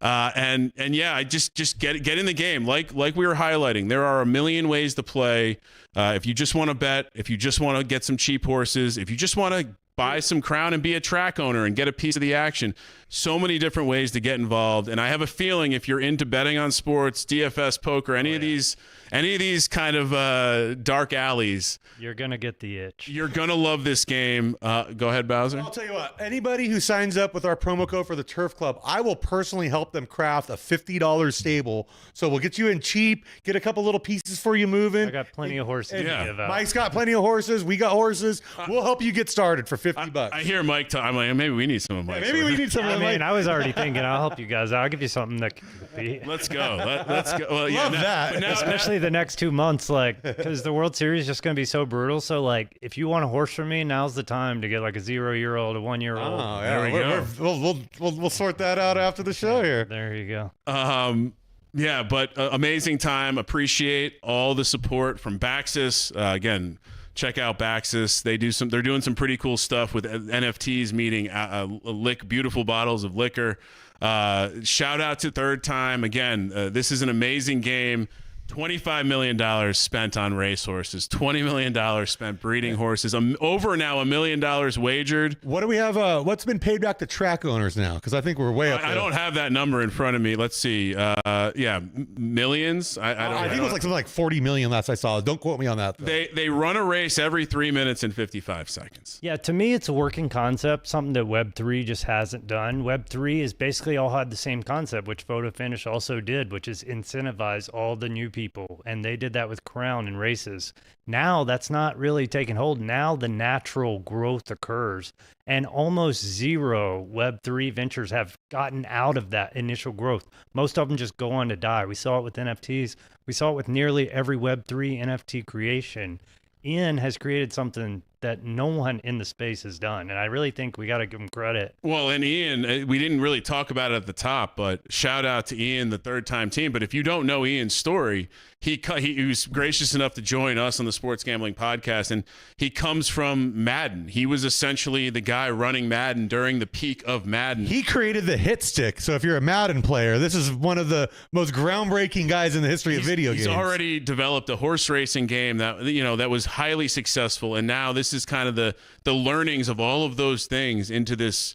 And yeah, I just get in the game. Like we were highlighting, there are a million ways to play. If you just want to bet, if you just want to get some cheap horses, if you just want to buy some Crown and be a track owner and get a piece of the action. So many different ways to get involved. And I have a feeling if you're into betting on sports, DFS, poker, any of these kind of dark alleys, You're going to get the itch. you're going to love this game. Go ahead, Bowser. I'll tell you what, anybody who signs up with our promo code for the Turf Club, I will personally help them craft a $50 stable. So we'll get you in cheap, get a couple little pieces for you moving. I got plenty of horses Yeah. to give out. Mike's got plenty of horses. We got horses. We'll help you get started for $50. I hear Mike talk. I'm like, maybe we need some of Mike's. Maybe we need some of I was already thinking, I'll help you guys out. I'll give you something that can compete. Let's go. Let's go. Well, yeah, Love that. but now- Especially the next 2 months, because the World Series is just going to be so brutal. So, if you want a horse from me, now's the time to get a 0-year-old, a 1-year-old. Oh, There yeah. we go. We'll sort that out after the show here. There you go. Yeah, but amazing time. Appreciate all the support from Baxis. Again, check out Baxis. They're doing some pretty cool stuff with NFTs, meeting beautiful bottles of liquor. Shout out to Third Time. Again, this is an amazing game. $25 million spent on racehorses, $20 million spent breeding horses, over now $1 million wagered. What do we have? What's been paid back to track owners now? Because I think we're way up there. I don't have that number in front of me. Let's see. Millions. I think it was something like 40 million last I saw. Don't quote me on that. Though. They run a race every 3 minutes and 55 seconds. Yeah, to me, it's a working concept, something that Web3 just hasn't done. Web3 is basically all had the same concept, which Photo Finish also did, which is incentivize all the new people, and they did that with Crown and races. Now that's not really taking hold. Now the natural growth occurs, and almost zero Web3 ventures have gotten out of that initial growth. Most of them just go on to die. We saw it with NFTs. We saw it with nearly every Web3 NFT creation. Ian has created something that no one in the space has done, and I really think we got to give him credit. Well, and Ian, we didn't really talk about it at the top, but shout out to Ian, the third time team. But if you don't know Ian's story, he was gracious enough to join us on the Sports Gambling Podcast, and he comes from Madden. He was essentially the guy running Madden during the peak of Madden. He created the hit stick. So if you're a Madden player, this is one of the most groundbreaking guys in the history of video games. He's already developed a horse racing game that that was highly successful, and now this is kind of the learnings of all of those things into this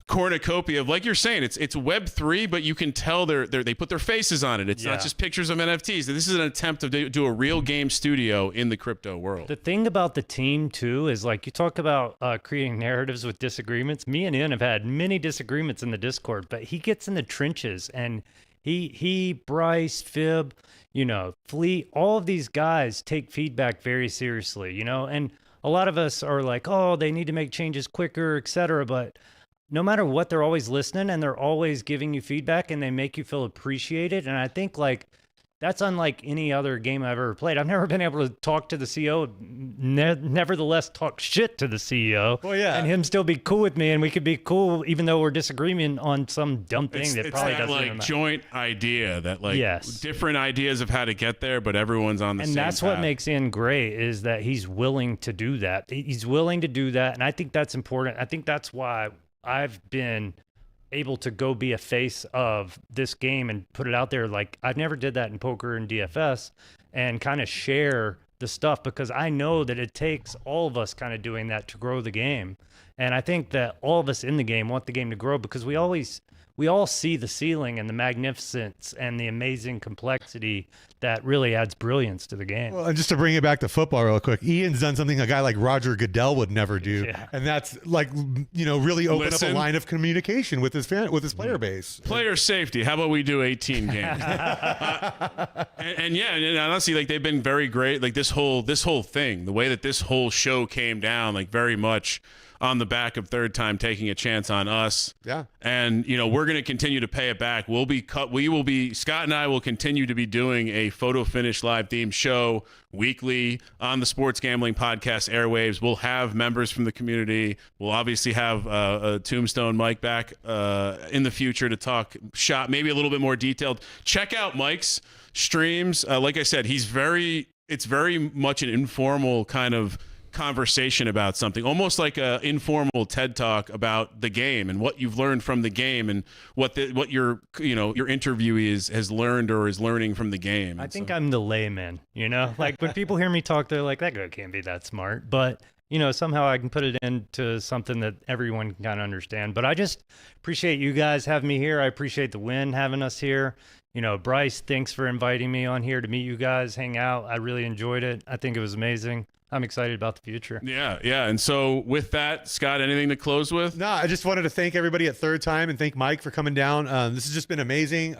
cornucopia of, like you're saying, it's Web3, but you can tell they put their faces on it. It's not just pictures of NFTs. This is an attempt to do a real game studio in the crypto world. The thing about the team too is, like, you talk about creating narratives with disagreements. Me and Ian have had many disagreements in the Discord, but he gets in the trenches, and he Bryce, Fib, Fleet, all of these guys take feedback very seriously, and a lot of us are like, oh, they need to make changes quicker, etc. But no matter what, they're always listening, and they're always giving you feedback, and they make you feel appreciated. And I think, like, that's unlike any other game I've ever played. I've never been able to talk to the CEO, nevertheless talk shit to the CEO, and him still be cool with me, and we could be cool even though we're disagreeing on some dumb thing that probably doesn't like even matter. Joint idea that, like, different ideas of how to get there, but everyone's on the same And that's path. what makes Ian great, is that he's willing to do that. He's willing to do that, and I think that's important. I think that's why I've been able to go be a face of this game and put it out there. Like, I've never did that in poker and DFS, and kind of share the stuff, because I know that it takes all of us kind of doing that to grow the game. And I think that all of us in the game want the game to grow, because we all see the ceiling and the magnificence and the amazing complexity that really adds brilliance to the game. Well, and just to bring it back to football real quick, Ian's done something a guy like Roger Goodell would never do, and that's, like, really open up a line of communication with his player base. Player safety. How about we do 18 games? and honestly, like, they've been very great. Like, this whole thing, the way that this whole show came down, like, very much on the back of Third Time taking a chance on us. Yeah. And, we're going to continue to pay it back. Scott and I will continue to be doing a photo finish live themed show weekly on the Sports Gambling Podcast airwaves. We'll have members from the community. We'll obviously have a Tombstone Mike back in the future to talk shop, maybe a little bit more detailed. Check out Mike's streams. Like I said, it's very much an informal kind of conversation about something, almost like a informal TED Talk about the game and what you've learned from the game, and what your interviewee has learned or is learning from the game. I think I'm the layman, like, when people hear me talk, they're like, that guy can't be that smart, but somehow I can put it into something that everyone can kind of understand. But I just appreciate you guys having me here. I appreciate the Win having us here. Bryce, thanks for inviting me on here to meet you guys, hang out. I really enjoyed it. I think it was amazing. I'm excited about the future. Yeah. And so with that, Scott, anything to close with? No, I just wanted to thank everybody at Third Time and thank Mike for coming down. This has just been amazing.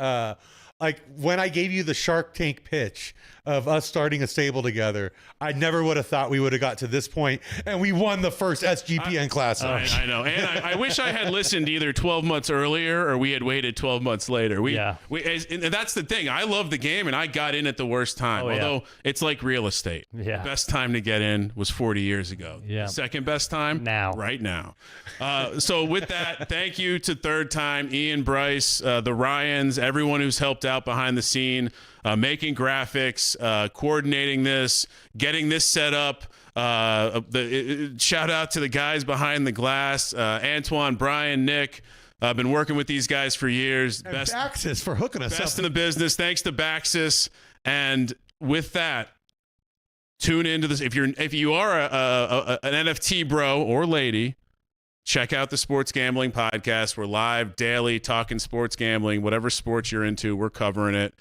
Like, when I gave you the Shark Tank pitch of us starting a stable together, I never would have thought we would have got to this point, and we won the first SGPn Classic. I know, and I wish I had listened either 12 months earlier or we had waited 12 months later. And that's the thing. I love the game, and I got in at the worst time. Although it's like real estate. Yeah. The best time to get in was 40 years ago. Yeah. The second best time? Right now. So with that, thank you to Third Time, Ian, Bryce, the Ryans, everyone who's helped out behind the scene, making graphics, coordinating this, getting this set up. Shout out to the guys behind the glass, Antoine, Brian, Nick. I've been working with these guys for years. And Baxis for hooking us up. Best in the business. Thanks to Baxis. And with that, tune into this. If you are an NFT bro or lady, check out the Sports Gambling Podcast. We're live daily talking sports gambling, whatever sports you're into, we're covering it.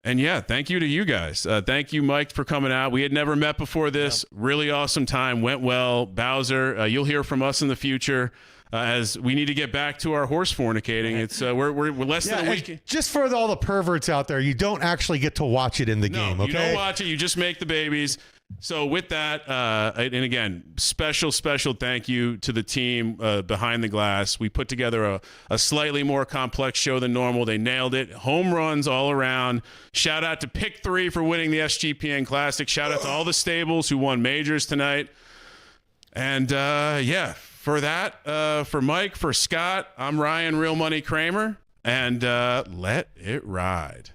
And thank you to you guys. Thank you, Mike, for coming out. We had never met before this. Really awesome time. Went well. Bowser, you'll hear from us in the future. as we need to get back to our horse fornicating. It's we're less than a week. Just for all the perverts out there, you don't actually get to watch it in the game. Okay, you don't watch it. You just make the babies. So with that, and again, special thank you to the team behind the glass. We put together a slightly more complex show than normal. They nailed it. Home runs all around. Shout out to Pick 3 for winning the SGPn Classic. Shout out to all the stables who won majors tonight. And for that, for Mike, for Scott, I'm Ryan Real Money Kramer, and let it ride.